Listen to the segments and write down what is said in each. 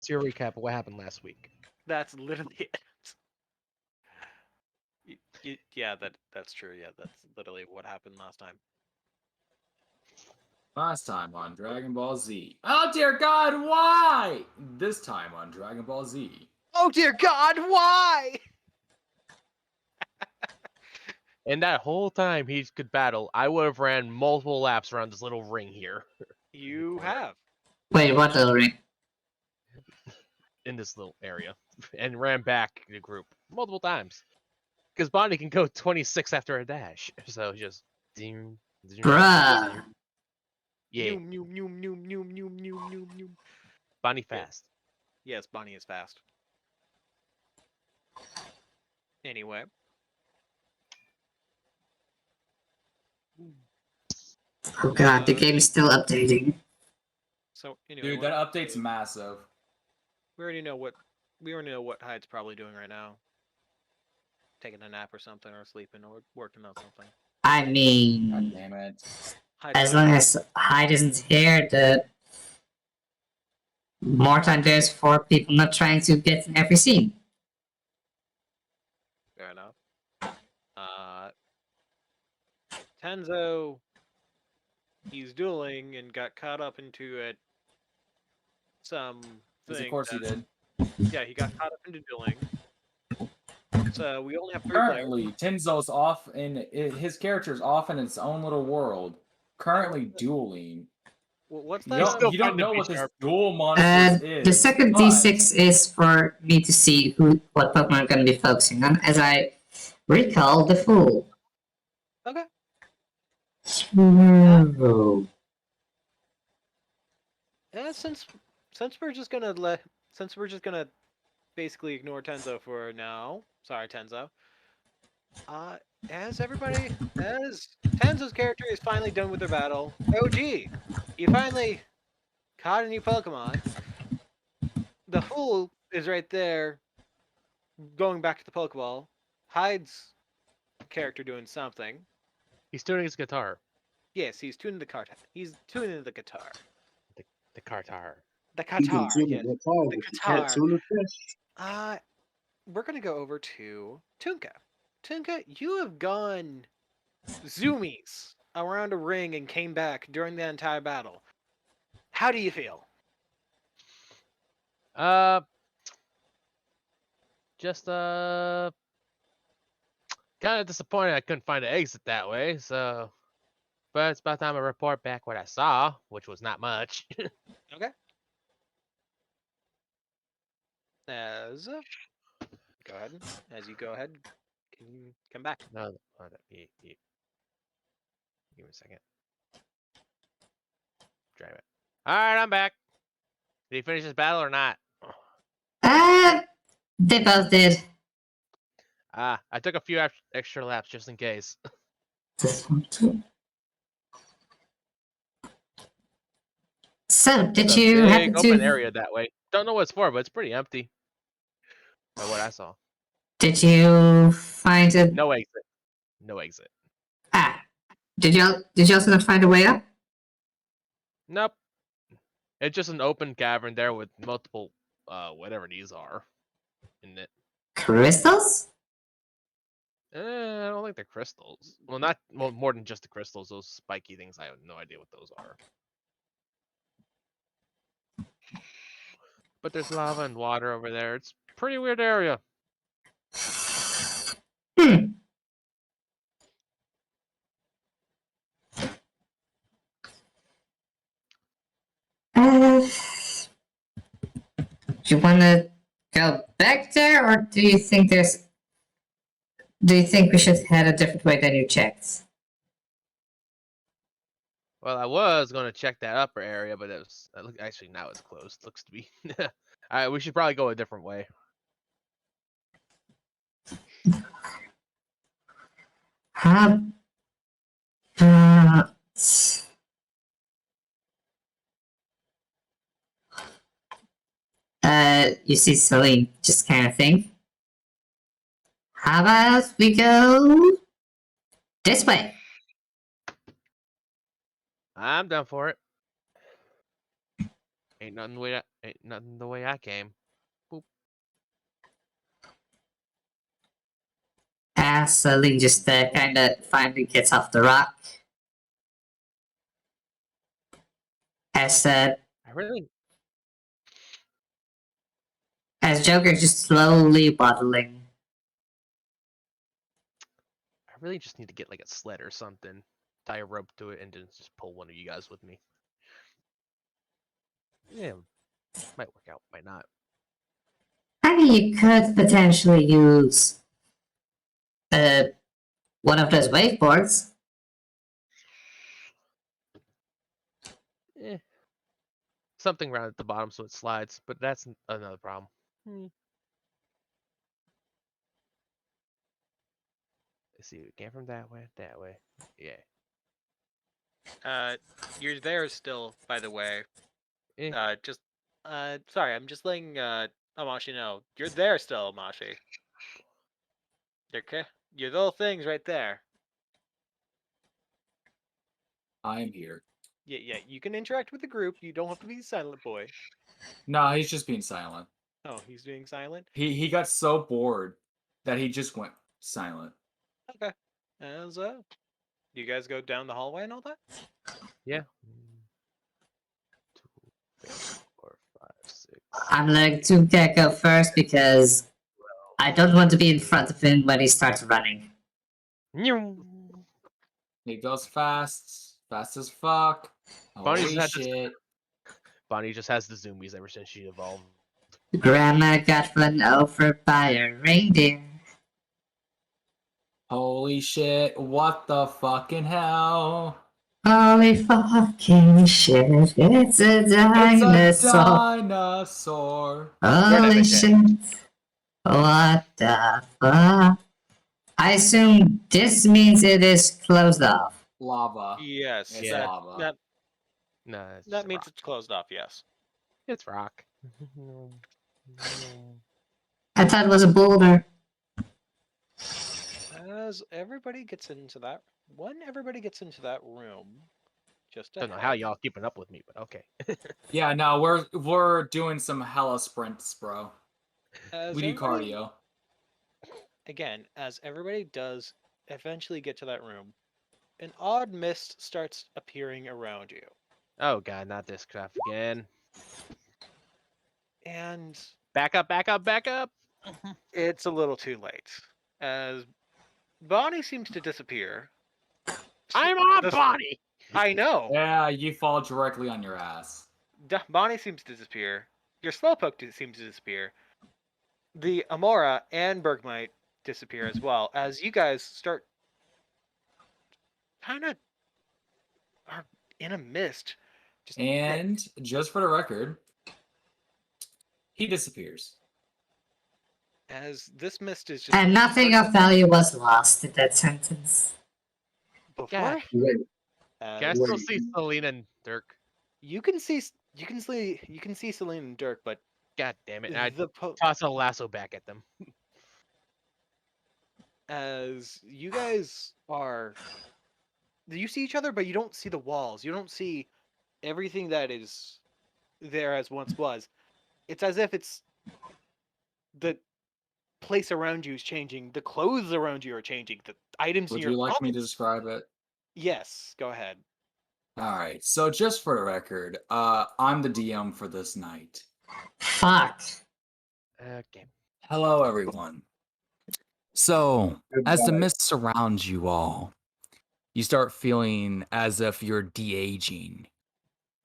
It's your recap of what happened last week. That's literally it. Yeah, that's true. Yeah, that's literally what happened last time. Last time on Dragon Ball Z. Oh dear God, why? This time on Dragon Ball Z. Oh dear God, why? And that whole time he could battle, I would have ran multiple laps around this little ring here. You have. Wait, what little ring? In this little area. And ran back the group multiple times. Because Bonnie can go 26 after a dash. So just... Zoom, zoom, Bruh. zoom. Yeah, Noom, noom, noom, noom, noom, noom, noom, noom, noom. Bonnie fast. Yes, Bonnie is fast. Anyway. Oh god, the game is still updating. So anyway, Dude, that update's massive. we already know what Hyde's probably doing right now. Taking a nap or something, or sleeping, or working on something. I God mean, damn it. Hyde as long as Hyde isn't here, the more time there's for people not trying to get in every scene. Fair enough. Tenzo, he's dueling and got caught up into it. Some Because thing. of course he did. Yeah, he got caught up into dueling. So we only have 3 Currently, Tenzo's off in his character's off in its own little world. Currently dueling. Well, what's You that? don't, you don't know what this duel monsters is. The second but D6 is for me to see what Pokemon I'm going to be focusing on, as I recall the Fool. Okay. Swirl. Yeah, since we're just gonna basically ignore Tenzo for now. Sorry, Tenzo. As Tenzo's character is finally done with their battle. Oh gee, you finally caught a new Pokemon. The Fool is right there, going back to the Pokeball. Hyde's character doing something. He's tuning his guitar. Yes, he's tuning the guitar. He's tuning the guitar. The Kartar. The You can guitar. tune Yes. the guitar, The but you can't guitar. tune the fish. We're gonna go over to Tunka. Tunka, you have gone zoomies around a ring and came back during the entire battle. How do you feel? Just kind of disappointed I couldn't find an exit that way. So, but it's about time I report back what I saw, which was not much. Okay. As go ahead. As you go ahead, can you come back? No, give me a second. Drive it. All right, I'm back. Did he finish his battle or not? They both did. I took a few extra laps just in case. This one too. So, did It's a you big happen open to... area that way? Don't know what it's for, but it's pretty empty. By what I saw. Did you find a... No exit. No exit. Ah. Did you also not find a way up? Nope. It's just an open cavern there with multiple, whatever these are, in it. Crystals? I don't think they're crystals. Well, not more than just the crystals. Those spiky things. I have no idea what those are. But there's lava and water over there. It's a pretty weird area. Hmm. Do you want to go back there, or do you think there's... Do you think we should head a different way than you checked? Well, I was going to check that upper area, but actually now it's closed. Looks to be. Alright, we should probably go a different way. How... you see Celine just kind of think. How about we go this way? I'm down for it. Ain't nothing Ain't nothing the way I came. Celine just kind of finally gets off the rock. As I really, as Joker just slowly waddling. I really just need to get like a sled or something, tie a rope to it, and then just pull one of you guys with me. Yeah, might work out, might not. I mean, you could potentially use one of those wakeboards. Eh, something round at the bottom so it slides, but that's another problem. Let's see, it came from that way, Yeah. You're there still, by the way. Eh. Sorry, I'm just letting Amashi know. You're there still, Amashi. Okay? Your little thing's right there. I am here. Yeah, you can interact with the group. You don't have to be the silent boy. No, he's just being silent. Oh, he's being silent? He got so bored that he just went silent. Okay. As you guys go down the hallway and all that? Yeah. 2, 3, 4, 5, 6. I'm letting Tooncat go first because I don't want to be in front of him when he starts running. He goes fast as fuck. Bonnie's Holy had this- shit. Bonnie just has the zoomies ever since she evolved. Grandma got run over by a reindeer. Holy shit. What the fucking hell? Holy fucking shit, it's a It's a dinosaur. dinosaur. Holy shit. What the fuck? I assume this means it is closed off. Lava. Yes. It's Yeah. lava. No, it's That just means rock. it's closed off, yes. It's rock. I thought it was a boulder. As everybody gets into that room, just Don't know how y'all keeping up with me, but okay. Yeah, no, we're doing some hella sprints, bro. We do cardio. Again, as everybody does eventually get to that room, an odd mist starts appearing around you. Oh god, not this crap again. And Back up, back up, back up! it's a little too late. As Bonnie seems to disappear. I'm on Bonnie! I know! Yeah, you fall directly on your ass. Bonnie seems to disappear. Your Slowpoke seems to disappear. The Amora and Bergmite disappear as well, as you guys start kind of are in a mist. And just for the record, he disappears. As this mist is just And nothing of value was lost in that sentence. before. Can I still see Selena and Dirk? You can see Celine and Dirk, but God damn it! And I the toss a lasso back at them. as you guys are, you see each other, but you don't see the walls. You don't see everything that is there as once was. It's as if it's the place around you is changing. The clothes around you are changing. The items Would in your you like me to closet- describe it? Yes, go ahead. All right. So just for the record, I'm the DM for this night. Fuck. Okay. Hello, everyone. So, as the mist surrounds you all, you start feeling as if you're de-aging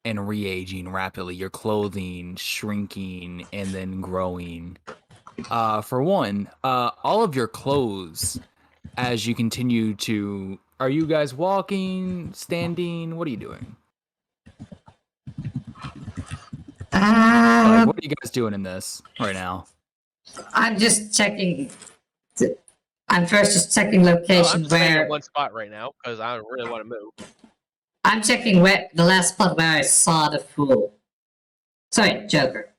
and re-aging rapidly. Your clothing shrinking and then growing. For one, all of your clothes, as you continue to... Are you guys walking, standing? What are you doing? Like, what are you guys doing in this right now? I'm just checking. I'm first just checking Oh, location I'm staying where. in one spot right now because I don't really want to move. I'm checking where the last spot where I saw the fool. Sorry, Joker.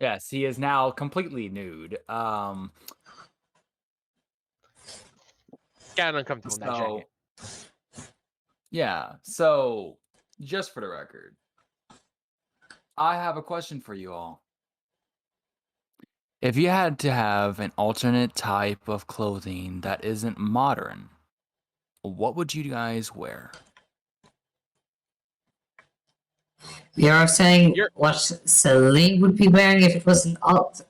Yes, he is now completely nude. God kind of uncomfortable in that jacket. Yeah, so just for the record, I have a question for you all. If you had to have an alternate type of clothing that isn't modern, what would you guys wear? You're saying You're- what Celine would be wearing if it was an alt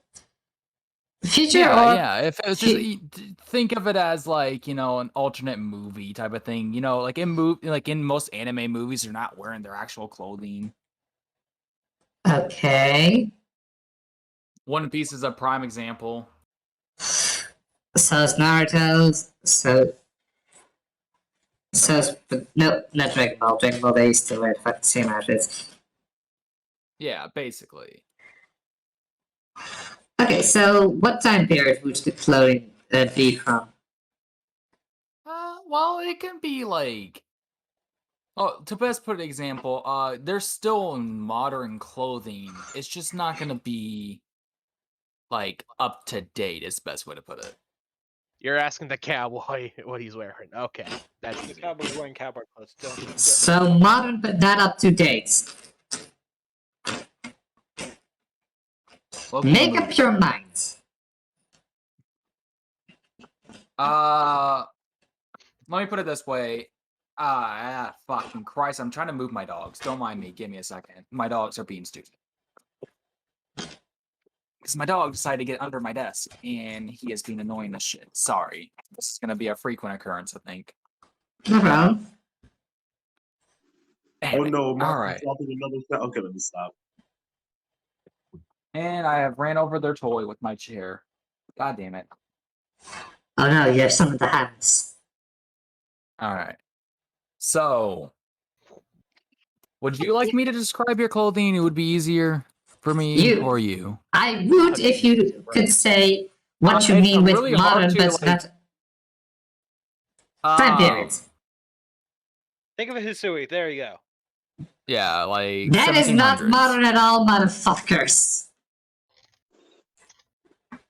future, Yeah, or yeah. If it was just fu- think of it as like, you know, an alternate movie type of thing. You know, like in most anime movies, they're not wearing their actual clothing. okay. One Piece is a prime example. So is Naruto. No, not Dragon Ball. Dragon Ball they used to wear the fucking same outfits. Yeah, basically. Okay, so what time period would the clothing be from? Well, it can be like. Oh, to best put an example, they're still in modern clothing. It's just not gonna be like up to date. Is the best way to put it. You're asking the cowboy what he's wearing. Okay, that's The easy. cowboy's wearing cowboy clothes. Don't. So modern, but not up to date. Local Make movie. up your mind. Let me put it this way. Fucking Christ! I'm trying to move my dogs. Don't mind me. Give me a second. My dogs are being stupid. Because my dog decided to get under my desk, and he is being annoying as shit. Sorry. This is gonna be a frequent occurrence, I think. No problem. Damn Oh it. no, All right. dropping another shot. Okay, let me stop. And I have ran over their toy with my chair. God damn it. Oh no, you have some of the hands. All right. So, would you like me to describe your clothing? It would be easier for me You. or you. I would if you could say what you It's mean with really hard modern, to, but like, not time periods. Think of a Hisui. There you go. Yeah, like That is not 1700s. modern at all, motherfuckers.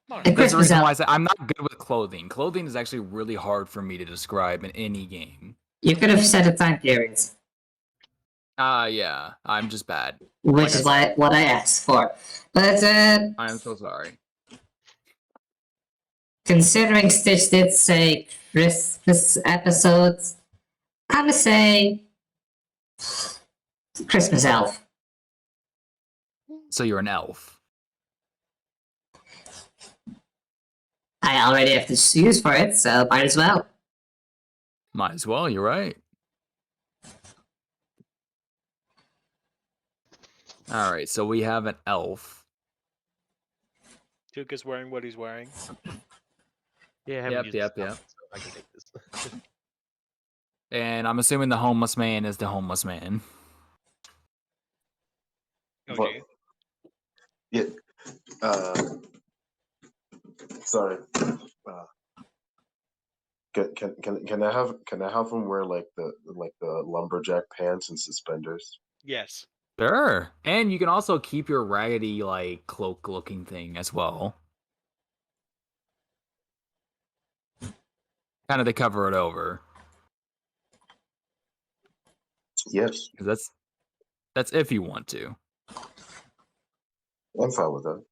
Modern. And That's the Christmas reason why I elf. say I'm not good with clothing. Clothing is actually really hard for me to describe in any game. You could have said a time period, Yeah, I'm just bad. which Like is I said. what I asked for. But I'm so sorry. considering Stitch did say Christmas episodes, I'm gonna say Christmas elf. So you're an elf. I already have the shoes for it, so might as well. Might as well, you're right. Alright, so we have an elf. Duke is wearing what he's wearing. Yeah, I haven't Yep, used this yep, yep. outfit, so I can take this. And I'm assuming the homeless man is the homeless man. OG. What? Yeah. Sorry. Can I have him wear like the lumberjack pants and suspenders? Yes. Sure. And you can also keep your raggedy, like, cloak looking thing as well. Kind of to cover it over. Yes, 'Cause that's if you want to. I'm fine with that.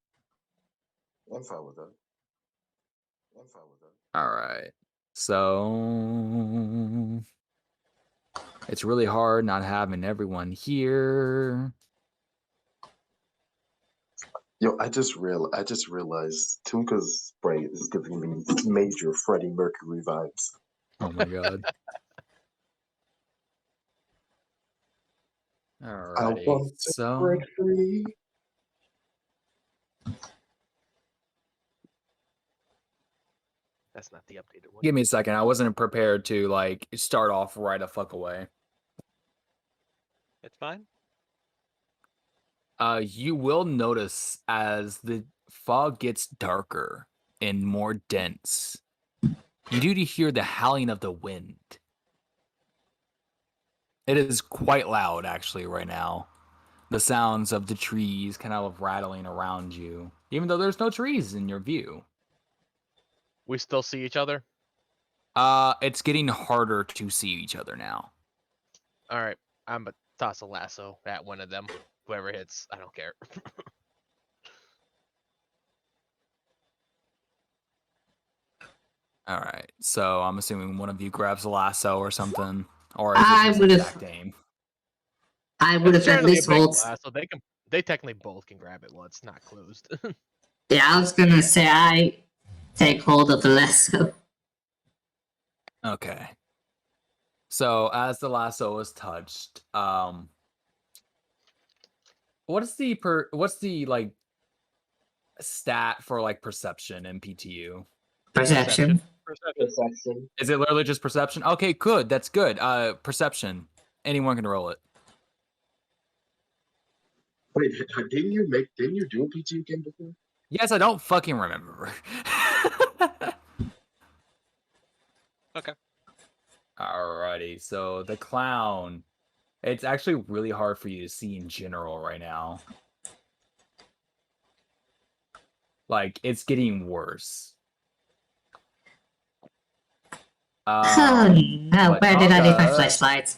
I'm fine with that. I'm fine with that. Alright. So it's really hard not having everyone here. Yo, I just realized Tunka's spray is giving me major Freddie Mercury vibes. Oh my god. I Alrighty. want to So break free. That's not the updated one. give me a second. I wasn't prepared to like start off right a fuck away. It's fine. You will notice as the fog gets darker and more dense, you do hear the howling of the wind. It is quite loud, actually, right now. The sounds of the trees kind of rattling around you, even though there's no trees in your view. We still see each other. It's getting harder to see each other now. All right, I'm gonna toss a lasso at one of them. Whoever hits, I don't care. All right. So I'm assuming one of you grabs a lasso or something, or is I it just would've- exact aim? I would It's have at generally a least big rolled. lasso. They technically both can grab it while it's not closed. Yeah, I was gonna say I take hold of the lasso. Okay. So as the lasso is touched, what's the like stat for like perception in PTU? Perception. Perception. Is it literally just perception? Okay, good. That's good. Perception. Anyone can roll it. Wait, didn't you do a PTU game before? Yes, I don't fucking remember. Okay. Alrighty, so the clown. It's actually really hard for you to see in general right now. Like, it's getting worse. Oh no, but where did I leave my Tonka- flashlight?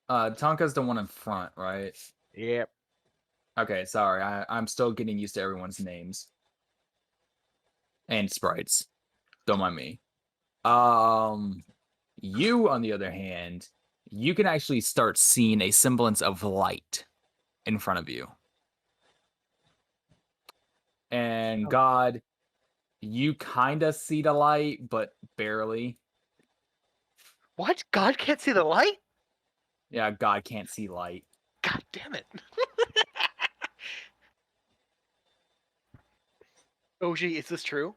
Tonka's the one in front, right? Yep. Okay, sorry. I'm still getting used to everyone's names. And sprites. Don't mind me. You, on the other hand, you can actually start seeing a semblance of light in front of you. And God, you kind of see the light, but barely. What? God can't see the light? Yeah, God can't see light. God damn it. OG, is this true?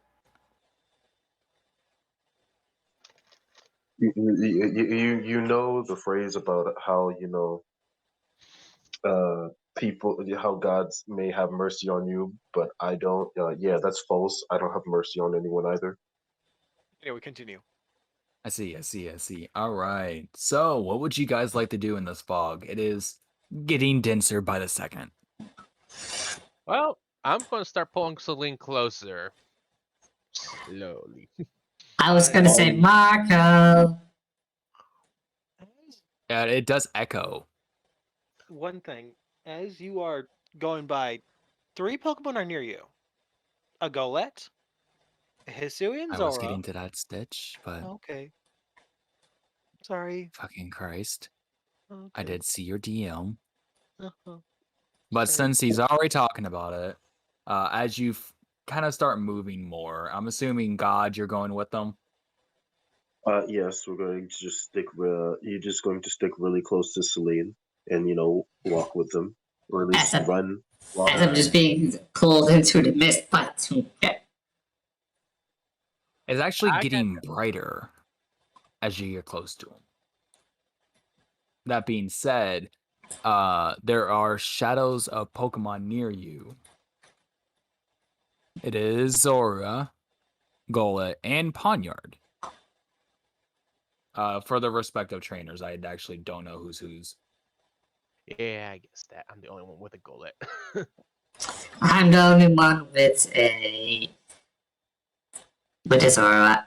You know the phrase about how people, how gods may have mercy on you, but I don't. Yeah, that's false. I don't have mercy on anyone either. Anyway, continue. I see. All right. So, what would you guys like to do in this fog? It is getting denser by the second. Well, I'm gonna start pulling Celine closer. Slowly. I was gonna say Marco. Yeah, it does echo. One thing, as you are going by, 3 Pokemon are near you. A Golett, a Hisuian I Zora. was getting to that stitch, but Okay. Sorry. fucking Christ. Okay. I did see your DM. Uh-huh. But Sorry. since he's already talking about it, as you kind of start moving more, I'm assuming God, you're going with them. Yes, we're going to just stick. You're just going to stick really close to Celine, and walk with them, or at least As run. As I'm just being pulled into the mist by Tonka. It's actually I getting brighter as you get close to him. That being said, there are shadows of Pokemon near you. It is Zora, Golett, and Ponyard. For the respective trainers, I actually don't know who's. Yeah, I guess that I'm the only one with a Golett. I'm the only one with his aura.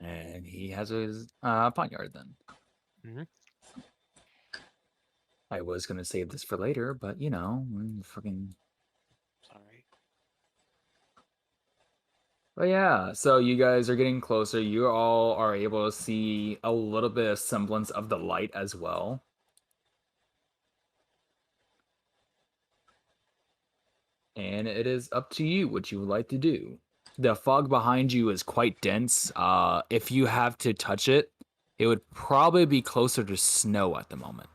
And he has his Ponyard then. Mhm. I was gonna save this for later, but fucking. Sorry. But yeah, so you guys are getting closer. You all are able to see a little bit of semblance of the light as well. And it is up to you what you would like to do. The fog behind you is quite dense. If you have to touch it, it would probably be closer to snow at the moment.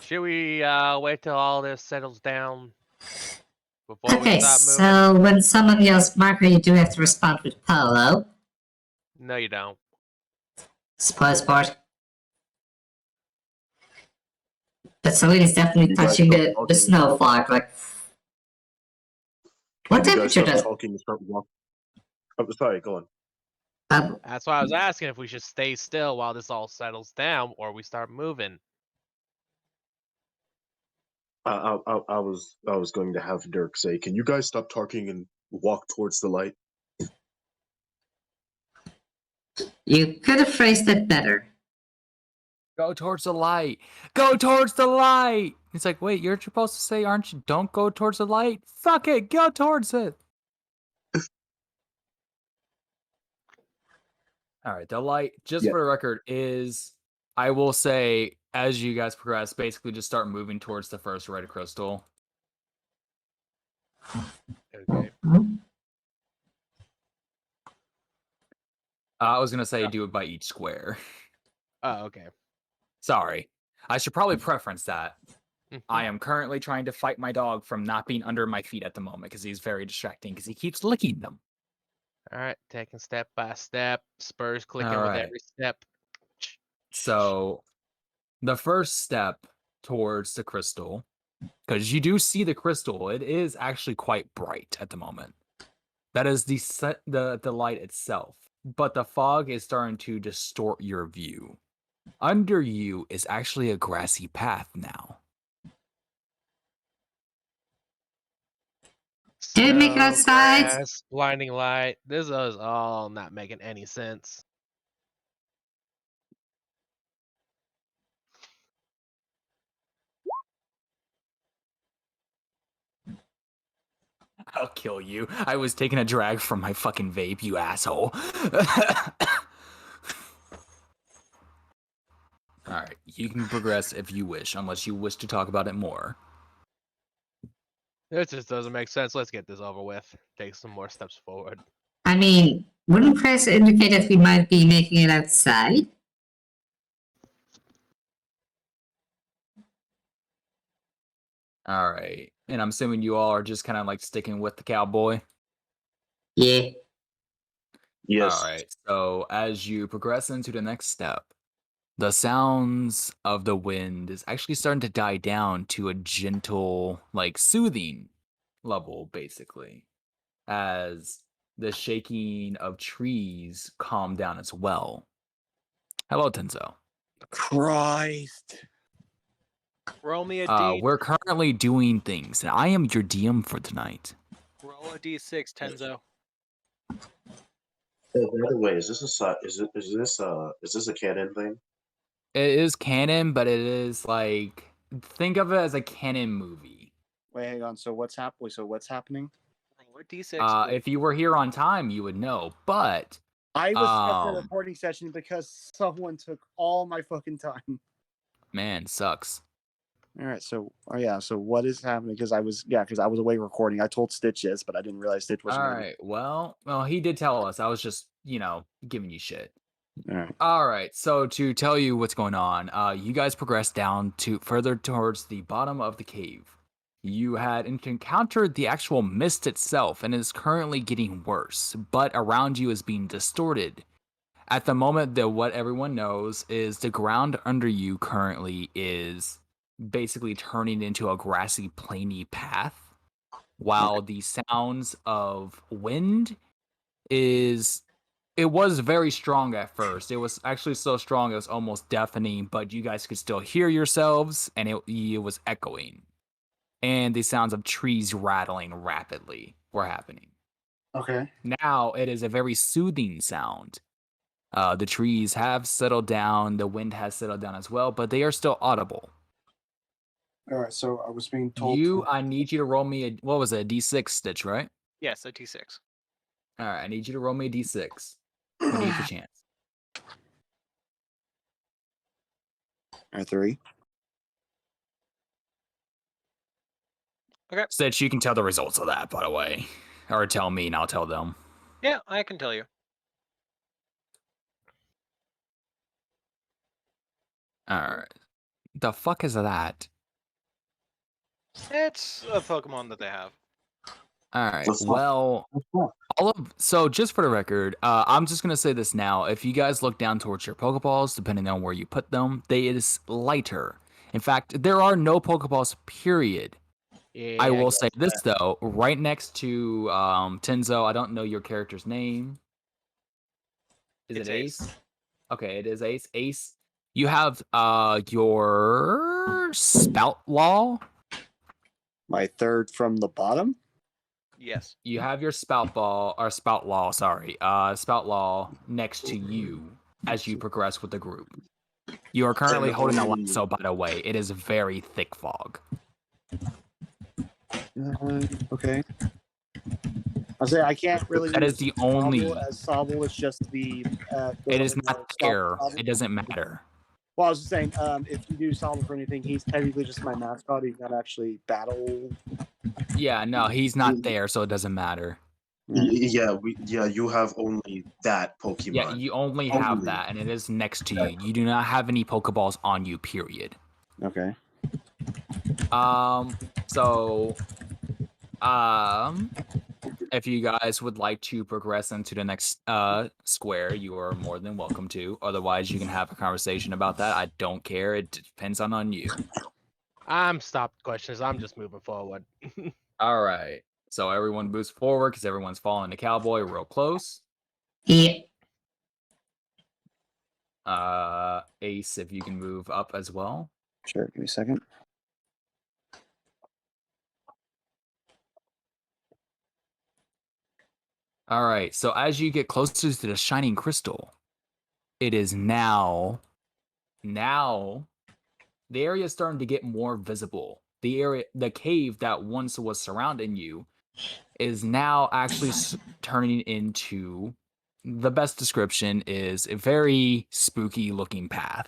Should we wait till all this settles down before we Okay, stop moving? so when someone yells Marco, you do have to respond with Polo. No, you don't. Suppose part. But Celine is definitely You guys touching start the talking. snow fog, like. What You guys temperature start does? talking and start walking. I'm sorry. Go on. That's why I was asking if we should stay still while this all settles down, or we start moving. I was going to have Dirk say, "Can you guys stop talking and walk towards the light?" You could have phrased it better. Go towards the light. Go towards the light. It's like, wait, you're supposed to say, aren't you? Don't go towards the light. Fuck it. Go towards it. All right. The light, just Yeah. for the record, is, I will say, as you guys progress, basically just start moving towards the first red crystal. Okay. I was going to say do it by each square. Oh, okay. Sorry. I should probably preference that. Mhm. I am currently trying to fight my dog from not being under my feet at the moment because he's very distracting because he keeps licking them. All right, taking step by step, spurs clicking All with right. every step. So the first step towards the crystal, because you do see the crystal, it is actually quite bright at the moment. That is the light itself, but the fog is starting to distort your view. Under you is actually a grassy path now. Did it make it Snow, outside? grass, blinding light. This is all not making any sense. I'll kill you. I was taking a drag from my fucking vape, you asshole. Alright, you can progress if you wish, unless you wish to talk about it more. It just doesn't make sense. Let's get this over with. Take some more steps forward. I mean, wouldn't press indicate that we might be making it outside? Alright, and I'm assuming you all are just kind of like sticking with the cowboy? Yeah. Yes. Alright, so as you progress into the next step, the sounds of the wind is actually starting to die down to a gentle, like soothing level, basically, as the shaking of trees calm down as well. Hello, Tenzo. Christ. Roll me a D. We're currently doing things, and I am your DM for tonight. Roll a D6, Tenzo. Oh, by the way, is this a canon thing? It is canon, but it is like, think of it as a canon movie. Wait, hang on. So what's happening? Roll a D6. Please. If you were here on time, you would know, but I was at the Um, recording session because someone took all my fucking time. man, sucks. All right, so so what is happening? Because I was away recording. I told Stitch this, but I didn't realize Stitch wasn't. All gonna right, well, he did tell us. I was just, giving you shit. be- All right. All right, so to tell you what's going on, you guys progressed down to further towards the bottom of the cave. You had encountered the actual mist itself, and it is currently getting worse, but around you is being distorted. At the moment, though, what everyone knows is the ground under you currently is basically turning into a grassy, plainy path, while the sounds of wind it was very strong at first. It was actually so strong it was almost deafening, but you guys could still hear yourselves, and it was echoing. And the sounds of trees rattling rapidly were happening. Okay. Now it is a very soothing sound. The trees have settled down, the wind has settled down as well, but they are still audible. All right. So I was being I need you to roll me a D6, Stitch, right? Yes, a D6. All right, I need you to roll me a D6 when you get the chance. All right, 3. Okay. Stitch, you can tell the results of that, by the way. Or tell me and I'll tell them. Yeah, I can tell you. Alright. The fuck is that? It's a Pokemon that they have. Alright, What's up? well, What's up? so just for the record, I'm just gonna say this now. If you guys look down towards your Pokeballs, depending on where you put them, it is lighter. In fact, there are no Pokeballs, period. Yeah, I will guess say this though, right next to Tenzo, I don't know your character's name. Is It's it Ace? Ace. Okay, it is Ace. Ace, you have your Spout Law My third from the bottom. Yes. You have your spout law next to you as you progress with the group. You are currently And holding a only- lasso, by the way. It is very thick fog. Okay. I'll say I can't really. That is the only. As Sobble is just the. It is not there. It doesn't matter. Well, I was just saying, if you do Sobble for anything, he's technically just my mascot. He's not actually battle. Yeah, no, he's not there, so it doesn't matter. Yeah, you have only that Pokemon. Yeah, you only have Only. that, and it is next to you. You do not have any Pokeballs on you, period. Okay. So, if you guys would like to progress into the next square, you are more than welcome to. Otherwise, you can have a conversation about that. I don't care. It depends on you. I'm stopped questions. I'm just moving forward. All right. So everyone moves forward because everyone's following the cowboy real close. Yeah. Ace, if you can move up as well. Sure. Give me a second. All right. So as you get closer to the shining crystal, it is now the area is starting to get more visible. The cave that once was surrounding you is now actually turning into, the best description is a very spooky looking path.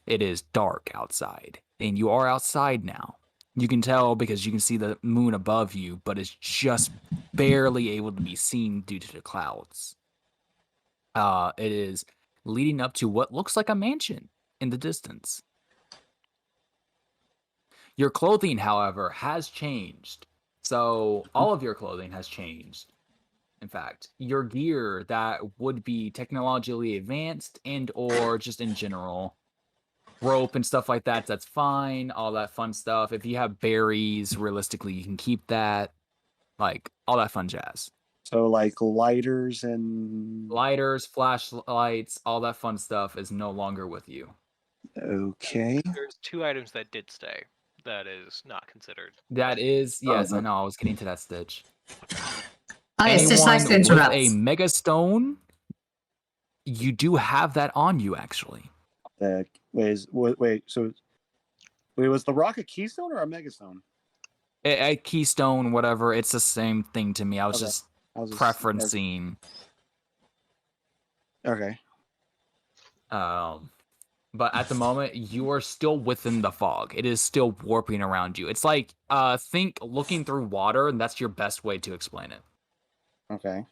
It is dark outside, and you are outside now. You can tell because you can see the moon above you, but it's just barely able to be seen due to the clouds. It is leading up to what looks like a mansion in the distance. Your clothing, however, has changed. So all of your clothing has changed. In fact, your gear that would be technologically advanced and or just in general, rope and stuff like that, that's fine. All that fun stuff. If you have berries, realistically, you can keep that. Like, all that fun jazz. So, like lighters and. Lighters, flashlights, all that fun stuff is no longer with you. Okay. There's 2 items that did stay. That is not considered. That is, yes, I know. I was getting to that, Stitch. Oh, yes, Stitch likes to Anyone with interrupt. a mega stone, you do have that on you, actually. Wait, so was the rock a keystone or a megastone? A keystone, whatever, it's the same thing to me. I was just preferencing. Okay. But at the moment, you are still within the fog. It is still warping around you. It's like, think looking through water, and that's your best way to explain it. Okay.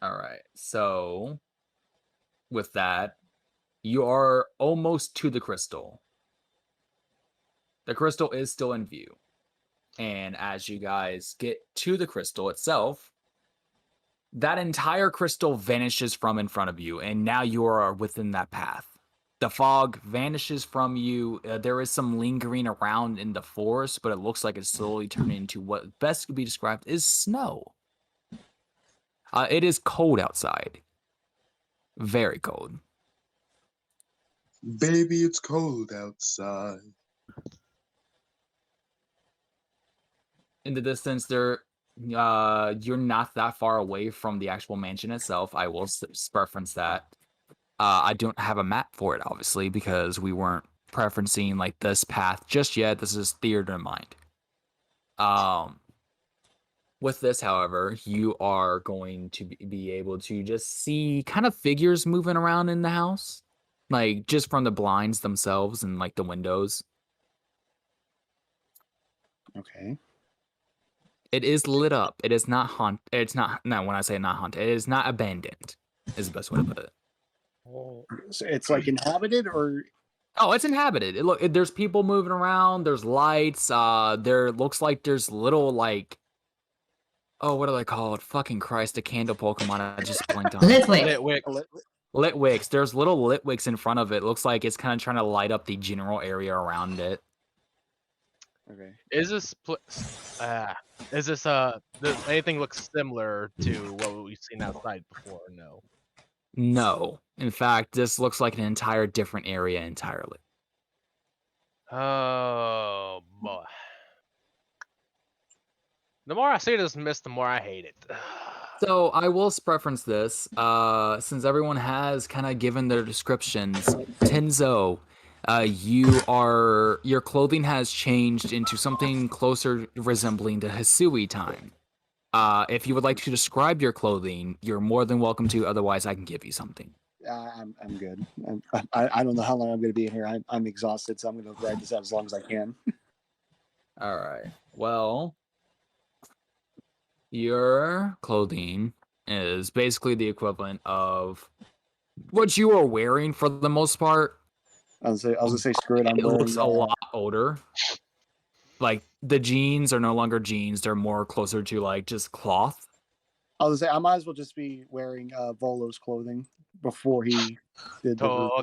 All right. So, with that, you are almost to the crystal. The crystal is still in view. And as you guys get to the crystal itself, that entire crystal vanishes from in front of you, and now you are within that path. The fog vanishes from you. There is some lingering around in the forest, but it looks like it's slowly turning into what best could be described as snow. It is cold outside. Very cold. Baby, it's cold outside. In the distance, you're not that far away from the actual mansion itself. I will preference that. I don't have a map for it, obviously, because we weren't preferencing like this path just yet. This is theater in mind. With this, however, you are going to be able to just see kind of figures moving around in the house, like just from the blinds themselves and like the windows. Okay. It is lit up. It is not haunted. It's not. No, when I say not haunted, it is not abandoned. Is the best way to put it. So it's like inhabited, or Oh, it's inhabited. There's people moving around. There's lights. There looks like there's little like. Oh, what are they called? Fucking Christ! The candle Pokemon. I just blinked on. Litwick. Litwicks. There's little Litwicks in front of it. Looks like it's kind of trying to light up the general area around it. okay. Is this does anything look similar to what we've seen outside before? No. No. In fact, this looks like an entire different area entirely. Oh boy. The more I see this mist, the more I hate it. So I will preference this, since everyone has kind of given their descriptions. Tenzo, your clothing has changed into something closer resembling to Hisui time. If you would like to describe your clothing, you're more than welcome to. Otherwise, I can give you something. I'm good. I don't know how long I'm going to be in here. I'm exhausted, so I'm going to ride this out as long as I can. All right. Well, your clothing is basically the equivalent of what you are wearing for the most part. I was gonna say screw it. I'm It wearing. looks a lot older. Like the jeans are no longer jeans; they're more closer to like just cloth. I was gonna say I might as well just be wearing Volo's clothing before he did the reveal.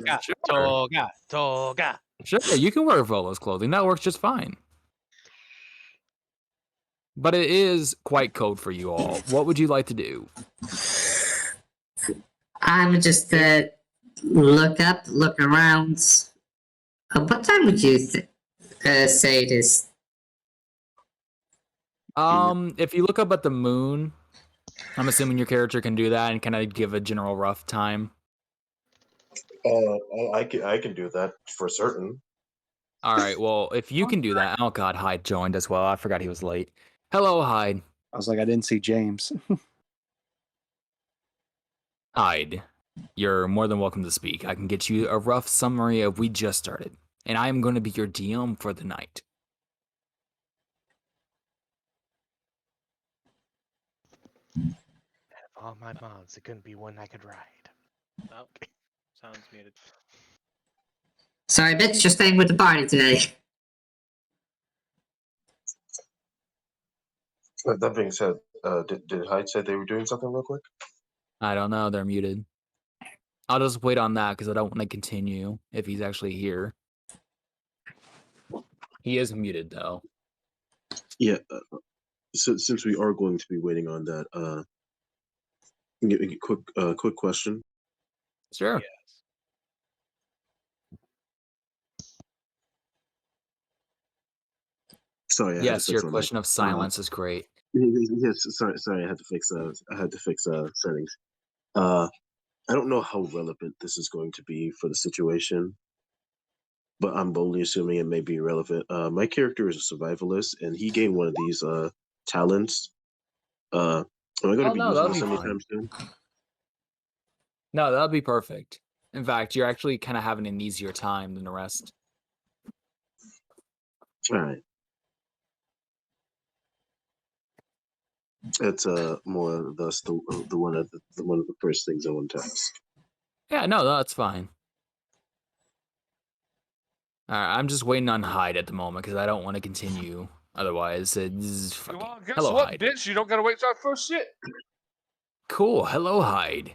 Toga. Sure, you can wear Volo's clothing. That works just fine. But it is quite cold for you all. What would you like to do? I would just look up, look around. What time would you say it is? If you look up at the moon, I'm assuming your character can do that and kind of give a general rough time. I can do that for certain. All right, well, if you can do that. Oh God, Hyde joined as well. I forgot he was late. Hello, Hyde. I was like, I didn't see James. Hyde, you're more than welcome to speak. I can get you a rough summary of we just started, and I am going to be your DM for the night. All my mods, it couldn't be one I could ride. Okay. Sounds muted. Sorry, bitch, just staying with the party today. That being said, did Hyde say they were doing something real quick? I don't know. They're muted. I'll just wait on that because I don't want to continue if he's actually here. He is muted though. Yeah. So since we are going to be waiting on that, quick question. Sure. Yes. Sorry, I had Yes, to your fix my mic. question of silence is great. Yes, sorry, I had to fix settings. I don't know how relevant this is going to be for the situation, but I'm boldly assuming it may be relevant. My character is a survivalist, and he gained one of these talents. Am I going to be no, using that'll this be anytime fine. soon? No, that'll be perfect. In fact, you're actually kind of having an easier time than the rest. All right. It's more or less the one of the first things I want to ask. Yeah, no, that's fine. All right, I'm just waiting on Hyde at the moment because I don't want to continue. Otherwise, it's fucking... Well, guess Hello, what, Hyde. bitch? You don't gotta wait till I first shit. Cool. Hello, Hyde.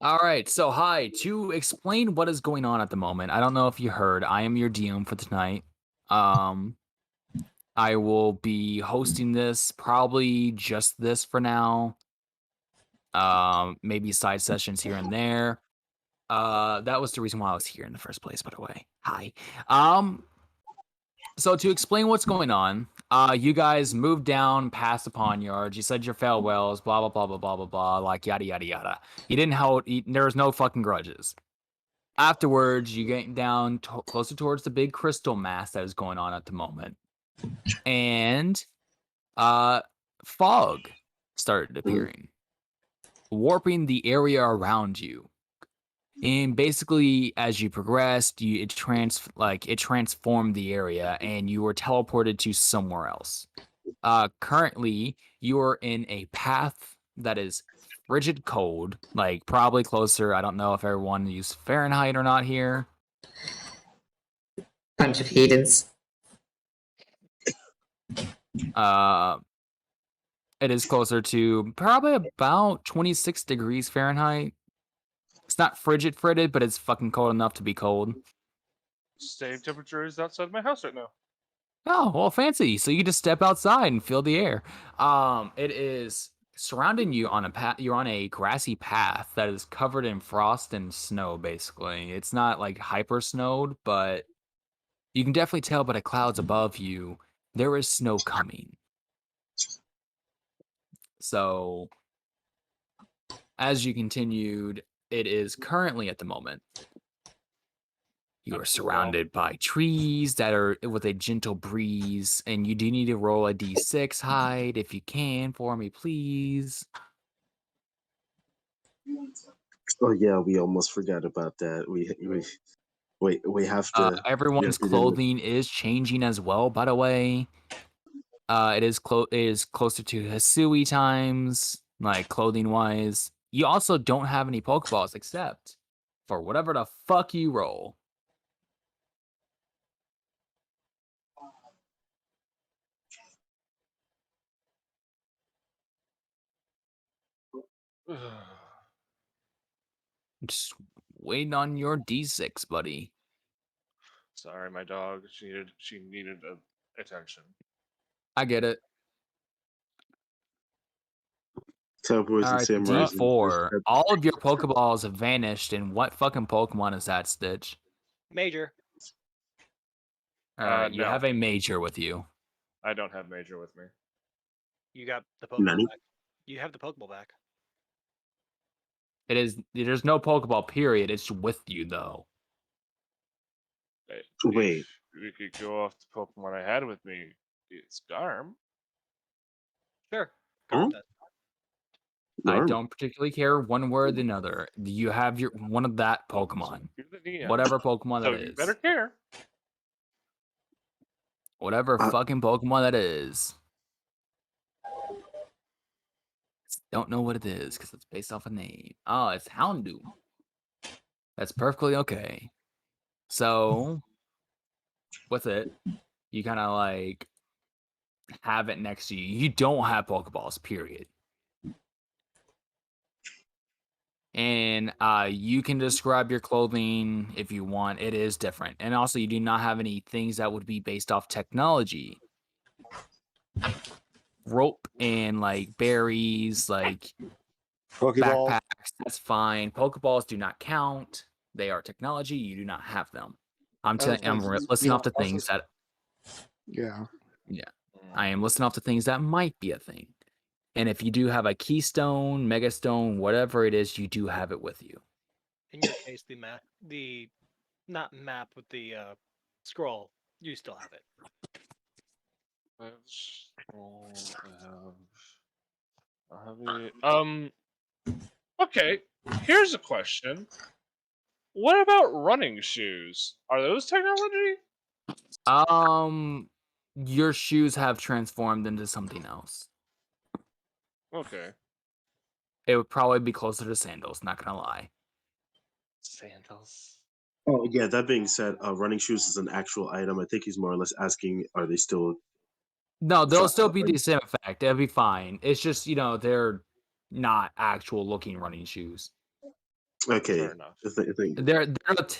All right, so Hyde, to explain what is going on at the moment, I don't know if you heard, I am your DM for tonight. I will be hosting this, probably just this for now. Maybe side sessions here and there. That was the reason why I was here in the first place, by the way. Hi. So to explain what's going on, you guys moved down past the pawn yard. You said your farewells, blah blah blah blah blah blah blah, like yada yada yada. You didn't hold. There was no fucking grudges. Afterwards, you get down closer towards the big crystal mass that is going on at the moment, and fog started appearing, warping the area around you. And basically, as you progressed, it transformed the area, and you were teleported to somewhere else. Currently, you are in a path that is frigid cold, like probably closer. I don't know if everyone used Fahrenheit or not here. Bunch of heathens. It is closer to probably about 26 degrees Fahrenheit. It's not frigid, but it's fucking cold enough to be cold. Same temperature as outside my house right now. Oh, well, fancy. So you just step outside and feel the air. It is surrounding you on a path, you're on a grassy path that is covered in frost and snow. Basically, it's not like hyper snowed, but you can definitely tell by the clouds above you there is snow coming. So, as you continued, it is currently at the moment. You are surrounded by trees that are with a gentle breeze, and you do need to roll a d6 hide if you can for me, please. Oh yeah, we almost forgot about that. We have to. Everyone's we didn't- clothing is changing as well, by the way. It is closer to Hisui times, like clothing wise. You also don't have any Pokeballs except for whatever the fuck you roll. Just waiting on your d6, buddy. Sorry, my dog. She needed attention. I get it. Cowboys All and right, Samurais. D4. All of your Pokeballs have vanished, and what fucking Pokemon is that, Stitch? Major. All right, you No. have a Major with you. I don't have Major with me. You got the Pokeball Nani? back. You have the Pokeball back. There's no Pokeball, period. It's with you, though. Wait. If we could go off the Pokemon I had with me. It's Garm. Sure. Huh? Garm does. I Garm. don't particularly care one way or the other. You have your one of that Pokemon. You're the Neon. Whatever Pokemon So that you is. better care. Whatever Uh, fucking Pokemon that is. Don't know what it is because it's based off a name. Oh, it's Houndoom. That's perfectly okay. So, with it, you kind of like have it next to you. You don't have Pokeballs, period. And you can describe your clothing if you want. It is different. And also, you do not have any things that would be based off technology. Rope and like berries, like Pokeballs. backpacks, that's fine. Pokeballs do not count. They are technology. You do not have them. I'm listing off the things that. Yeah. I am listing off the things that might be a thing. And if you do have a Keystone, Megastone, whatever it is, you do have it with you. In your case, the not map with the scroll, you still have it. Okay. Here's a question. What about running shoes? Are those technology? Your shoes have transformed into something else. Okay. It would probably be closer to sandals, not gonna lie. Sandals. Oh yeah. That being said, running shoes is an actual item. I think he's more or less asking, are they still? No, they'll still be like- the same effect. They'll be fine. It's just, they're not actual looking running shoes. Okay. Fair enough. I think. They're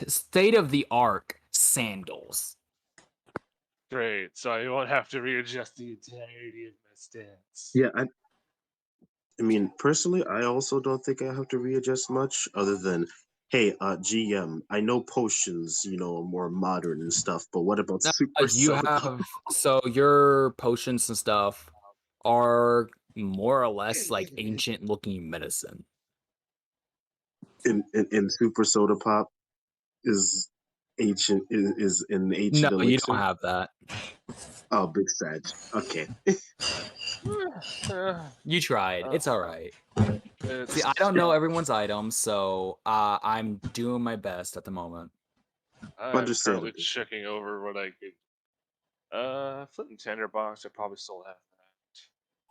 state of the art sandals. Great. So I won't have to readjust the entirety of my stance. Yeah. I mean, personally, I also don't think I have to readjust much, other than, hey, GM, I know potions, are more modern and stuff, but what about super You soda? have so your potions and stuff are more or less like ancient looking medicine. in super soda pop is ancient is an ancient No, elixir? you don't have that. Oh, big Sag. Okay. You tried. It's all right. It's See, I don't know everyone's items, so I'm doing my best at the moment. I'm currently Understandable. checking over what I could. Flint and Tinderbox, I probably still have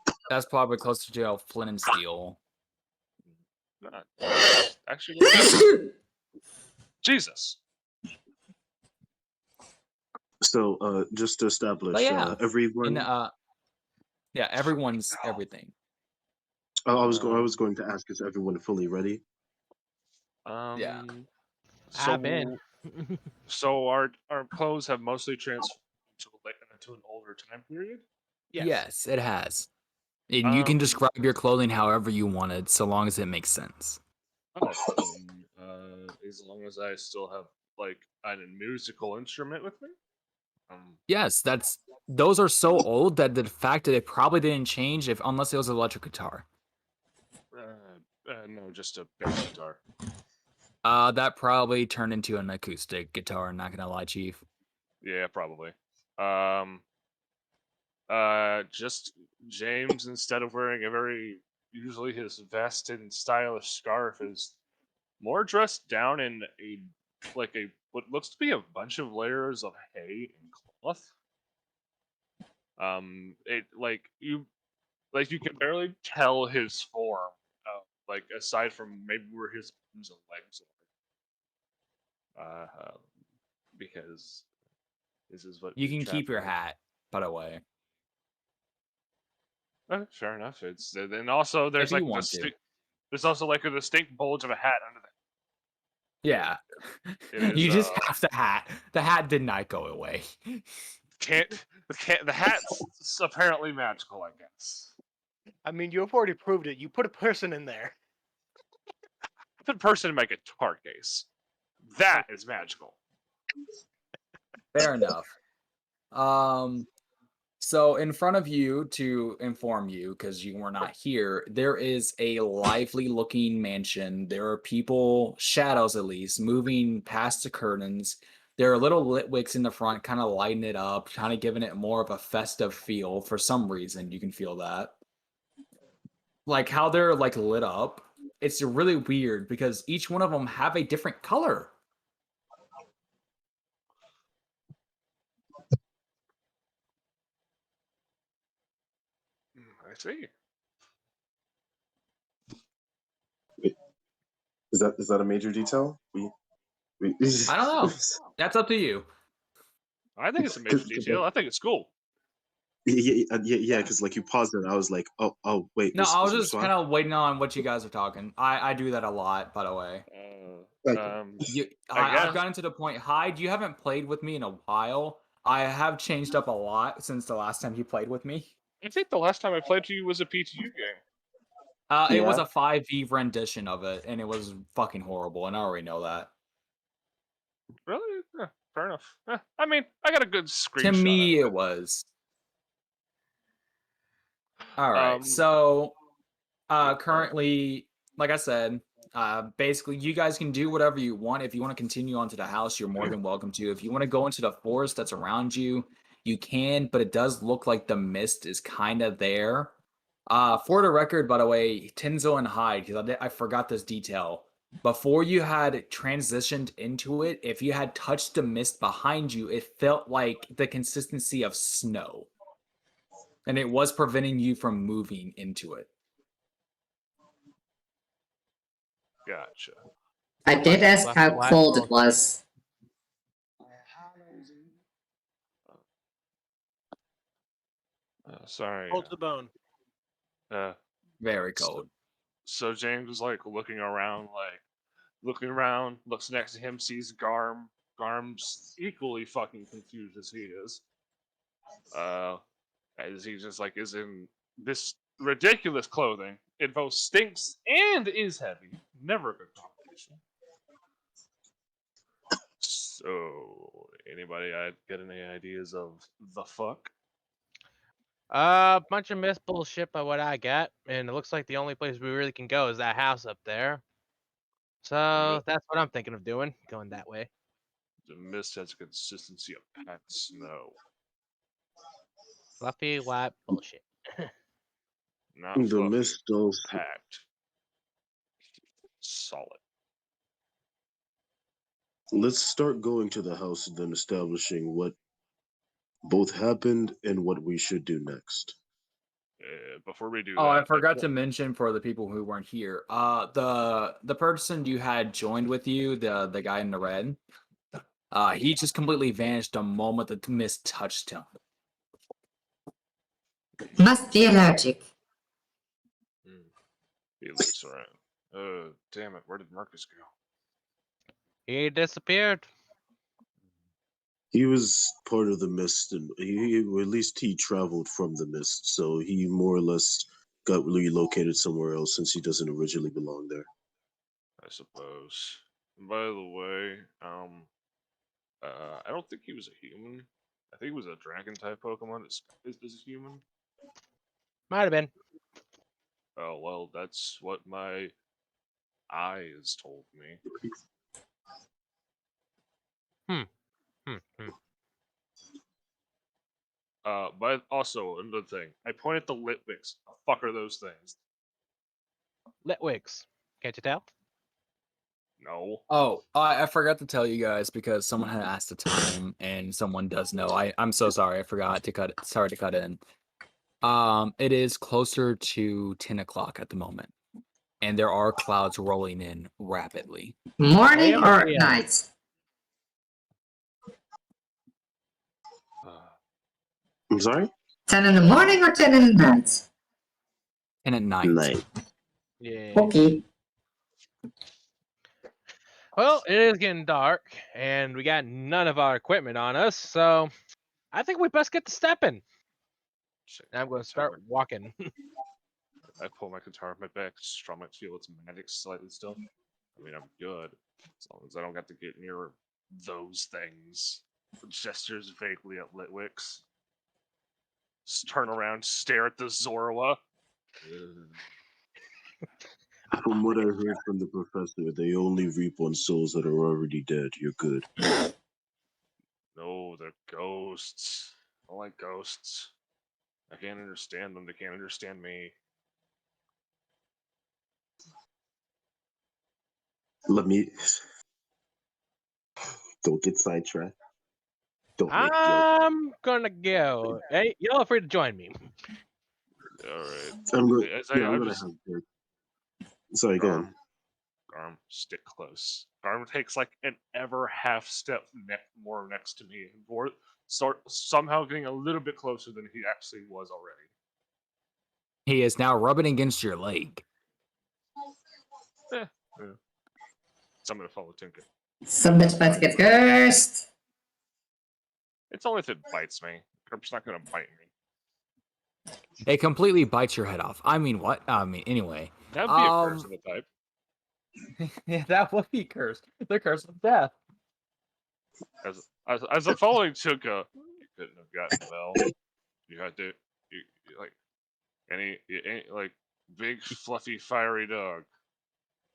that. That's probably closer to Flint and Steel. Not actually. Jesus. So, just to establish, But yeah, everyone. and yeah, everyone's everything. I was going to ask, is everyone fully ready? Yeah. I've been. So our clothes have mostly transformed to an older time period. Yes. Yes, it has. And you can describe your clothing however you wanted, so long as it makes sense. As long as I still have like a musical instrument with me. Yes, those are so old that the fact that it probably didn't change unless it was an electric guitar. No, just a bass guitar. That probably turned into an acoustic guitar, not gonna lie, Chief. Yeah, probably. Just James, instead of wearing a very usually his vest and stylish scarf, is more dressed down in what looks to be a bunch of layers of hay and cloth. It you can barely tell his form, aside from maybe where his arms and legs are. Because this is what You we've can keep your traveled. hat, by the way, Fair enough. It's then also there's if you like want to. there's also like a distinct bulge of a hat under the. Yeah. It is. You just have the hat. The hat did not go away. The hat's apparently magical, I guess. I mean, you've already proved it. You put a person in there. I put a person in my guitar case. That is magical. Fair enough. So in front of you, to inform you, because you were not here, there is a lively looking mansion. There are people, shadows at least, moving past the curtains. There are little lit wicks in the front, kind of lighting it up, kind of giving it more of a festive feel. For some reason, you can feel that. Like how they're like lit up. It's really weird because each one of them have a different color. I see. Is that a major detail? I don't know. That's up to you. I think it's a major detail. I think it's cool. Yeah, because like you paused it, I was like, oh, wait. No, I was was just kind of waiting on what you guys are talking. I do that a lot, by the way. I've gotten to the point. Hyde, you haven't played with me in a while. I have changed up a lot since the last time you played with me. I think the last time I played to you was a PTU game. It was a 5v rendition of it, and it was fucking horrible, and I already know that. Really? Fair enough. I mean, I got a good screenshot. To me, it was. All right, so currently, like I said, basically, you guys can do whatever you want. If you want to continue on to the house, you're more than welcome to. If you want to go into the forest that's around you, you can, but it does look like the mist is kind of there. For the record, by the way, Tenzo and Hyde, because I forgot this detail. Before you had transitioned into it, if you had touched the mist behind you, it felt like the consistency of snow. And it was preventing you from moving into it. Gotcha. I did ask how cold it was. Sorry. Cold to the bone. Very cold. So James was like looking around, looks next to him, sees Garm. Garm's equally fucking confused as he is. As he just like is in this ridiculous clothing. It both stinks and is heavy. Never a good combination. So, anybody get any ideas of the fuck? Bunch of myth bullshit by what I got, and it looks like the only place we really can go is that house up there. So that's what I'm thinking of doing, going that way. The mist has a consistency of packed snow. Fluffy white bullshit. Not the fluffy, mist also. packed. Solid. Let's start going to the house and then establishing what both happened and what we should do next. Before we do that, I forgot to to mention for the people who weren't here. The person you had joined with you, the guy in the red, he just completely vanished the moment the mist touched him. Must be allergic. He looks around. Damn it! Where did Marcus go? He disappeared. He was part of the mist, and or at least he traveled from the mist, so he more or less got relocated somewhere else since he doesn't originally belong there. I suppose. And by the way, I don't think he was a human. I think he was a dragon type Pokemon. Is a human? Might have been. Oh well, that's what my eyes told me. But also another thing, I point at the Litwicks. The fuck are those things? Litwigs. Can't you tell? No. Oh, I forgot to tell you guys because someone had asked the time, and someone does know. I'm so sorry. I forgot to cut. Sorry to cut in. It is closer to 10 o'clock at the moment, and there are clouds rolling in rapidly. Morning AM or PM? night? I'm sorry? 10 in the morning or 10 in the night? 10 at night. Night. Yeah. Okay. Well, it is getting dark, and we got none of our equipment on us, so I think we best get to stepping. Shit, I'm going to start walking. I pull my guitar up my back, strum it, feel its magic slightly still. I mean, I'm good as long as I don't have to get near those things. Gestures vaguely at Litwicks. Just turn around, stare at the Zorua. From what I heard from the professor, they only reap on souls that are already dead. You're good. No, they're ghosts. I don't like ghosts. I can't understand them. They can't understand me. Let me. Don't get sidetracked. Don't make jokes. I'm gonna go. Hey, y'all are free to join me. All right. I'm going. As Yeah, I'm I'm gonna just have. Sorry, go ahead. Garm, stick close. Garm takes like an ever half step more next to me, and start somehow getting a little bit closer than he actually was already. He is now rubbing against your leg. Yeah. So I'm gonna follow Tinker. Some bitch about to get cursed. It's only if it bites me. Garm's not gonna bite me. It completely bites your head off. I mean, what? Anyway. That'd be a curse of a type. Yeah, that would be cursed. The curse of death. As a following Tinker, you couldn't have gotten well. You had to, you like any like big fluffy fiery dog.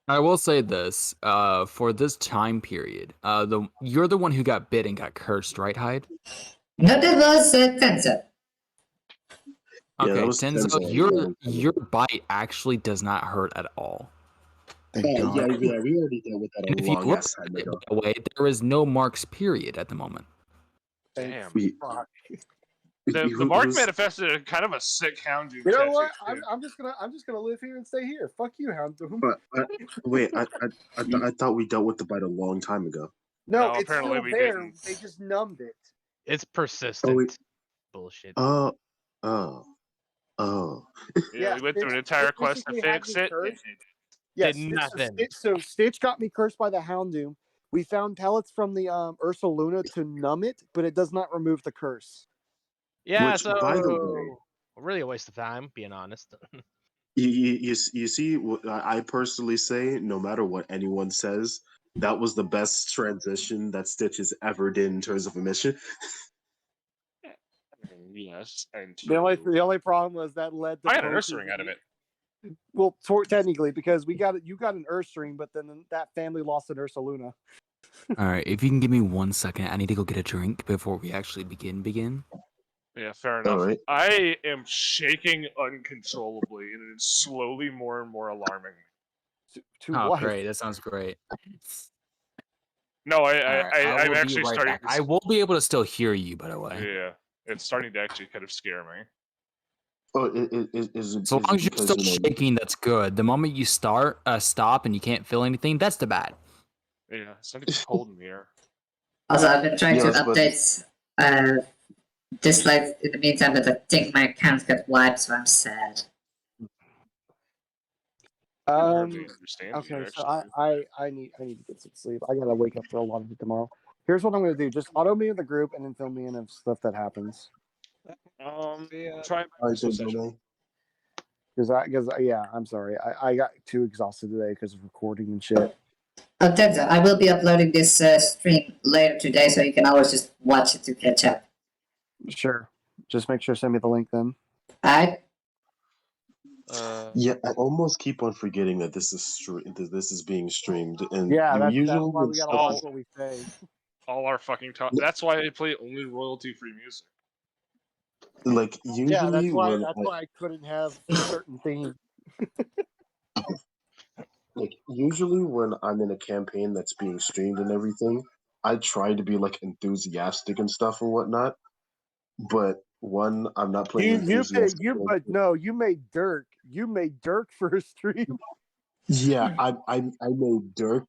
I will say this, for this time period, you're the one who got bit and got cursed, right, Hyde? No, that was Tensa. Yeah, Okay, that was Tenzo, Tenzo. your bite actually does not hurt at all. Thank God. Yeah, we already dealt with that And a if you long look ass at time it, ago. by the way, there is no marks period at the moment. Damn. We- The who- mark who's- manifested a kind of a sick Houndoom. You know tattoo, what? too. I'm just gonna live here and stay here. Fuck you, Houndoom. Wait, I thought we dealt with the bite a long time ago. No, No, it's apparently still we there. didn't. They just numbed it. It's persistent. wait. Bullshit. Oh. Yeah, we went through an entire quest to basically had fix me it. cursed. Did Yes, nothing. So Stitch got me cursed by the Houndoom. We found pellets from the Ursa Luna to numb it, but it does not remove the curse. Yeah, Which, so by the way, really a waste of time, being honest. you see, what I personally say, no matter what anyone says, that was the best transition that Stitch has ever did in terms of a mission. Yes, and The only problem was that led to I got an Poke- Ursa ring out of it. Well, technically, because you got an Ursa ring, but then that family lost an Ursa Luna. All right, if you can give me 1 second, I need to go get a drink before we actually begin. Yeah, fair enough. Alright. I am shaking uncontrollably, and it's slowly more and more alarming. To Oh, what? great! That sounds great. No, All right, I'm will be actually right starting. back. I will be able to still hear you, by the way. Yeah, it's starting to actually kind of scare me. Oh, is As long as you're because, still shaking, that's good. The moment you stop, and you can't feel anything, that's the bad. Yeah, it's starting to get cold in here. Also, I've been trying Yeah, to I was about update dislikes in the meantime, but I think my account got wiped, so I'm sad. I can hardly understand you, Okay, so actually. I need to get some sleep. I gotta wake up for a lot of it tomorrow. Here's what I'm gonna do: just auto me in the group, and then fill me in of stuff that happens. Yeah. Try All right, so then, session. Domain. Because yeah, I'm sorry, I got too exhausted today because of recording and shit. Tenzo, I will be uploading this stream later today, so you can always just watch it to catch up. Sure, just make sure to send me the link then. Alright? Yeah, I almost keep on forgetting that this is being streamed, and Yeah, that's usually why when we gotta stuff watch is- what we say. All our fucking talk. That's why I play only royalty-free music. like Yeah, usually when that's why I couldn't have certain themes. usually when I'm in a campaign that's being streamed and everything, I try to be like enthusiastic and stuff and whatnot. But one, I'm not playing enthusiastic. You made Dirk. You made Dirk for a stream. Yeah, I made Dirk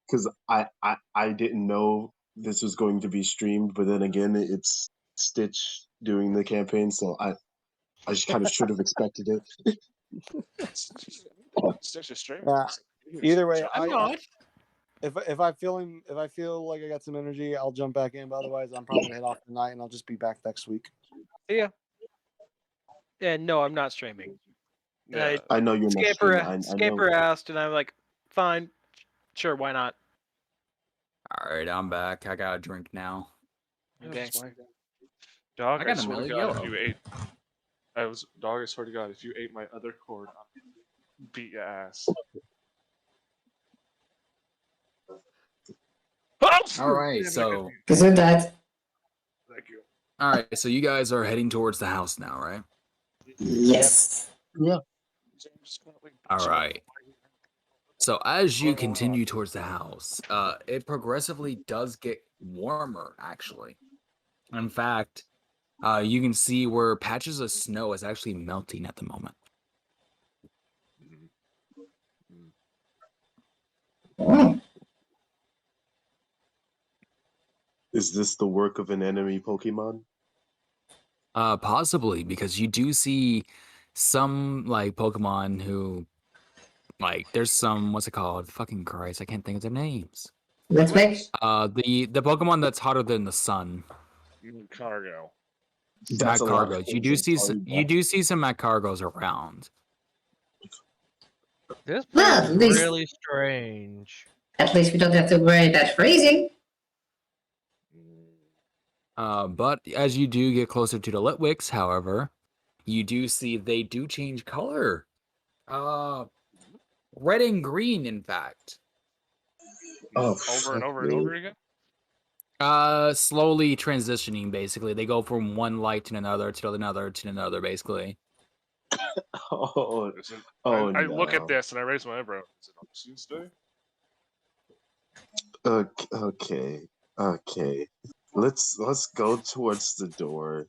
because I didn't know this was going to be streamed, but then again, it's Stitch doing the campaign, so I just kind of should have expected it. Stitch is streaming. Yeah. Either way, I'm not. if I feel like I got some energy, I'll jump back in. But otherwise, I'm probably gonna head off tonight, and I'll just be back next week. Yeah. And no, I'm not streaming. Yeah. I know you're not streaming. I know. Scamper asked, and I'm like, fine, sure, why not? All right, I'm back. I got a drink now. Okay. Dog, I I, got a swear to mellow God, yellow. if you ate, dog, I swear to God, if you ate my other cord, I'll beat your ass. All right, so Consider that. Thank you. all right, so you guys are heading towards the house now, right? Yes. All right. So as you continue towards the house, it progressively does get warmer, actually. In fact, you can see where patches of snow is actually melting at the moment. Oh. Is this the work of an enemy Pokemon? Possibly, because you do see some like Pokemon who, like, there's some, what's it called? Fucking Christ, I can't think of their names. Let's make. The Pokemon that's hotter than the sun. Cargo. That's a lot of Magcargos. You things. do I'm see sorry, you do see some Magcargos around. This Well, place at is least- really strange. At least we don't have to worry about freezing. But as you do get closer to the Litwicks, however, you do see they do change color. Red and green, in fact. Oh, Over and fuck over and me. over again. Slowly transitioning, basically. They go from one light to another, basically. Oh, Listen, oh I look no. at this and I raise my eyebrow. Is it on Tuesday? Okay. Let's go towards the door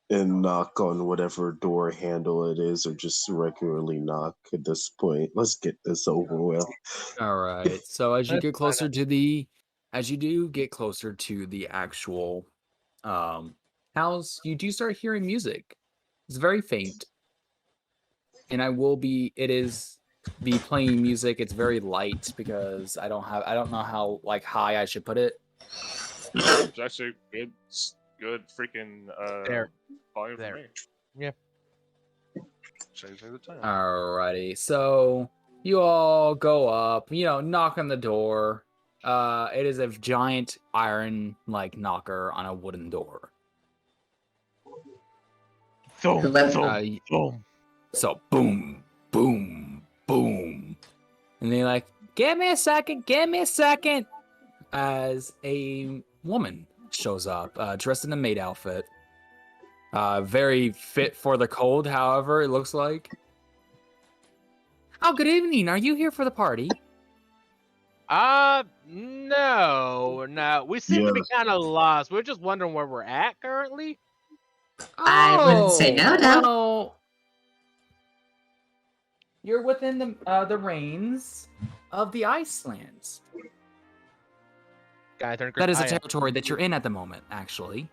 and knock on whatever door handle it is, or just regularly knock at this point. Let's get this over with. All right. So as you Let's get closer to the, as you do get closer to the actual house, you do start hearing music. It's very faint, and it is be playing music. It's very light because I don't know how like high I should put it. It's actually good freaking There. volume There. for me. Yeah. Saves me the time. Alrighty, so you all go up, knock on the door. It is a giant iron like knocker on a wooden door. Boom, Let- boom, boom. So boom, boom, boom, and they're like, "Give me a second, as a woman shows up, dressed in a maid outfit. Very fit for the cold, however, it looks like. Oh, good evening. Are you here for the party? No. We seem to be kind of lost. We're just wondering where we're at currently. I wouldn't say no, though. Well, you're within the reigns of the Icelands. Guy turned That is the I am. territory that you're in at the moment, actually.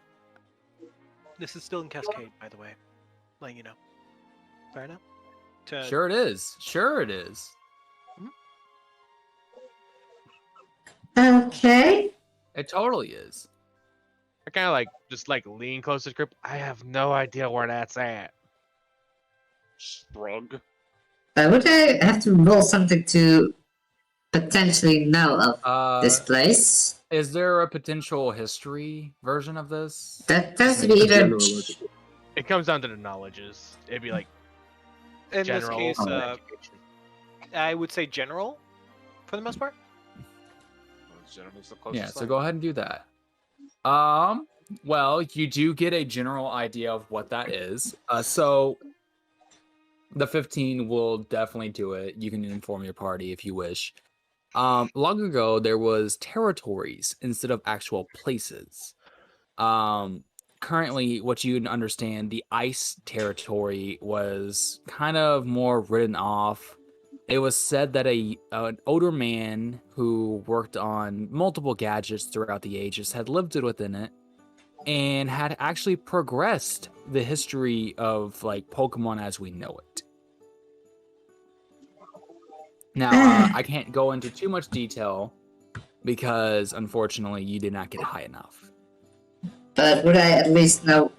This is still in Cascade, by the way. Letting you know. Fair enough. Sure it is. Sure it is. Okay. It totally is. I kind of like just like lean close to the group. I have no idea where that's at. Sprug. Would I have to roll something to potentially know of this place? Is there a potential history version of this? That has to be either. General logic. It comes down to the knowledges. It'd be like In general this case, education. I would say general, for the most part. General's the closest Yeah, so thing. go ahead and do that. Well, you do get a general idea of what that is. So the 15 will definitely do it. You can inform your party if you wish. Long ago, there was territories instead of actual places. Currently, what you understand, the ice territory was kind of more written off. It was said that an older man who worked on multiple gadgets throughout the ages had lived within it and had actually progressed the history of like Pokemon as we know it. Now, I can't go into too much detail because unfortunately you did not get high enough. But would I at least know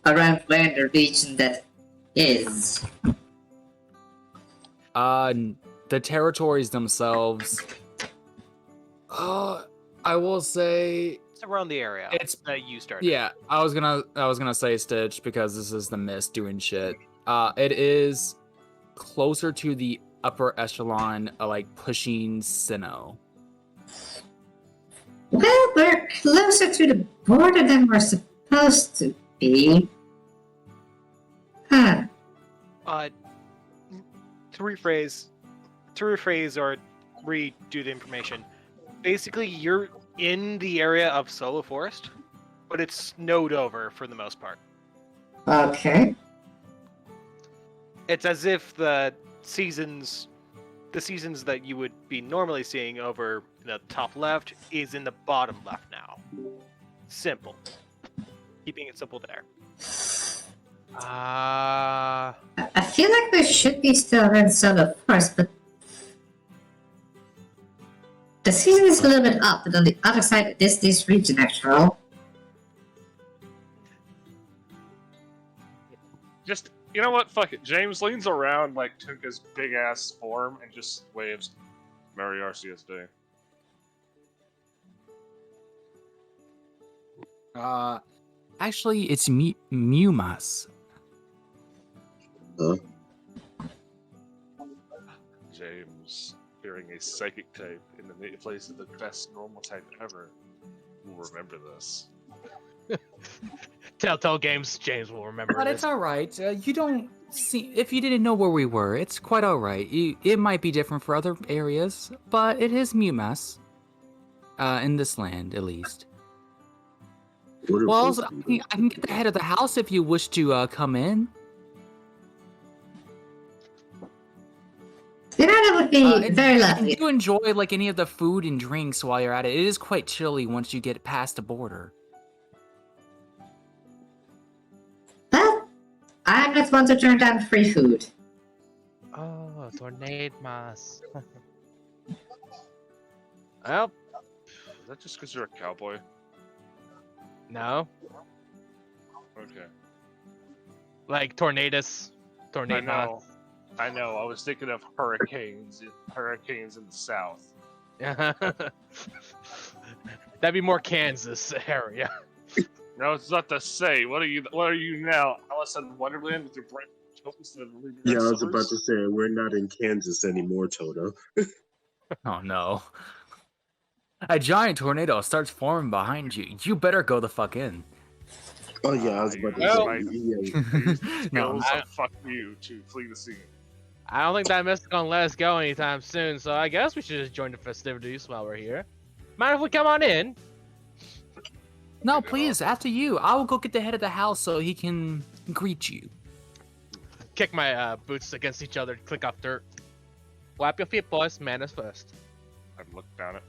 around where the region that is? The territories themselves, I will say It's around the area It's- that you started. yeah, I was gonna say Stitch because this is the mist doing shit. It is closer to the upper echelon, like pushing Sinnoh. Well, we're closer to the border than we're supposed to be. Huh. To rephrase or redo the information. Basically, you're in the area of Solo Forest, but it's snowed over for the most part. Okay. It's as if the seasons that you would be normally seeing over the top left is in the bottom left now. Simple. Keeping it simple there. I feel like we should be still around Solo Forest, but the season is a little bit up, but on the other side it is this region after all. Just, you know what? Fuck it. James leans around like Tunka's big ass form and just waves, "Merry Arceus Day." Actually, it's Mumas. James, hearing a psychic type in the place of the best normal type ever, will remember this. Telltale Games, James will remember But this. it's all right. You don't see if you didn't know where we were. It's quite all right. It might be different for other areas, but it is Mumas. In this land, at least. Well, I can get the head of the house if you wish to come in. You know, that would be very And lovely. do enjoy like any of the food and drinks while you're at it. It is quite chilly once you get past the border. Well, I'm not one to turn down free food. Oh, tornado mas. Well, Is that just because you're a cowboy? no. Okay. Like tornadoes. Tornado. I know. I was thinking of hurricanes in the south. That'd be more Kansas area. No, it's not the same. What are you now? Alice in Wonderland with your bright tokens that are Yeah, I was about to say we're not in Kansas anymore, Toto. Oh no. A giant tornado starts forming behind you. You better go the fuck in. Oh yeah, I was about to Well- say. Yeah. No, Skills of fuck you to flee the scene. I don't think that mist is gonna let us go anytime soon, so I guess we should just join the festivities while we're here. Mind if we come on in? no, please, after you. I will go get the head of the house so he can greet you. Kick my boots against each other, click off dirt. Wipe your feet, boys. Manners first. I look down at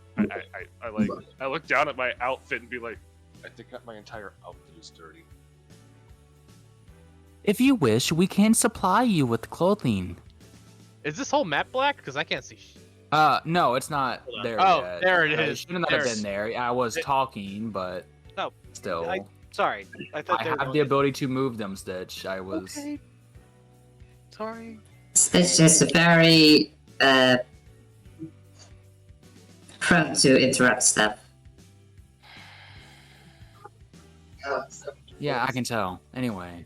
I look down at my outfit and be like, I think that my entire outfit is dirty. If you wish, we can supply you with clothing. Is this whole map black? Because I can't see. No, it's not Hold on. there Oh, yet. there it It is. shouldn't have There it been is. there. I was It- talking, but Oh, still. Sorry, I thought I they were have going the to- ability to move them, Stitch. I was. Okay. Sorry. Stitch is very prone to interrupt stuff. Yeah, I can tell. Anyway.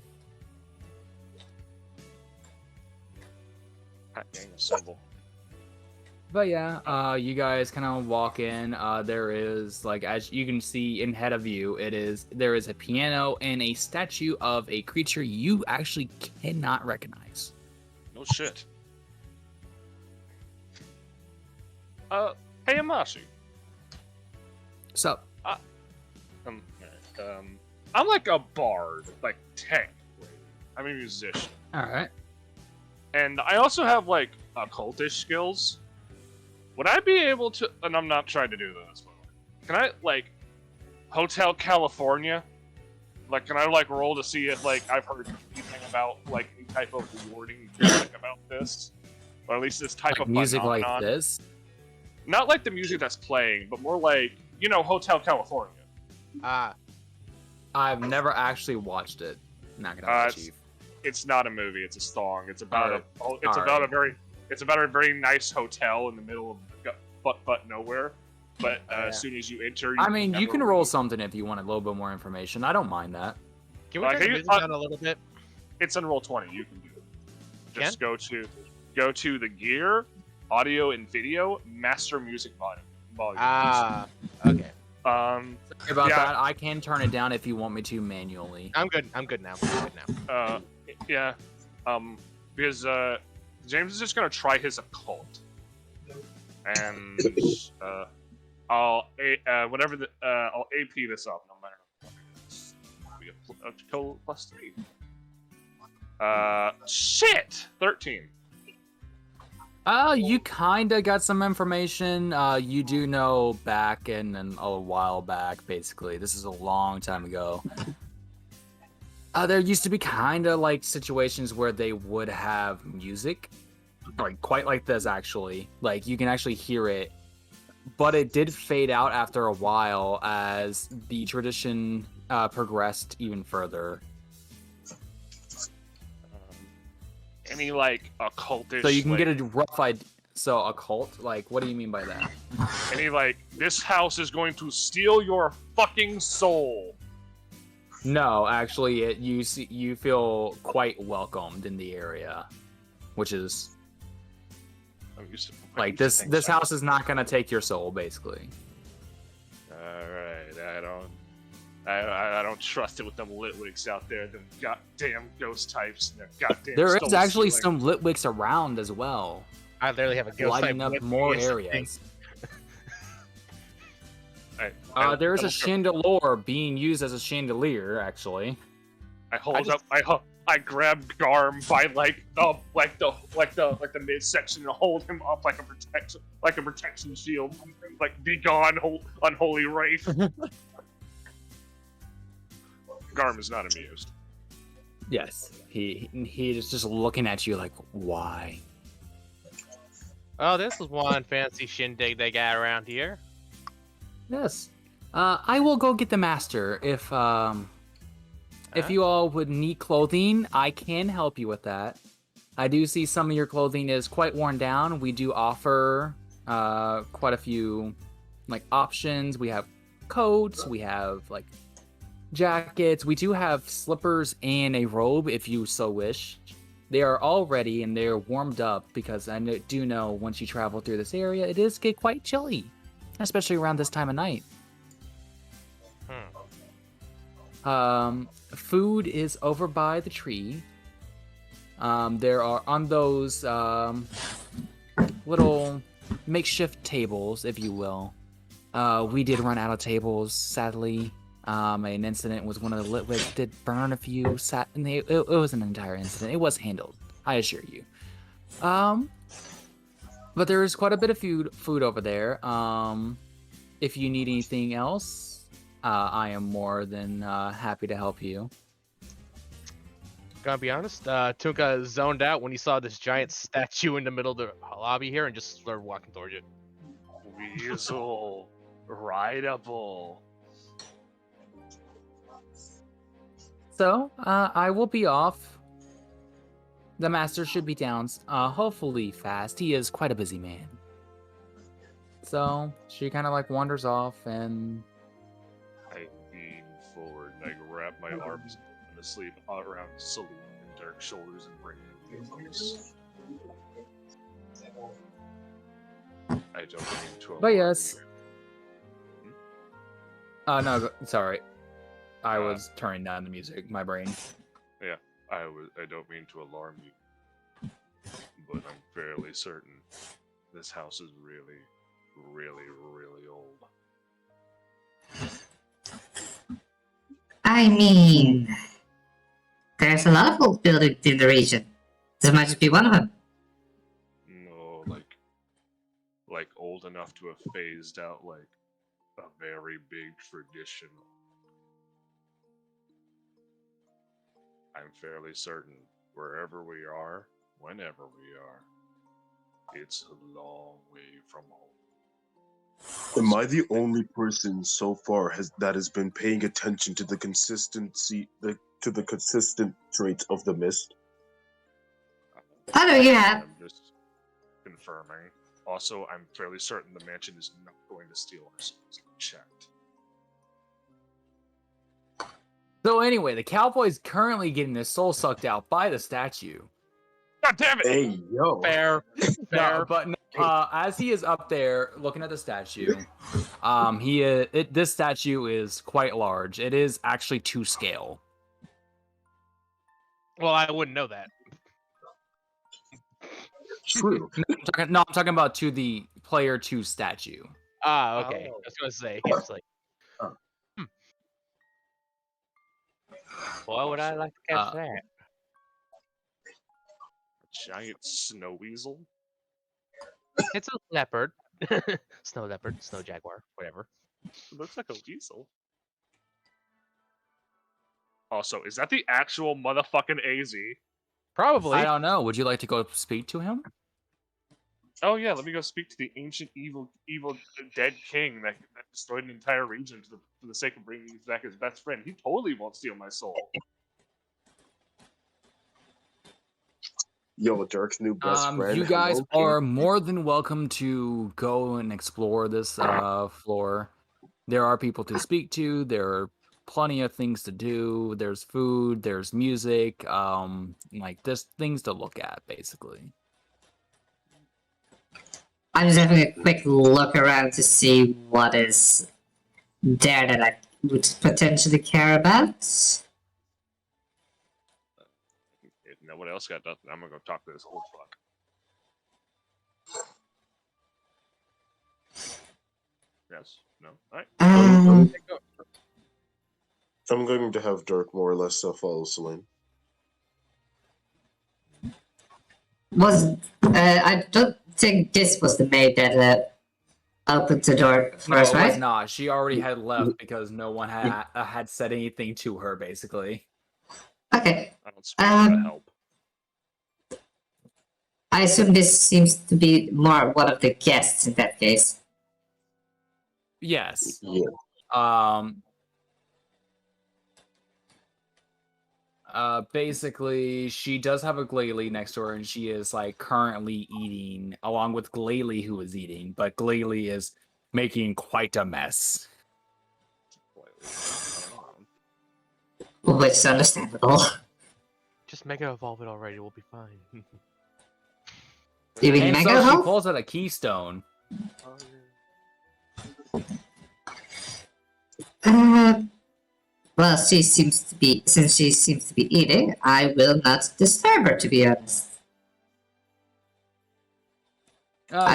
God dang the symbol. But yeah, you guys kind of walk in. There is, like, as you can see in head of you, there is a piano and a statue of a creature you actually cannot recognize. No shit. Hey, Amashi. So, I'm like a bard, like technically. I'm a musician, all right. and I also have like occultish skills. Would I be able to? And I'm not trying to do this, but can I like Hotel California? Like, can I like roll to see if like I've heard anything about like any type of warding music about this, or at least this type Like of music like phenomenon? this. Not like the music that's playing, but more like Hotel California. I've never actually watched it. Not gonna lie, Chief. It's not a movie; it's a song. It's about Alright. it's about a very nice hotel in the middle of butt nowhere. But as soon as you enter, I mean, you never can roll leave. something if you want a little bit more information. I don't mind that. Can we Like, turn the can you- music down a little bit? It's on roll 20. You can do it. Just go to the gear, audio and video, master music volume. Okay. Sorry about Yeah. that. I can turn it down if you want me to manually. I'm good. I'm good now. Yeah. Because James is just gonna try his occult, and I'll AP this up no matter what it is. It'll be a +3. Shit! 13. You kinda got some information. You do know back in a while back, basically. This is a long time ago. There used to be kinda like situations where they would have music. Like quite like this actually. Like you can actually hear it. But it did fade out after a while as the tradition progressed even further. Any like occultish? So you can like, get a rough idea. So occult, like, what do you mean by that? Any like this house is going to steal your fucking soul. No, actually, you feel quite welcomed in the area, which is I'm used to like this house is not gonna take your soul, basically. All right, I don't trust it with them litwicks out there, them goddamn ghost types, and their goddamn. There is soul actually stealing. some litwicks around as well, I literally have a ghost lighting type up with more me. areas. I There is a double- chandelier being used as a chandelier, actually. I grab Garm by like the midsection and hold him up like a protection shield, like be gone, unholy wraith. Garm is not amused. Yes, he is just looking at you like, why? Oh, this is one fancy shindig they got around here. Yes. I will go get the master. If you all would need clothing, I can help you with that. I do see some of your clothing is quite worn down. We do offer quite a few like options. We have coats, we have like jackets. We do have slippers and a robe if you so wish. They are all ready and they're warmed up because I do know once you travel through this area, it is get quite chilly, especially around this time of night. Food is over by the tree. There are on those little makeshift tables, if you will. We did run out of tables, sadly. An incident was one of the litwicks did burn a few. It was an entire incident. It was handled, I assure you. But there is quite a bit of food over there. If you need anything else, I am more than happy to help you. Gotta be honest, Tunka zoned out when he saw this giant statue in the middle of the lobby here and just started walking towards it. Weasel. Rideable. So, I will be off. The master should be down, hopefully fast. He is quite a busy man. So, she kind of like wanders off and... I lean forward and I wrap my arms in the sleeve around Celine and Dirk's shoulders and bring him close. I don't mean to But alarm yes. you. No, sorry. I was turning down the music, my brain. I don't mean to alarm you, but I'm fairly certain this house is really, really, really old. I mean, there's a lot of old buildings in the region. This might just be one of them. No, like old enough to have phased out like a very big tradition. I'm fairly certain wherever we are, whenever we are, it's a long way from home. Am I the only person so far that has been paying attention to the consistency, to the consistent traits of the mist? Oh no, you have. I'm just confirming. Also, I'm fairly certain the mansion is not going to steal our souls. Checked. So anyway, the cowboy's currently getting his soul sucked out by the statue. God damn it! Hey, yo. Fair, fair. No, but as he is up there looking at the statue, this statue is quite large. It is actually to scale. Well, I wouldn't know that. True. I'm talking about to the player 2 statue. Ah, okay. Oh. I was gonna say, it's like, why would I like to catch that? A giant snow weasel? It's a leopard. Snow leopard, snow jaguar, whatever. It looks like a weasel. Also, is that the actual motherfucking AZ? Probably. I don't know. Would you like to go speak to him? Oh yeah, let me go speak to the ancient evil dead king that destroyed an entire region for the sake of bringing back his best friend. He totally won't steal my soul. Yo, Dirk's new best friend. You guys Hello, are King. more than welcome to go and explore this floor. There are people to speak to. There are plenty of things to do. There's food. There's music. Like there's things to look at, basically. I'm just having a quick look around to see what is there that I would potentially care about. If no one else got nothing, I'm gonna go talk to this old fuck. Yes. No. Alright. I'm going to have Dirk more or less follow Celine. I don't think this was the maid that opened the door No, for us, it right? was not. She already had left because no one had said anything to her, basically. Okay. I don't speak to help. I assume this seems to be more one of the guests in that case. Yes. Yeah. Basically, she does have a Glalie next to her, and she is like currently eating along with Glalie, who is eating, but Glalie is making quite a mess. Which is understandable. Just mega evolve it already. We'll be fine. You mean And Mega so she Health? pulls out a keystone. Well, since she seems to be eating, I will not disturb her, to be honest.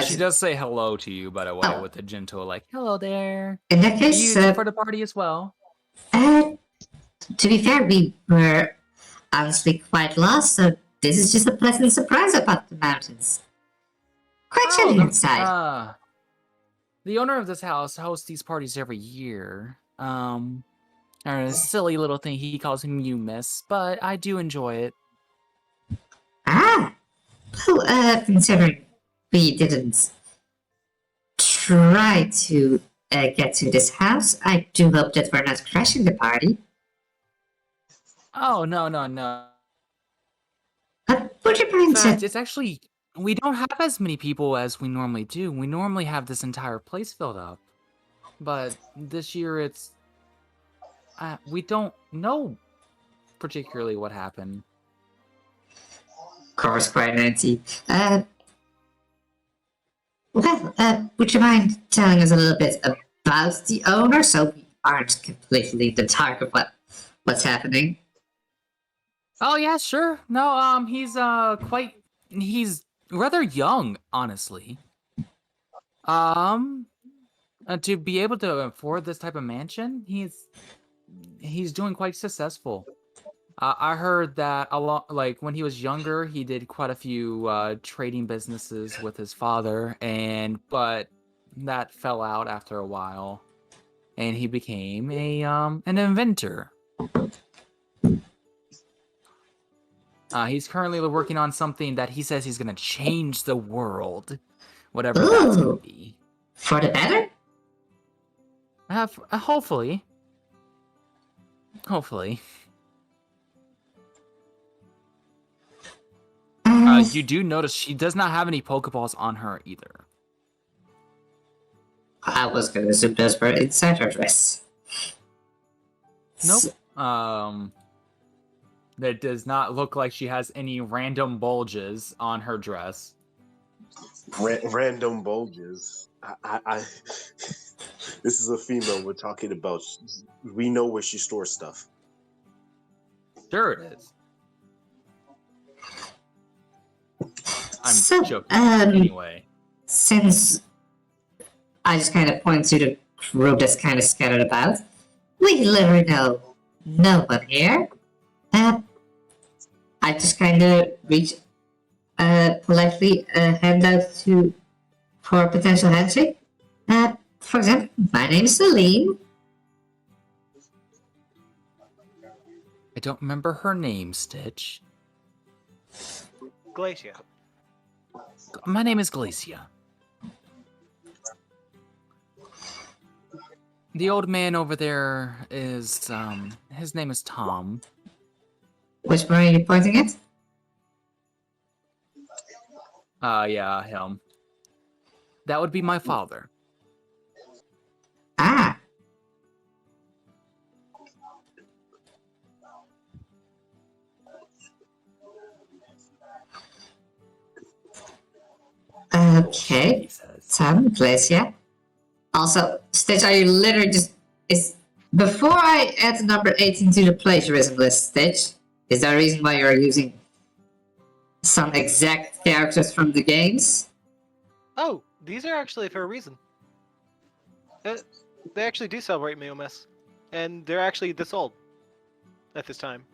She does say hello to you, by the way, with a gentle like, "Hello there. In that Are case, you here for the party as well?" to be fair, we were honestly quite lost, so this is just a pleasant surprise about the mountains. Quite chilly inside. The owner of this house hosts these parties every year. Or a silly little thing he calls Mew Miss, but I do enjoy it. Ah, well, considering we didn't try to get to this house, I do hope that we're not crashing the party. Oh, no. Would you In mind fact, it's actually, we don't have as many people as we normally do. We normally have this entire place filled up. But this year it's, we don't know particularly what happened. course, quite empty. Would you mind telling us a little bit about the owner so we aren't completely in the dark of what's happening? Oh yeah, sure. No, he's rather young, honestly. To be able to afford this type of mansion, he's doing quite successful. I heard that a lot, like when he was younger, he did quite a few trading businesses with his father, but that fell out after a while, and he became an inventor. He's currently working on something that he says he's gonna change the world, whatever that's gonna Ooh, be. for the better? Hopefully. You do notice she does not have any Pokeballs on her either. I was gonna assume those were inside her dress. Nope. That does not look like she has any random bulges on her dress. Random bulges. I this is a female we're talking about. We know where she stores stuff. Sure it is. I'm So, joking. Anyway. Since I just kind of point to the group that's kind of scattered about, we literally know no one here. I just kind of reach politely hand out for a potential handshake. For example, my name is Celine. I don't remember her name, Stitch. Glacia. My name is Glacia. The old man over there is, his name is Tom. Which one are you pointing at? Yeah, him. That would be my father. Ah. Okay. Tom, Glacia. Also, Stitch, are you literally before I add the number 18 to the plagiarism list, Stitch, is there a reason why you're using some exact characters from the games? Oh, these are actually for a reason. They actually do celebrate Meomis, and they're actually this old at this time.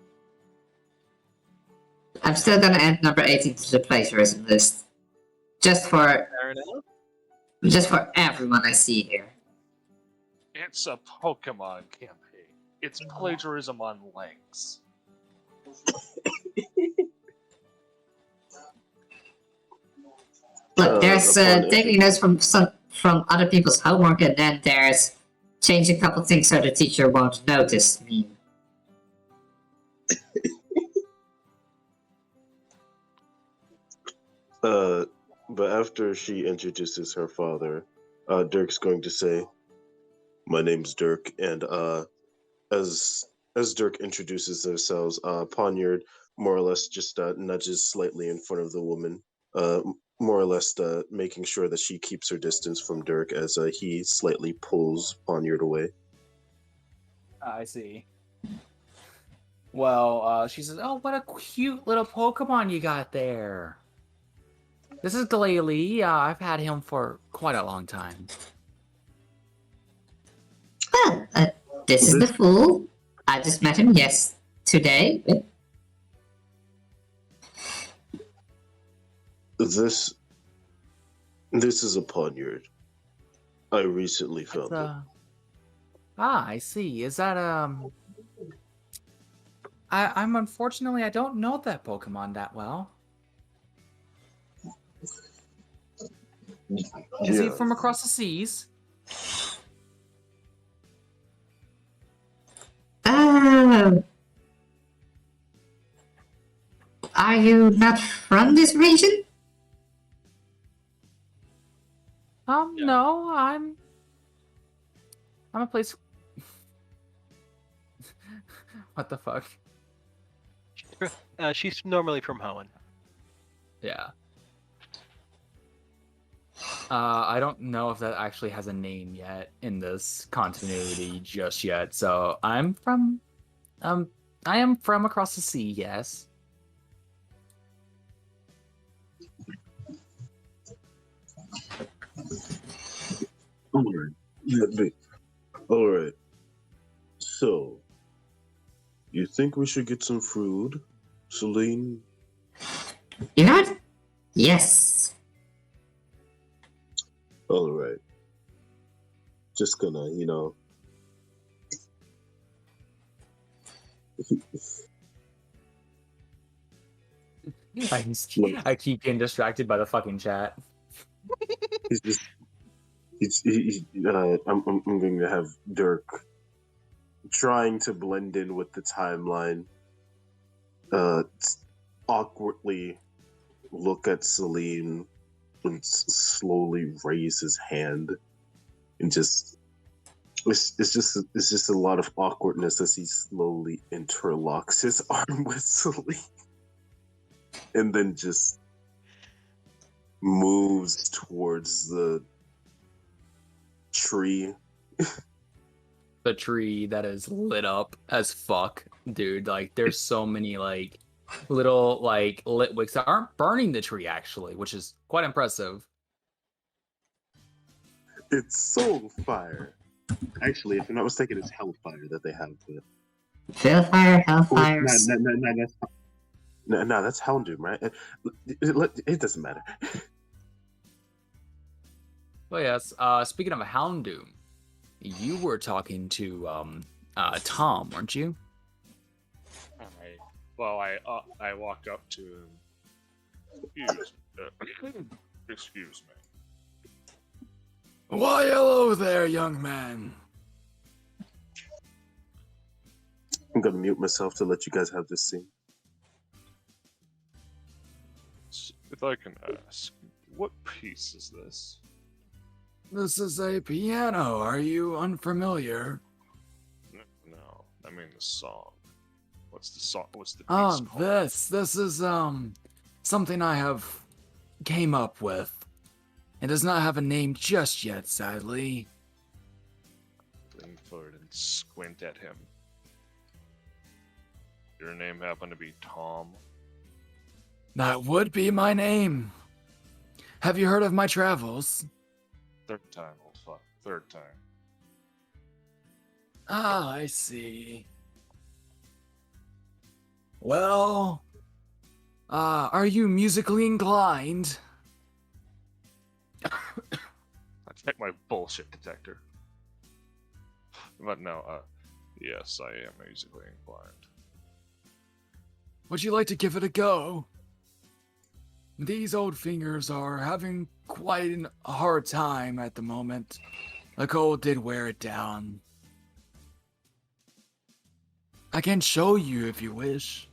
I'm still gonna add number 18 to the plagiarism list. Just for everyone I see here. It's a Pokemon campaign. It's plagiarism on legs. Look, there's taking notes from other people's homework, and then there's changing a couple things so the teacher won't notice me. But after she introduces her father, Dirk's going to say, "My name's Dirk," and as Dirk introduces themselves, Poniard more or less just nudges slightly in front of the woman, more or less making sure that she keeps her distance from Dirk as he slightly pulls Poniard away. I see. Well, she says, "Oh, what a cute little Pokemon you got there. This is Glalie. I've had him for quite a long time." Well, this is the fool. I just met him today. This is a Poniard. I recently found it. Ah, I see. Is that I'm unfortunately I don't know that Pokemon that well. Is he Yeah. from across the seas? Are you not from this region? No, I'm a place. What the fuck? She's normally from Hoenn. Yeah. I don't know if that actually has a name yet in this continuity just yet. So I am from across the sea. Yes. All right. All right. So, you think we should get some food, Celine? You know what? Yes. All right. Just gonna, I keep getting distracted by the fucking chat. he's just, I'm going to have Dirk trying to blend in with the timeline, awkwardly look at Celine and slowly raise his hand and just it's just a lot of awkwardness as he slowly interlocks his arm with Celine and then just moves towards the tree. The tree that is lit up as fuck, dude. Like, there's so many like little like lit wicks that aren't burning the tree actually, which is quite impressive. It's soul fire. Actually, if I'm not mistaken, it's hellfire that they have. Hellfire, Hellfire. No, that's Houndoom, right? It doesn't matter. Well, yes. Speaking of Houndoom, you were talking to Tom, weren't you? I walked up to him. Excuse me. Why, hello there, young man. I'm gonna mute myself to let you guys have this scene. If I can ask, what piece is this? This is a piano. Are you unfamiliar? No, I mean the song. What's the song? What's the piece called? This is something I have came up with. It does not have a name just yet, sadly. Lean forward and squint at him. Your name happen to be Tom? That would be my name. Have you heard of my travels? Third time, old fuck. Third time. Ah, I see. Well, are you musically inclined? I check my bullshit detector. But no, yes, I am musically inclined. Would you like to give it a go? These old fingers are having quite a hard time at the moment. The cold did wear it down. I can show you if you wish.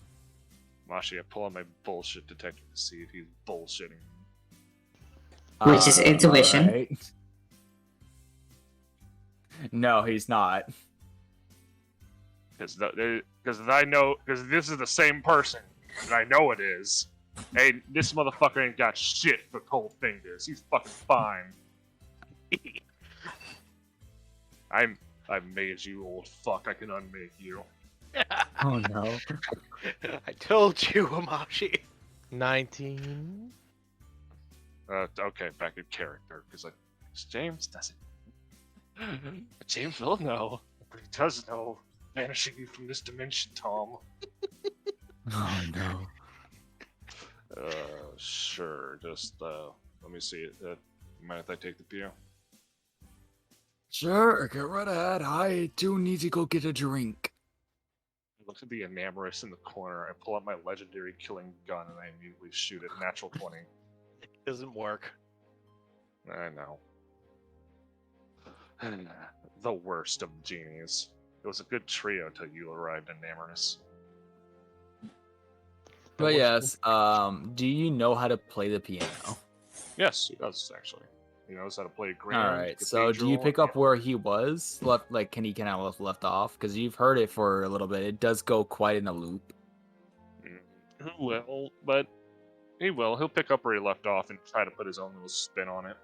Mashi, I pull out my bullshit detector to see if he's bullshitting. Which is intuition. Right. No, he's not. Because I know, because this is the same person, and I know it is. Hey, this motherfucker ain't got shit for cold fingers. He's fucking fine. I made you, old fuck. I can unmake you. Oh no. I told you, Amashi. 19. Okay, back in character, because James doesn't. James will know, but he does know. Banishing you from this dimension, Tom. Oh no. Sure. Just let me see it. Mind if I take the PO? Sure, get right ahead. I do need to go get a drink. I look at the Enamorous in the corner. I pull out my legendary killing gun and I immediately shoot it. Natural 20. Doesn't work. I know. The worst of genies. It was a good trio till you arrived, Enamorous. But yes, do you know how to play the piano? Yes, he does actually. He knows how to play grand. All right. So do you pick up where he was left? Like, can he kind of left off? Because you've heard it for a little bit. It does go quite in a loop. Well, but he will. He'll pick up where he left off and try to put his own little spin on it.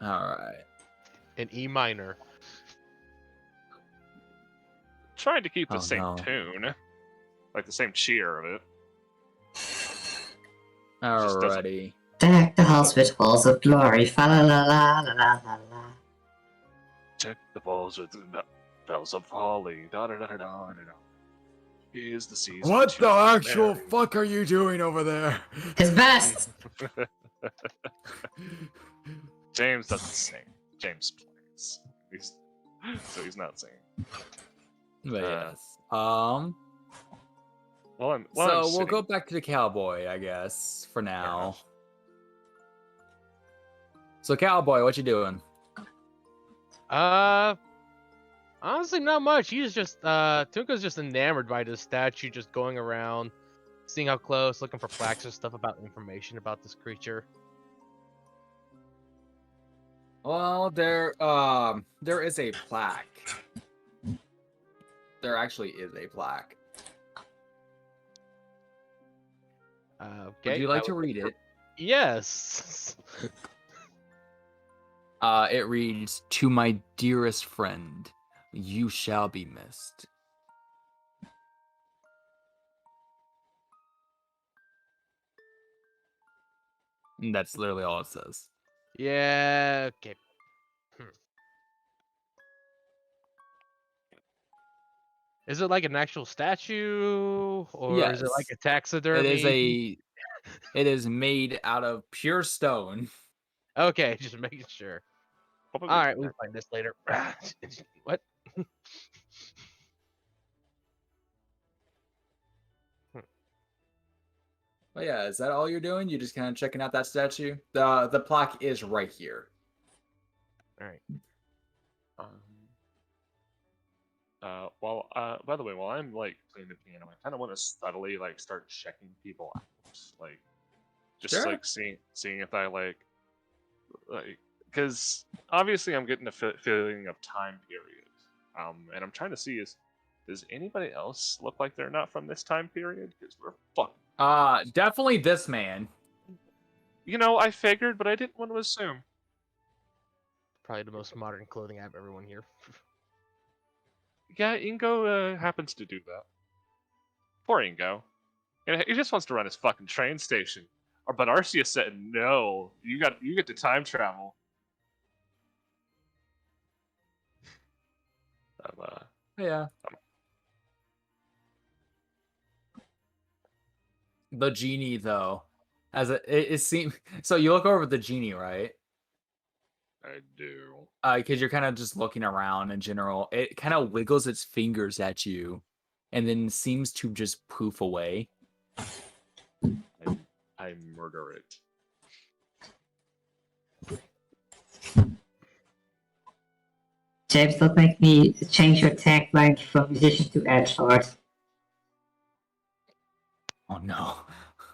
All right. In E minor. Trying to keep the Oh, same no. tune, like the same cheer of it. Just doesn't- Alrighty. Deck the halls with halls of glory. Fa la la la la la la la. Check the balls with the bells of holly. Da da da da da da. Here's the season. What to the be actual merry. fuck are you doing over there? His best. James doesn't sing. James plays. So he's not singing. But Uh, yes. Well, I'm So we'll sitting- go back to the cowboy, I guess, for now. enough. So cowboy, what you doing? Honestly, not much. He's just Tunka's just enamored by this statue, just going around, seeing how close, looking for plaques or stuff about information about this creature. Well, there is a plaque. There actually is a plaque. Okay. Would you like I to would- read it? Yes. It reads, "To my dearest friend, you shall be missed." And that's literally all it says. Yeah. Okay. Is it like an actual statue, or is it like Yes. a taxidermy? It is made out of pure stone. Okay, just making sure. Probably All right, we'll find this later. What? But yeah, is that all you're doing? You just kind of checking out that statue? The plaque is right here. All right. By the way, while I'm like playing the piano, I kind of want to subtly like start checking people out, like just Sure. like seeing if I like, because obviously I'm getting a feeling of time period, and I'm trying to see does anybody else look like they're not from this time period? Because we're fucking. Definitely this man. You know, I figured, but I didn't want to assume. Probably the most modern clothing I have everyone here. Yeah, Ingo happens to do that. Poor Ingo. And he just wants to run his fucking train station. But Arceus said, no, you get to time travel. Yeah. The genie, though, it seems. So you look over at the genie, right? I do. Because you're kind of just looking around in general. It kind of wiggles its fingers at you, and then seems to just poof away. I murder it. James, don't make me change your tagline from musician to edgelord. Oh no.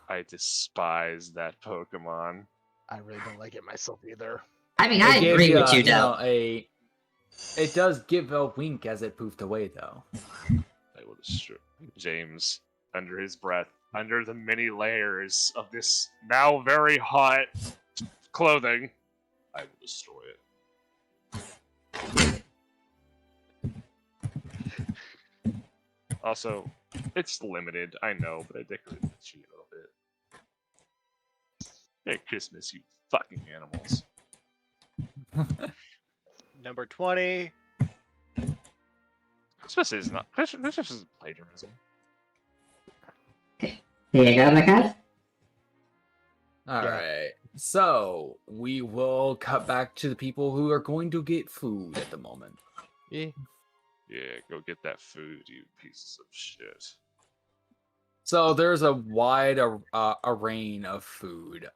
I despise that Pokemon. I really don't like it myself either. I mean, I It agree gives with you, though. It does give a wink as it poofed away, though. I will destroy James under his breath, under the many layers of this now very hot clothing. I will destroy it. Also, it's limited, I know, but I decorated the tree a little bit. Merry Christmas, you fucking animals. Number 20. Christmas is not. Christmas is plagiarism. Here you go, my cat. All Yeah. right. So we will cut back to the people who are going to get food at the moment. Yeah. Yeah, go get that food, you pieces of shit. So there's a wide array of food,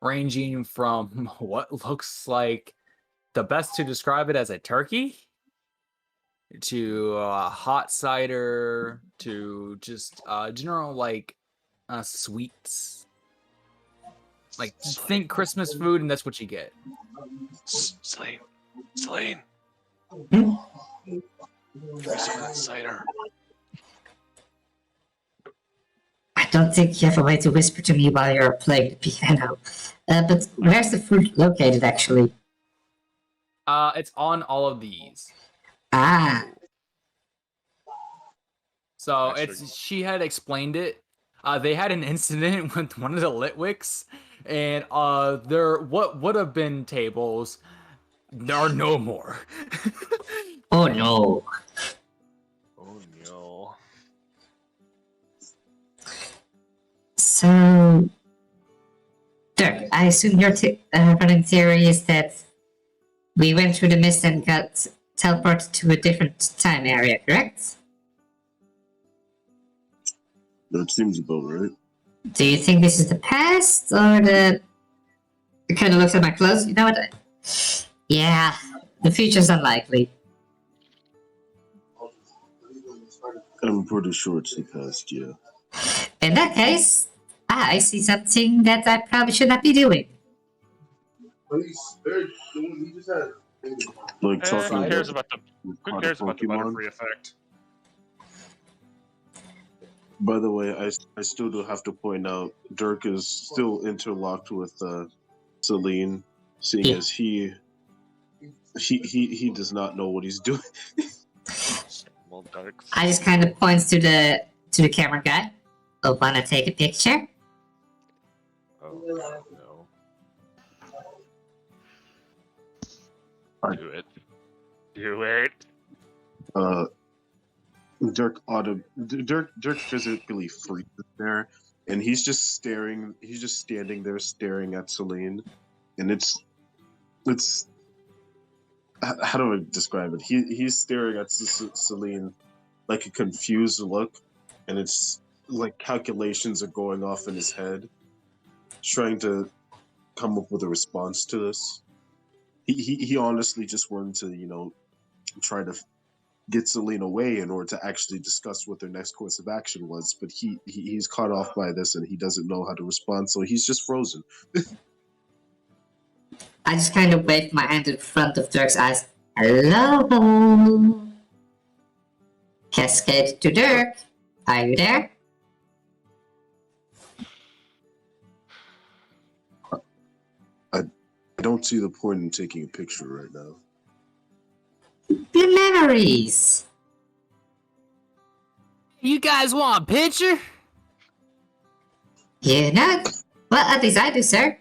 ranging from what looks like the best to describe it as a turkey, to hot cider, to just general like sweets. Like think Christmas food, and that's what you get. Celine. Celine. Hmm? Give me some of that cider. I don't think you have a way to whisper to me while you're playing the piano. But where's the food located, actually? It's on all of these. Ah, So Extra- it's she had explained it. They had an incident with one of the Litwicks, and there what would have been tables, there are no more. oh no. Oh no. So, Dirk, I assume your running theory is that we went through the mist and got teleported to a different time area, correct? That seems about right. Do you think this is the past or the? It kind of looks at my clothes. You know what? Yeah, the future's unlikely. I'm pretty sure it's the past, yeah. In that case, I see something that I probably should not be doing. Like Who talking cares about about the caught a Pokemon. Butterfree effect? By the way, I still do have to point out Dirk is still interlocked with Celine, seeing Yeah. as he does not know what he's doing. Well, Dark. I just kind of points to the camera guy. Oh, wanna take a picture? Oh no. Do it. Do it. Dirk physically freezes there, and he's just staring. He's just standing there staring at Celine, and it's how do I describe it? He's staring at Celine like a confused look, and it's like calculations are going off in his head, trying to come up with a response to this. He honestly just wanted to try to get Celine away in order to actually discuss what their next course of action was, but he's caught off by this and he doesn't know how to respond, so he's just frozen. I just kind of waved my hand in front of Dirk's eyes. Hello? Cascade to Dirk. Are you there? I don't see the point in taking a picture right now. The memories. You guys want a picture? You know? Well, at least I do, sir.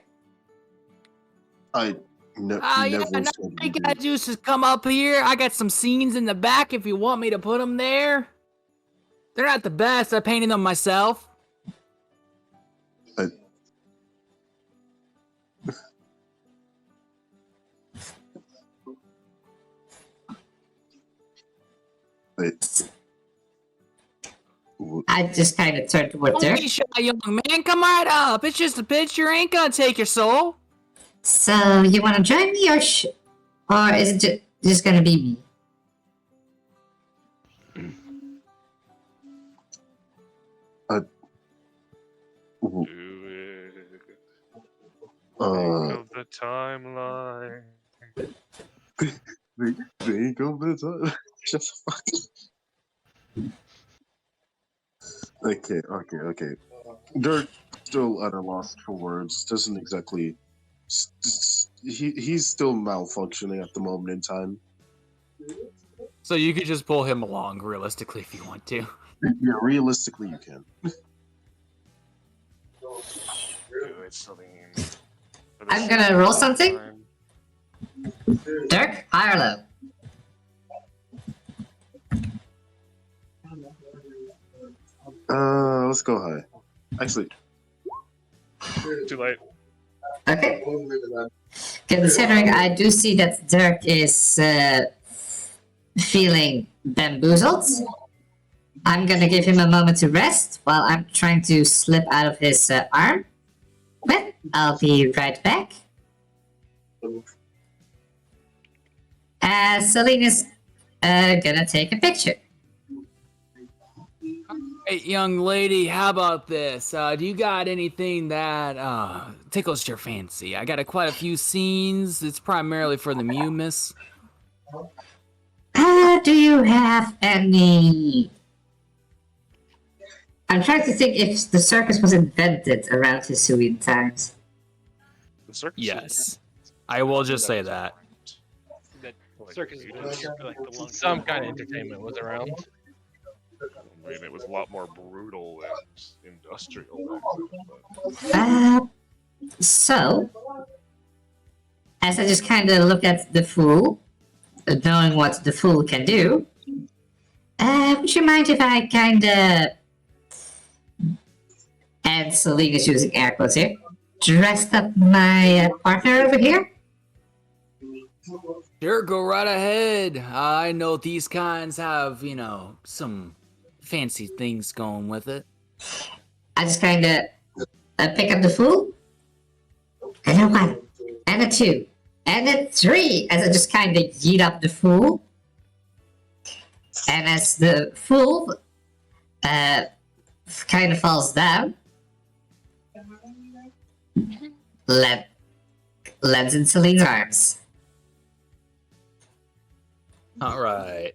I never Yeah, said all we you did. gotta do is just come up here. I got some scenes in the back if you want me to put them there. They're not the best. I painted them myself. I just kind of turned toward Don't Dirk. be shy, young man. Come right up. It's just a picture. Ain't gonna take your soul. So, you want to join me, or is it just gonna be me? W- Do it. Uh, Think of the timeline. think of the time. Shut the fuck up. Okay. Dirk still at a loss for words. Doesn't exactly. He's still malfunctioning at the moment in time. So you could just pull him along realistically if you want to. Yeah, realistically, you can. Do it, Celine. For the I'm sake gonna of roll the something. time. Dirk, high or low? Let's go high. Actually, Too late. Okay. Considering I do see that Dirk is feeling bamboozled, I'm gonna give him a moment to rest while I'm trying to slip out of his arm. Well, I'll be right back. Celine is gonna take a picture. Hey, young lady, how about this? Do you got anything that tickles your fancy? I got quite a few scenes. It's primarily for the Miss. Do you have any... I'm trying to think if the circus was invented around Hisuian times. The circus. Yes, I will just say that. That Circus is some kind of entertainment was around. I mean, it was a lot more brutal and industrial back then. So, as I just kind of look at the fool, knowing what the fool can do, would you mind if I kind of, and Celine is using air quotes here, dressed up my partner over here? Sure, go right ahead. I know these kinds have, some fancy things going with it. I just kind of pick up the fool, and a 1, and a 2, and a 3, as I just kind of yeet up the fool. And as the fool kind of falls down, lands in Celine's arms. All right.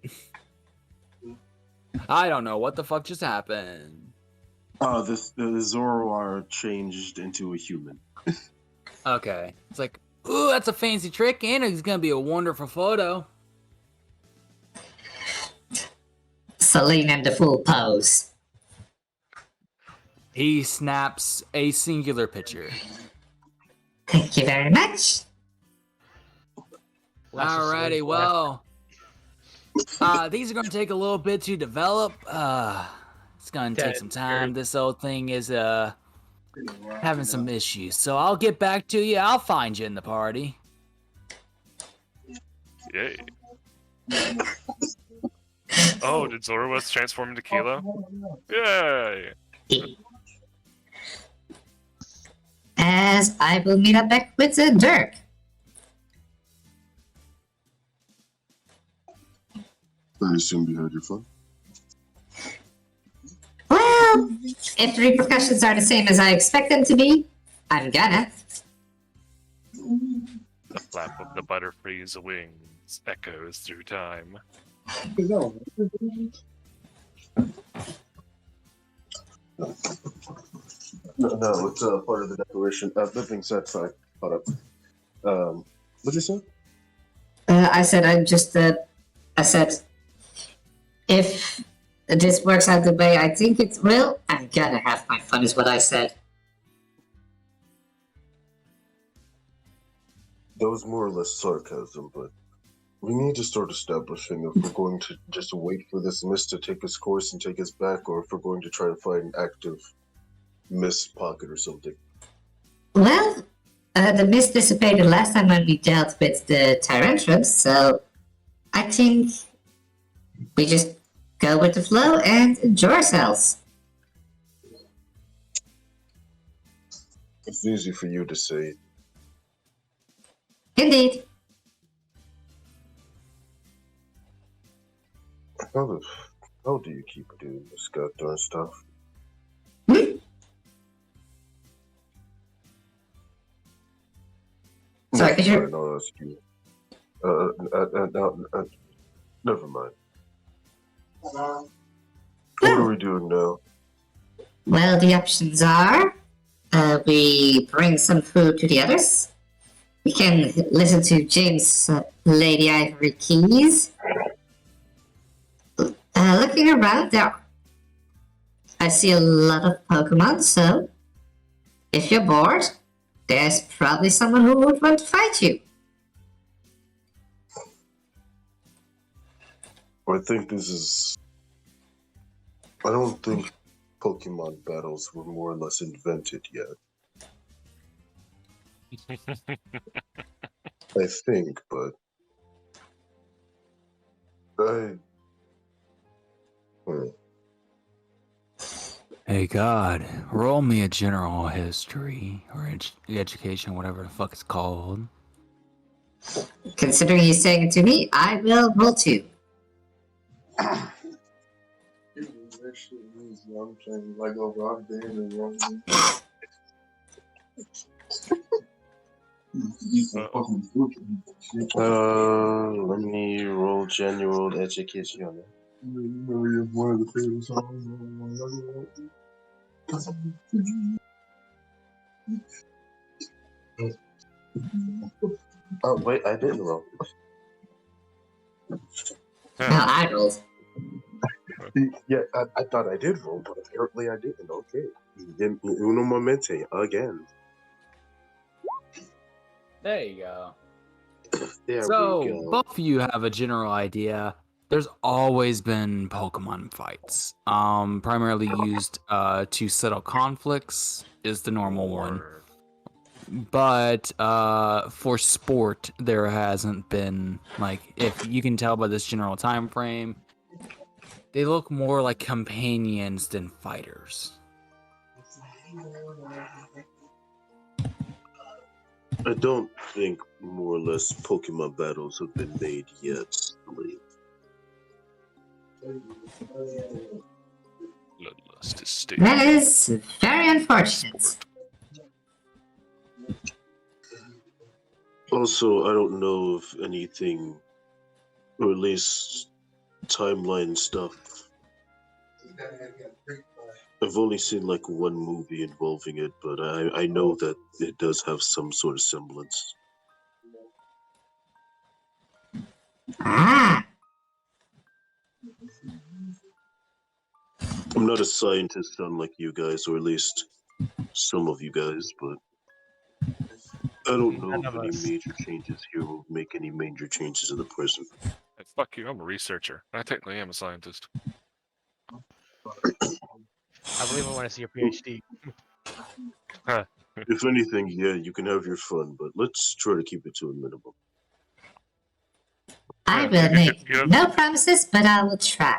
I don't know what the fuck just happened. The Zoroark changed into a human. Okay. It's like, ooh, that's a fancy trick, and it's gonna be a wonderful photo. Celine and the fool pose. He snaps a singular picture. Thank you very much. Alrighty, well, these are going to take a little bit to develop. It's going to take some time. This whole thing is having some issues, so I'll get back to you. I'll find you in the party. Yay. Oh, did Zoroark transform into Kilo? Yay! As I will meet up back with Dirk. I assume you had your fun. Well, if the repercussions are the same as I expect them to be, I'm gonna. The flap of the butterfly's wings echoes through time. No, it's part of the decoration. That being said, sorry, caught up. What'd you say? I said I said, if this works out the way I think it will, I'm gonna have my fun, is what I said. That was more or less sarcasm, but we need to start establishing if we're going to just wait for this mist to take its course and take us back, or if we're going to try to find an active mist pocket or something. Well, the mist dissipated last time when we dealt with the Tyrantrums, so I think we just go with the flow and enjoy ourselves. It's easy for you to say. Indeed. How do you keep doing this goddamn stuff? Sorry, could you... I'll ask you. Never mind. What are we doing now? Well, the options are, we bring some food to the others. We can listen to James' Lady Ivory Keys. Looking around there, I see a lot of Pokemon, so if you're bored, there's probably someone who would want to fight you. I think this is... I don't think Pokemon battles were more or less invented yet. I think, but I. Hey God, roll me a general history or education, whatever the fuck it's called. Considering he's saying it to me, I will roll 2. Let me roll general education. Oh wait, I didn't roll. No, I rolled. Yeah, I thought I did roll, but apparently I didn't. Okay, uno momente again. There you go. There we So, go. both of you have a general idea. There's always been Pokemon fights. Primarily used to settle conflicts is the normal one. But for sport, there hasn't been, like, if you can tell by this general time frame, they look more like companions than fighters. I don't think more or less Pokemon battles have been made yet. Bloodlust is state. That is very unfortunate. Also, I don't know of anything, or at least timeline stuff. I've only seen like one movie involving it, but I know that it does have some sort of semblance. Ah, I'm not a scientist unlike you guys, or at least some of you guys, but I don't know None if of any us. major changes here will make any major changes in the present. Hey, fuck you, I'm a researcher. I technically am a scientist. I believe I want to see your PhD. If anything, yeah, you can have your fun, but let's try to keep it to a minimum. I will make Yeah. no promises, but I will try.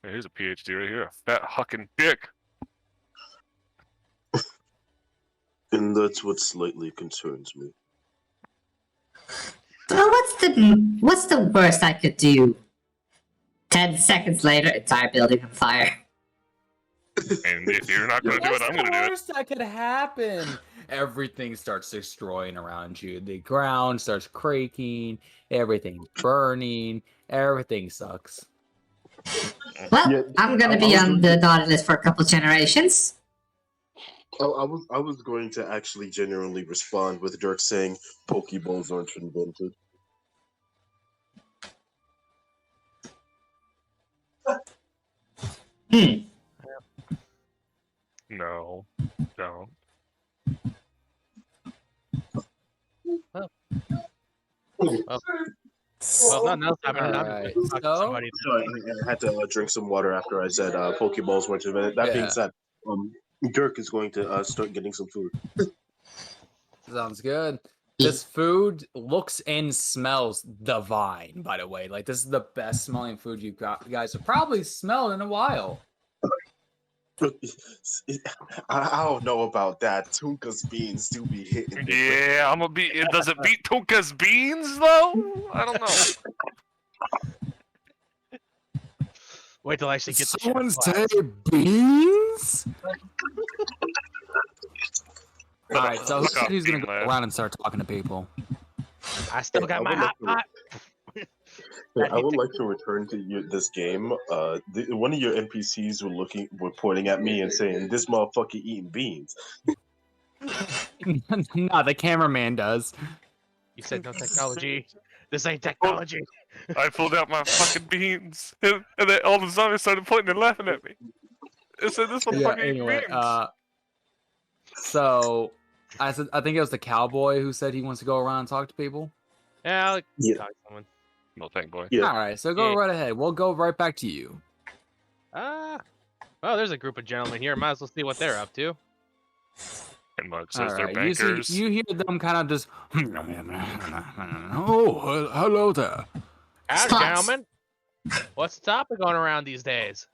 Hey, here's a PhD right here. A fat hucking dick. And that's what slightly concerns me. Well, what's the worst I could do? 10 seconds later, entire building on fire. And if you're not gonna do it, I'm gonna do it. What's the worst that could happen? Everything starts destroying around you. The ground starts creaking. Everything's burning. Everything sucks. Well, Yeah, I'm gonna be on the naughty list for a couple generations. Oh, I was going to actually genuinely respond with Dirk saying Pokeballs aren't invented. No, don't. Well, nothing else happened. I'm Alright, gonna talk to so- somebody. Sorry, I had to drink some water after I said Pokeballs weren't invented. That being Yeah. said, Dirk is going to start getting some food. Sounds good. This food looks and smells divine, by the way. Like, this is the best smelling food you guys have probably smelled in a while. I don't know about that. Tunka's beans do be hitting. Yeah, I'm gonna be. Does it beat Tonka's beans though? I don't know. Wait till I actually get Someone the chef say beans? Alright, so who Look said up, who's gonna bean go lad. around and start talking to people? I still got my hot pot. I would like to return to this game. One of your NPCs were pointing at me and saying, "This motherfucker eating beans." No, the cameraman does. You said no technology. This ain't technology. I pulled out my fucking beans, and then all the zombies started pointing and laughing at me. It said, "This one Yeah, fucking eating anyway, beans." so I think it was the cowboy who said he wants to go around and talk to people. Yeah, I'll Yeah. talk to someone. No thank boy. Yeah. Alright, so go Yeah. right ahead. We'll go right back to you. Oh, there's a group of gentlemen here. Might as well see what they're up to. pretty much says they're Alright, you bankers. see, you hear them kind of just. Oh, hello there. Howdy, Spots. gentlemen. What's the topic going around these days?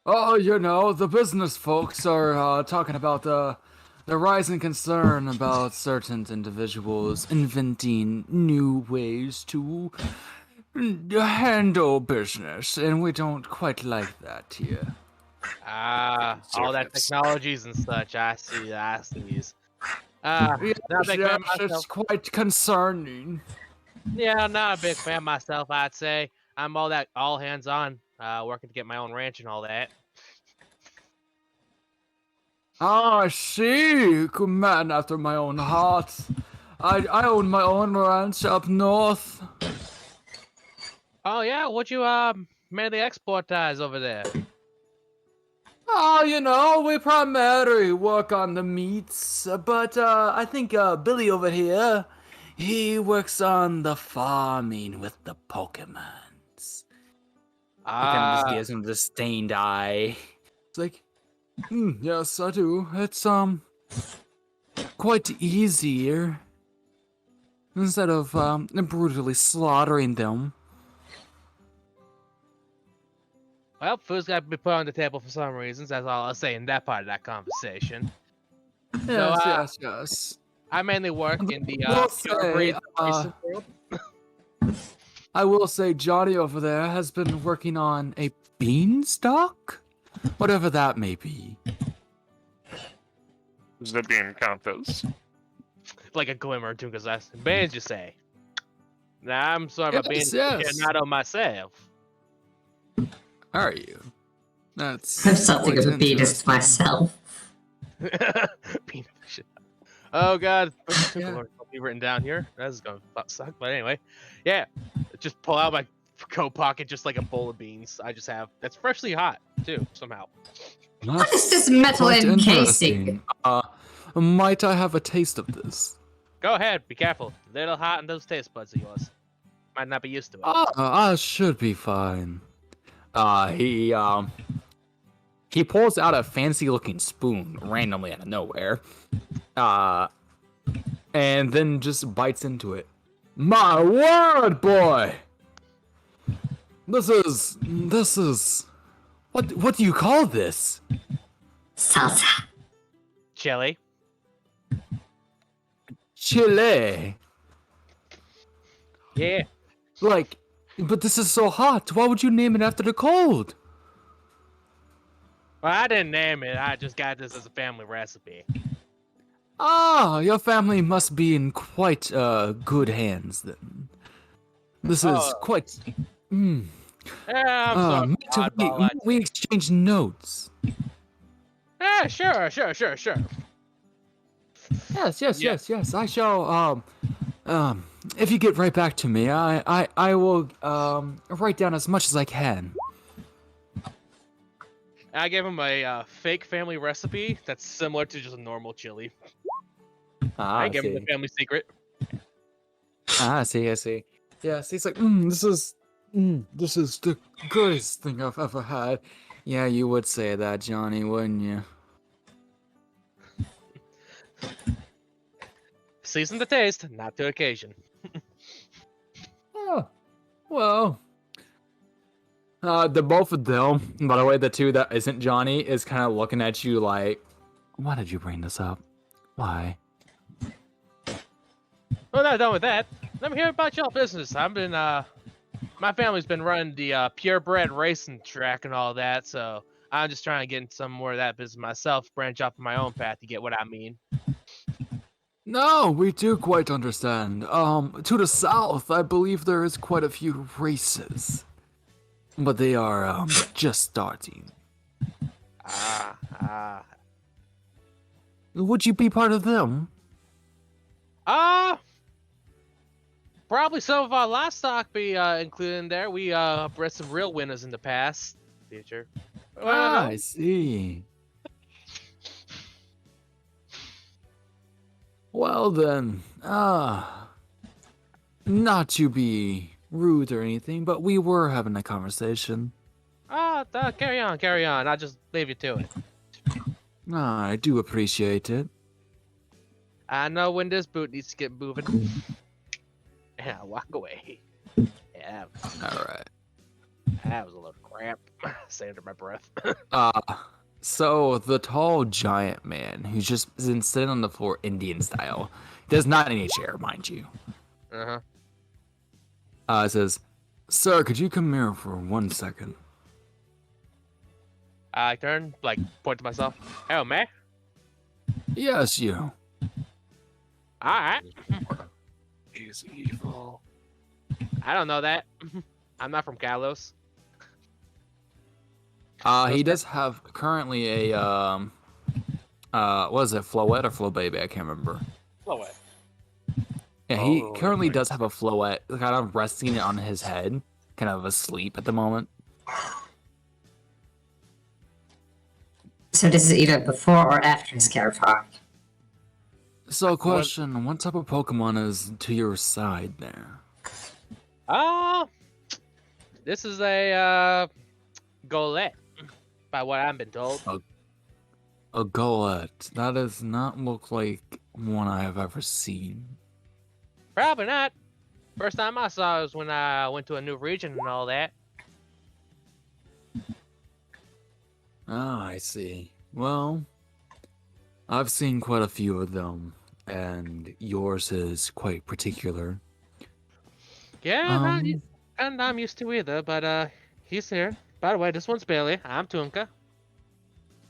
Oh, you know, the business folks are talking about the rising concern about certain individuals inventing new ways to handle business, and we don't quite like that here. All that Conservatives. technologies and such. I see. Not a big fan Yes, myself. it's quite concerning. Yeah, not a big fan myself. I'd say I'm all hands on, working to get my own ranch and all that. Ah, I see. Good man after my own heart. I own my own ranch up north. Oh yeah, what you mainly exportize over there? Oh, you know, we primarily work on the meats, but I think Billy over here, he works on the farming with the Pokemons. He kind of just gives him the stained eye. It's like, yes, I do. It's quite easier instead of brutally slaughtering them. Well, food's got to be put on the table for some reasons. That's all I'll say in that part of that conversation. Yes, yes. I mainly work in the We'll purebred say, bison world. I will say Johnny over there has been working on a beanstalk? Whatever that may be. Does that being count those? Like a glimmer too, because that's bands you say. Now I'm sort of a being Yes. not on myself. Are you? That's I'm something quite of a penis interesting. myself. Peanut shit. Oh god, Yeah. will be written down here. That's gonna suck. But anyway, yeah, just pull out my coat pocket, just like a bowl of beans. I just have that's freshly hot too somehow. What is this metal Quite encasing? interesting. Might I have a taste of this? Go ahead, be careful. Little hot in those taste buds of yours. Might not be used to it. I should be fine. He pulls out a fancy-looking spoon randomly out of nowhere. And then just bites into it. My word, boy! This is... What do you call this? Salsa. Chili. Chile. Yeah. Like, but this is so hot. Why would you name it after the cold? Well, I didn't name it. I just got this as a family recipe. Ah, your family must be in quite good hands then. This is quite. Yeah, I'm sort of oddball, I'd we exchange notes. Yeah, sure. Yes. I shall. If you get right back to me, I will write down as much as I can. I gave him a fake family recipe that's similar to just a normal chili. I gave him the family secret. I see. Yes, he's like, this is the greatest thing I've ever had. Yeah, you would say that, Johnny, wouldn't you? Season to taste, not to occasion. Oh, well. The both of them, by the way, the two that isn't Johnny is kind of looking at you like, why did you bring this up? Why? Well, not done with that. Let me hear about your business. I've been, my family's been running the purebred racing track and all that, so I'm just trying to get into some more of that business myself, branch off my own path, you get what I mean. No, we do quite understand. To the south, I believe there is quite a few races. But they are, just starting. Would you be part of them? Probably some of our livestock be included in there. We bred some real winners in the past, future. I see. Well then, not to be rude or anything, but we were having a conversation. Carry on. I'll just leave you to it. I do appreciate it. I know when this boot needs to get moving. And I walk away. Yeah, All right. that was a load of crap. Say under my breath. So the tall giant man who's just been sitting on the floor Indian style, does not need a chair, mind you. Says, "Sir, could you come here for 1 second?" I turn, like, point to myself. Oh, man. Yes, you. Alright. He's evil. I don't know that. I'm not from Kalos. He does have currently a what is it, Floette or Flow Baby? I can't remember. Floette. Yeah, he Oh, currently nice. does have a Floette, kind of resting on his head, kind of asleep at the moment. So this is either before or after his care park. So, question: what type of Pokemon is to your side there? This is a Golett, by what I've been told. A Golett. That does not look like one I have ever seen. Probably not. First time I saw it was when I went to a new region and all that. Ah, I see. Well, I've seen quite a few of them, and yours is quite particular. Yeah, and I'm used to either, but he's here. By the way, this one's Billy. I'm Tunka.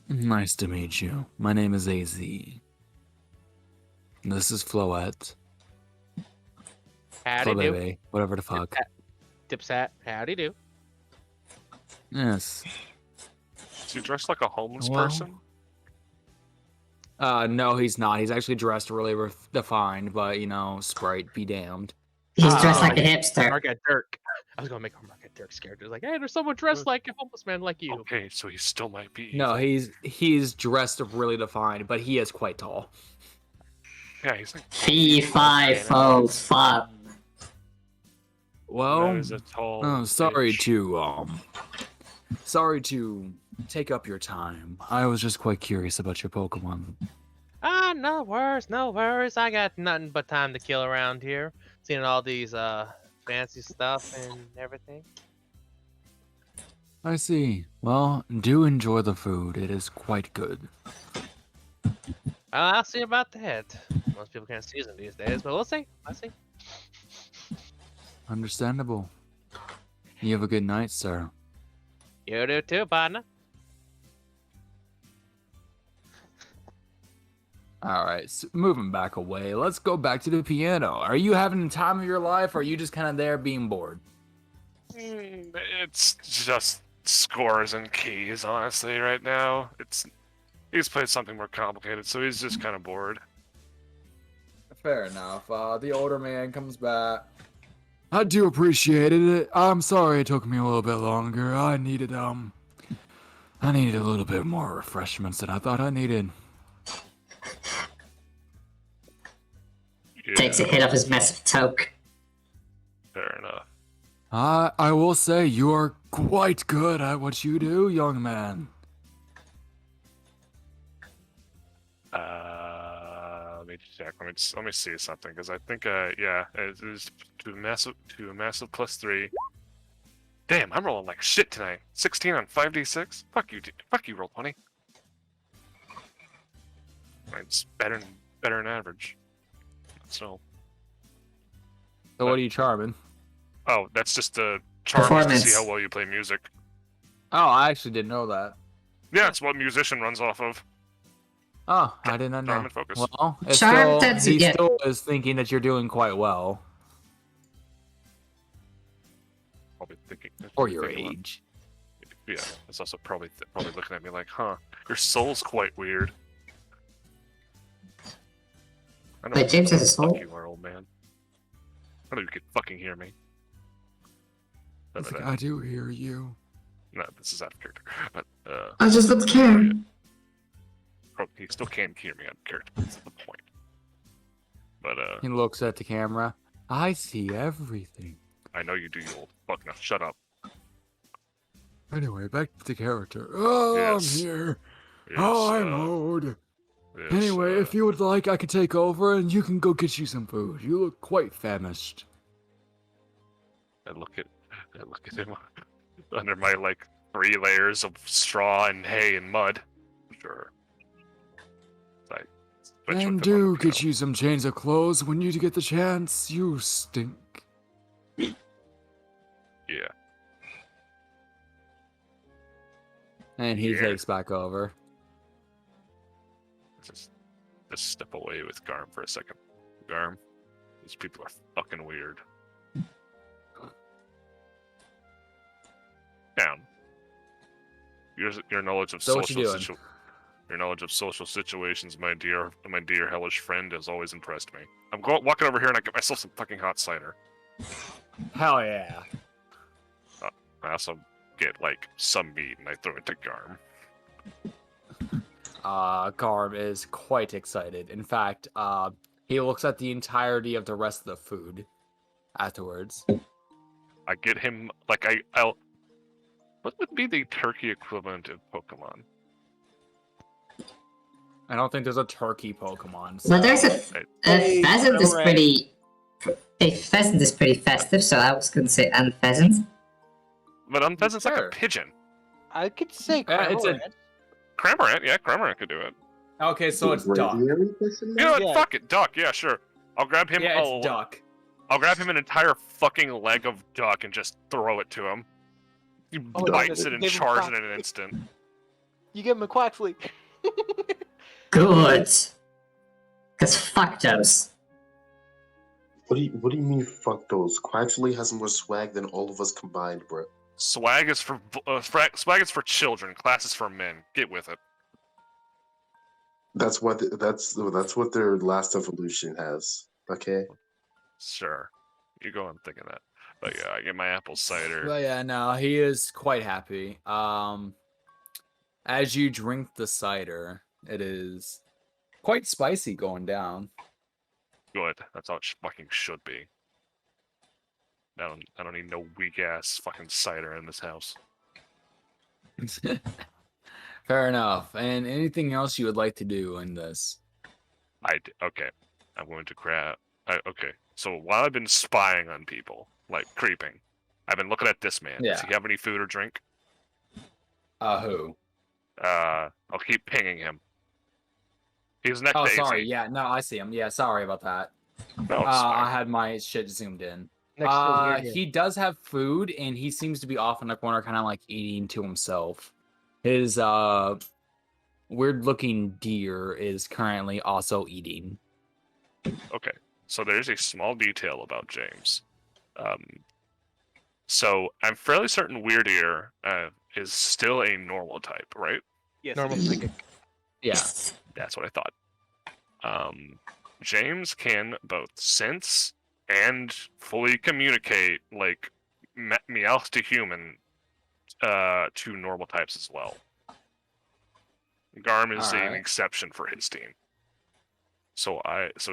Nice to meet you. My name is AZ. This is Floette. Howdy Flo do. Baby, whatever the fuck. Dipsat. Howdy do. Yes. Is he dressed like a homeless Well, person? No, he's not. He's actually dressed really defined, but Sprite be damned. He's dressed like a Mark hipster. at Dirk. I was gonna make Mark at Dirk's character. Like, hey, there's someone dressed like a homeless man like you. Okay, so he still might be. No, evil. he's dressed really defined, but he is quite tall. Yeah, he's like. Fee, fi, fo, fun. Well, That is a tall. sorry bitch. to take up your time. I was just quite curious about your Pokemon. No worries, no worries. I got nothing but time to kill around here. Seeing all these fancy stuff and everything. I see. Well, do enjoy the food. It is quite good. I'll see about that. Most people can't season these days, but we'll see. I'll see. Understandable. You have a good night, sir. You do too, partner. All right, so moving back away. Let's go back to the piano. Are you having the time of your life, or are you just kind of there being bored? It's just scores and keys, honestly, right now. He's played something more complicated, so he's just kind of bored. Fair enough. The older man comes back. I do appreciate it. I'm sorry it took me a little bit longer. I needed a little bit more refreshments than I thought I needed. Yeah, Takes a hit of his massive toke. fair enough. I will say you are quite good at what you do, young man. Let me check. Let me see something, because I think yeah, it is to a massive +3. Damn, I'm rolling like shit tonight. 16 on 5d6. Fuck you, fuck you, roll 20. It's better than average. So So what are you charming? oh, that's just the charm to see Performance. how well you play music. Oh, I actually didn't know that. Yeah, it's what musician runs off of. Oh, I did not know. Charm and focus. Well, Charm, that's- he yeah. still is thinking that you're doing quite well Probably thinking. for your thinking about- age. Yeah, it's also probably looking at me like, huh, your soul's quite weird. I know Wait, James has a fuck soul? you are, old man. I know you can fucking hear me. It's like, I do hear you. No, this is out of character. But I just don't care. he still can't hear me out of character. That's the point. But He looks at the camera. I see everything. I know you do, you old fuck. Now shut up. Anyway, back to the character. Oh, Yes. I'm here. Hi, Mode. Anyway, if you would like, I could take over and you can go get you some food. You look quite famished. I look at him under my like 3 layers of straw and hay and mud. Sure. I switch And with him on do the get piano. you some change of clothes when you get the chance. You stink. Yeah. And he Yeah. takes back over. Just step away with Garm for a second. Garm, these people are fucking weird. Down. Your knowledge of So what you social doing? your knowledge of social situations, my dear hellish friend, has always impressed me. I'm walking over here and I get myself some fucking hot cider. Hell yeah. I also get like some meat and I throw it to Garm. Garm is quite excited. In fact, he looks at the entirety of the rest of the food afterwards. I get him like I'll. What would be the turkey equivalent of Pokemon? I don't think there's a turkey Pokemon. So. Well, there's a Hey, pheasant is Samurai. pretty. A pheasant is pretty festive, so I was gonna say pheasant. But pheasant's like Sure. a pigeon. I could say Yeah, it's a- Cramorant. Cramorant could do it. Okay, so it's duck. Radiary question You know mark? what? Yeah. Fuck it, duck. Yeah, sure. I'll grab him. Yeah, it's duck. I'll grab him an entire fucking leg of duck and just throw it to him. He Oh my bites God, it and give him charges Quack. it in an instant. You give him a Quaxley. Good. Cause fuck those. What do you mean? Fuck those. Quaxley has more swag than all of us combined, bro. Swag is for children. Class is for men. Get with it. That's what their last evolution has. Okay. Sure. You go on thinking that. But yeah, I get my apple cider. But yeah, no, he is quite happy. As you drink the cider, it is quite spicy going down. Good. That's how it fucking should be. I don't need no weak ass fucking cider in this house. Fair enough. And anything else you would like to do in this? Okay. I'm going to grab. Okay. So while I've been spying on people, like creeping, I've been looking at this man. Does Yeah. he have any food or drink? Who? I'll keep pinging him. He's next Oh, to sorry. AZ. Yeah, no, I see him. Yeah, sorry about that. No, it's I fine. had my shit zoomed in. Next to his ear. He does have food, and he seems to be off in the corner, kind of like eating to himself. His weird-looking deer is currently also eating. Okay. So there's a small detail about James. So I'm fairly certain Weird Ear is still a normal type, right? Yes. Normal psychic. Yeah. That's what I thought. James can both sense and fully communicate, like, Meowth to human to normal types as well. Garm is an Alright. exception for his team. So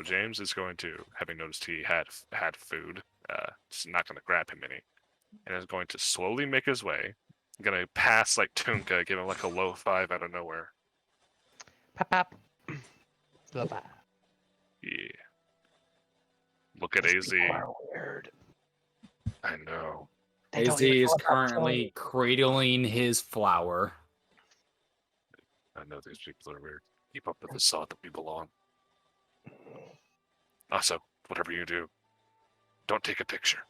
James is going to, having noticed he had food, just not going to grab him any, and is going to slowly make his way. Going to pass like Tunka, give him like a low 5 out of nowhere. Pop, pop. Bye-bye. Yeah. Look at AZ. People are weird. I know. They don't AZ even is know about currently cradling his flower. I know these people are weird. Keep up with the sod that we belong. Also, whatever you do, don't take a picture.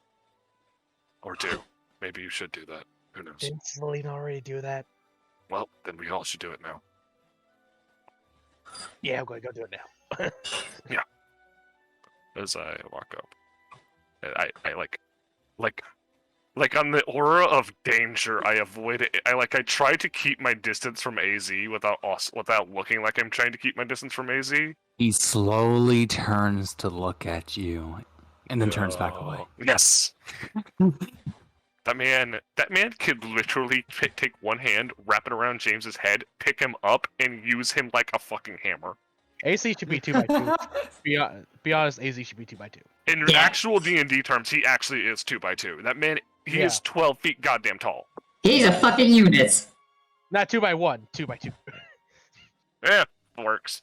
Or do. Maybe you should do that. Who knows? Didn't Celine already do that? Well, then we all should do it now. Yeah, I'm going to go do it now. As I walk up, I like on the aura of danger, I avoid it. I try to keep my distance from AZ without looking like I'm trying to keep my distance from AZ. He slowly turns to look at you, and then turns back away. Yes. That man could literally take one hand, wrap it around James's head, pick him up, and use him like a fucking hammer. AC should be 2x2. Be honest, AZ should be 2x2. In Yeah. actual D&D terms, he actually is 2x2. That man, he is 12 feet goddamn tall. He's a fucking unit. Not 2x1, 2x2. Yeah, works.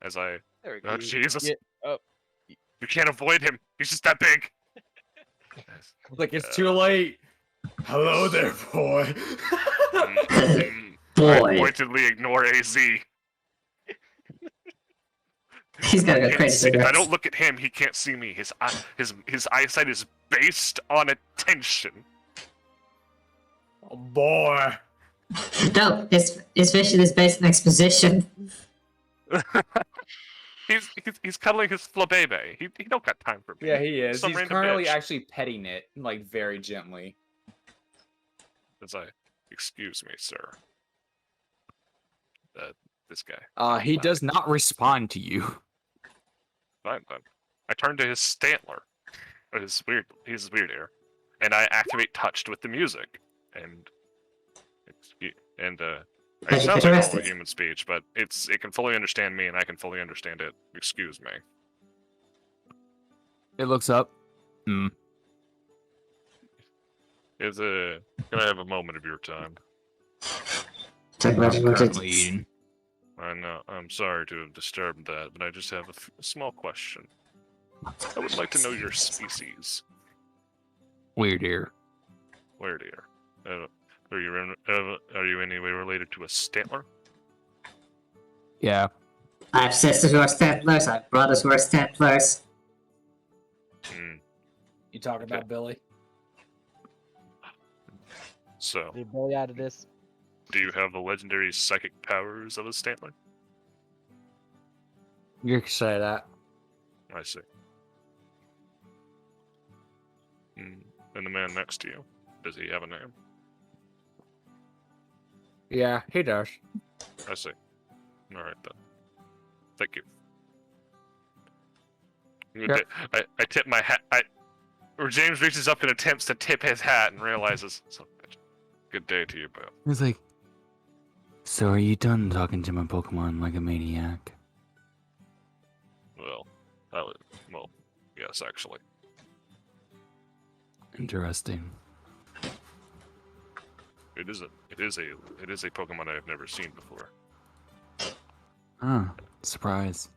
As I, There we oh go. Jesus, Yeah. Oh, you can't avoid him. He's just that big. Like it's too late. Hello there, boy. I Boy, pointedly ignore AZ. he's gonna go Can't crazy. see- for if I this. don't look at him, he can't see me. His eyesight is based on attention. Oh, boy. No, his vision is based on exposition. He's cuddling his flabebe. He don't got time for me. Yeah, he is. Some He's random currently bitch. actually petting it, like very gently. As I, excuse me, sir. This guy. He does not respond to you. Fine then. I turn to his Stantler. His weird ear, and I activate touched with the music, and it Thank you sounds for like the normal rest. human speech, but it can fully understand me, and I can fully understand it. Excuse me. It looks up. Hmm. Can I have a moment of your time? Talk about I'm what currently it- eating. I know. I'm sorry to have disturbed that, but I just have a small question. I would like to know your species. Weird ear. Where, dear? Are you in any way related to a Stantler? Yeah. I have sisters who are Stantlers. I have brothers who are Stantlers. Hmm. You talking about Billy? So, leave Billy out of this. do you have the legendary psychic powers of a Stantler? You can say that. I see. And the man next to you, does he have a name? Yeah, he does. I see. Alright then. Thank you. Yep. I tip my hat. Or James reaches up and attempts to tip his hat and realizes. So, good day to you, both. He's like, so are you done talking to my Pokemon like a maniac? Well, yes, actually. Interesting. It is a Pokemon I have never seen before. Huh. Surprise.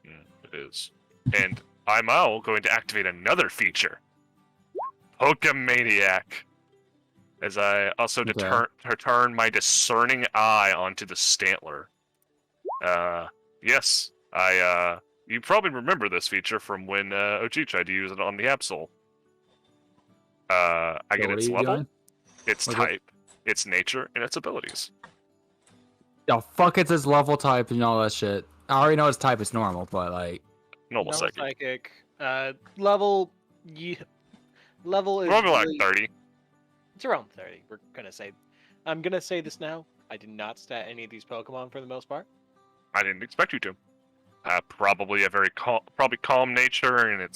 It is. And I'm now going to activate another feature. Pokemaniac. As I also Okay. turn my discerning eye onto the Stantler. Yes, you probably remember this feature from when OG tried to use it on the Absol. I So get what its are you level, doing? its Okay. type, its nature, and its abilities. Oh, fuck, it's his level type and all that shit. I already know his type is normal, but like, Normal Normal psychic. Level. Level is Probably like really- 30. It's around 30. We're gonna say. I'm gonna say this now. I did not stat any of these Pokemon for the most part. I didn't expect you to. Probably a very calm nature, and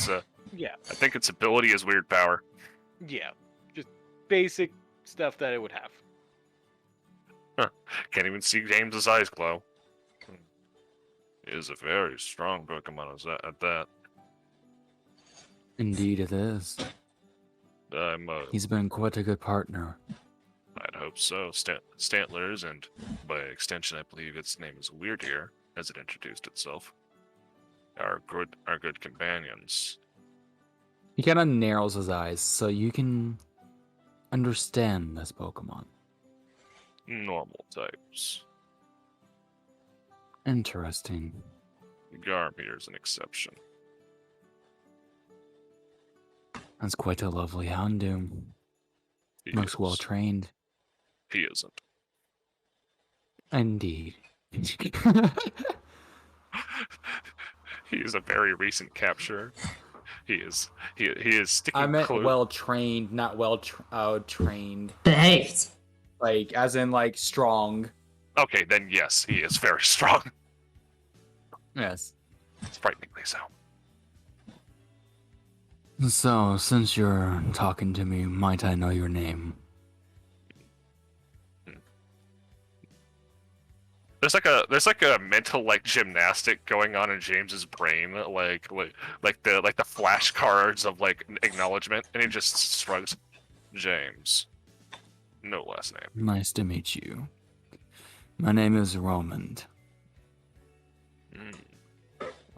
Yeah, I think its ability is weird power. yeah, just basic stuff that it would have. Can't even see James's eyes glow. It is a very strong Pokemon at that. indeed it is. He's been quite a good partner. I'd hope so. Stantlers, and by extension, I believe its name is Weird here, as it introduced itself, are good companions. He kind of narrows his eyes so you can understand this Pokemon. Normal types. Interesting. Garmir is an exception. That's quite a lovely Houndoom. He Looks is. well trained. He isn't. Indeed. He is a very recent capture. He is sticking I meant close. well trained, not well trained. Behaved. Like, as in, like, strong. Okay, then yes, he is very strong. Yes. It's frighteningly so. So, since you're talking to me, might I know your name? There's like a mental like gymnastic going on in James's brain, like the flashcards of like acknowledgement, and he just shrugs. James, no last name. Nice to meet you. My name is Romand.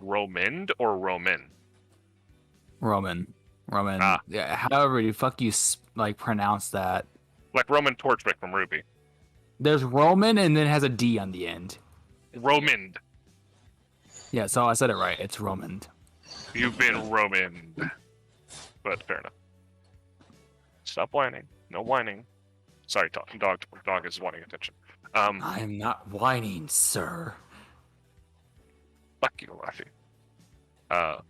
Romand or Roman? Roman. Ah. Yeah. However you like pronounce that. Like Roman Torchwick from Ruby. There's Roman and then it has a D on the end. Romand. Yeah, so I said it right. It's Roman. You've been Romand. But fair enough. Stop whining. No whining. Sorry, dog is wanting attention. I am not whining, sir. Fuck you, Laffy.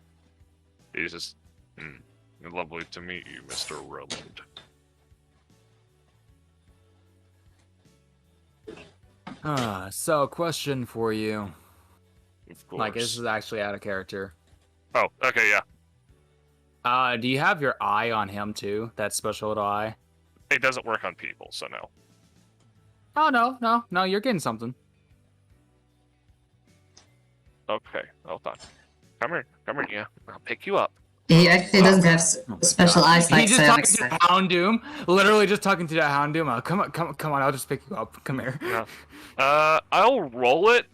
He's just lovely to meet you, Mr. Roland. So question for you. Of course. Like, this is actually out of character. Oh, okay, yeah. Do you have your eye on him too? That special little eye? It doesn't work on people, so no. Oh, no, you're getting something. Okay, hold on. Come here, yeah. I'll pick you up. He actually doesn't have special eyes like He's just talking Psionics. to the Houndoom. Literally just talking to the Houndoom. Oh, come on, I'll just pick you up. Come here. Yeah. I'll roll it.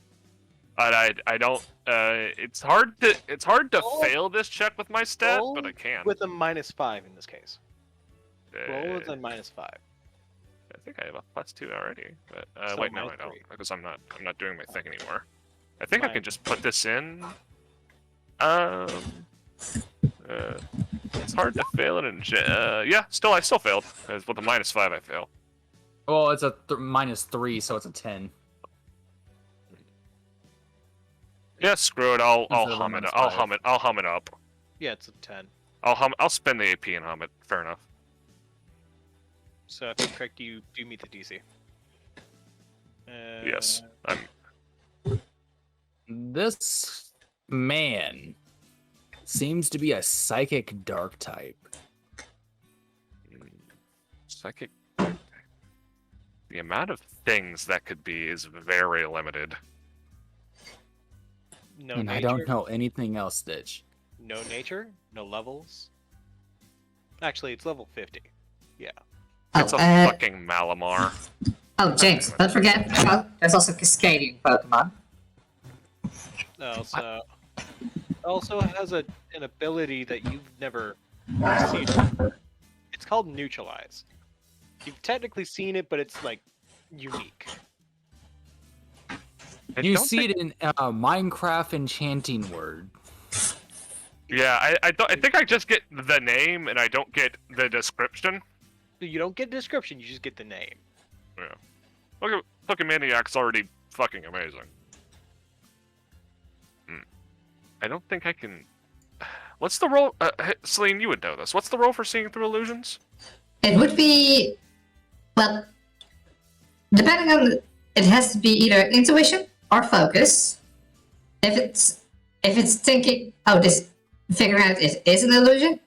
But I don't. It's hard to fail this check with my stat, Roll but I can. with a -5 in this case. Roll with a -5. I think I have a +2 already. But So wait, no, I don't, -3. because I'm not doing my thing anymore. I think I Mine. can just put this in. It's hard to fail it in. Yeah, I still failed. With a -5, I fail. Well, it's a -3, so it's a 10. Yeah, screw it. I'll Instead of a hum it. -5. I'll hum it up. Yeah, it's a 10. I'll spend the AP and hum it. Fair enough. So if I'm correct, you do meet the DC. Yes. This man seems to be a psychic dark type. Psychic. The amount of things that could be is very limited. No And nature, I don't know anything else, Stitch. No nature, no levels. Actually, it's level 50. Yeah. It's a fucking Malamar. Oh, James, don't forget, there's also Cascadian Pokemon. Also has an ability that you've never seen. It's called Neutralize. You've technically seen it, but it's like unique. You see it in Minecraft Enchanting Word. Yeah, I think I just get the name and I don't get the description. You don't get description, you just get the name. Yeah. Look at fucking Maniac's already fucking amazing. I don't think I can. What's the role? Celine, you would know this. What's the role for seeing through illusions? It would be, well, depending on, it has to be either intuition or focus. If it's thinking, figuring out it is an illusion,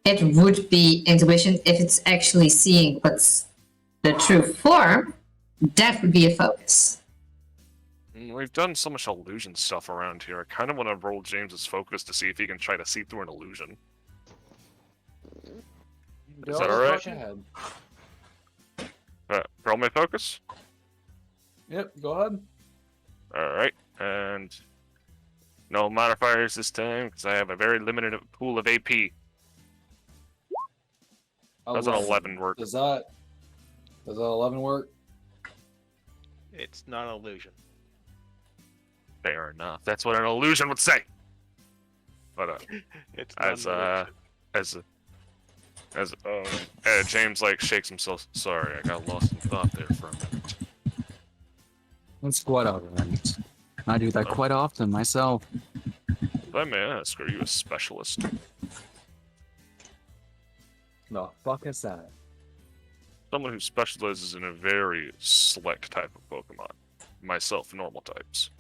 it would be intuition. If it's actually seeing what's the true form, that would be a focus. We've done so much illusion stuff around here. I kind of want to roll James's focus to see if he can try to see through an illusion. Is that alright? Roll my focus? Yep, go ahead. Alright, and no modifiers this time, because I have a very limited pool of AP. Does an 11 work? Does that 11 work? It's not an illusion. Fair enough. That's what an illusion would say. But It's not as James like shakes himself. Sorry, I got lost in thought there for a minute. That's quite alright. I do that quite often myself. If I may ask, are you a specialist? The fuck is that? Someone who specializes in a very select type of Pokemon. Myself, normal types.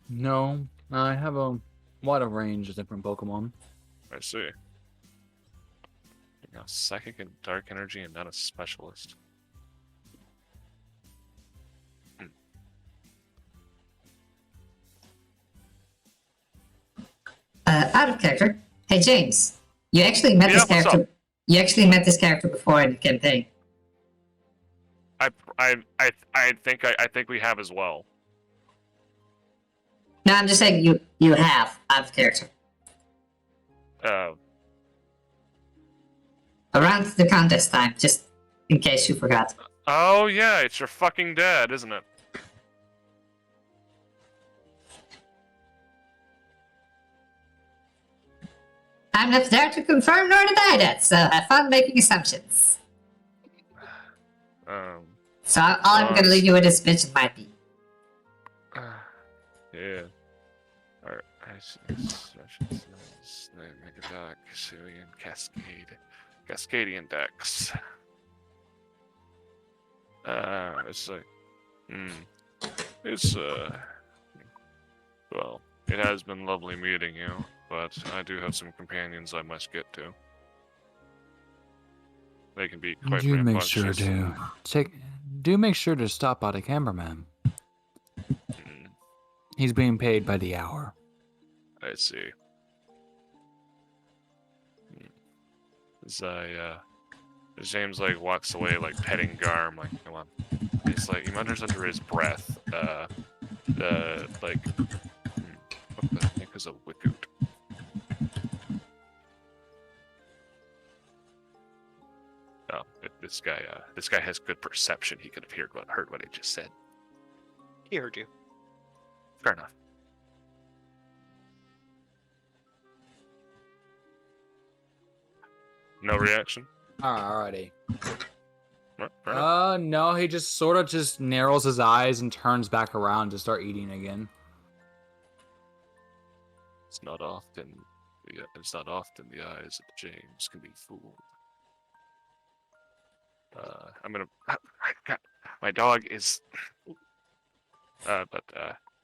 No, I have a wide range of different Pokemon. I see. You're now psychic and dark energy and not a specialist. Out of character. Hey James, you actually met this what's character. up? You actually met this character before in the campaign. I think we have as well. No, I'm just saying you have out of character. Around the contest time, just in case you forgot. Oh yeah, it's your fucking dad, isn't it? I'm not there to confirm nor deny that, so have fun making assumptions. So all I'm gonna leave you with is bitch might be. Yeah. Alright, Mega Dock, Sicilian, Cascadian decks. It's like, it's well, it has been lovely meeting you, but I do have some companions I must get to. They can be quite Do make rambunctious. sure to do make sure to stop by the cameraman. He's being paid by the hour. I see. As James like walks away, like petting Garm, like come on. He's like he mutters under his breath, what the heck is a wickut? Oh, this guy has good perception. He could have heard what I just said. He heard you. Fair enough. No reaction? Alrighty. Right. No, he just sort of just narrows his eyes and turns back around to start eating again. It's not often the eyes of James can be fooled. My dog is.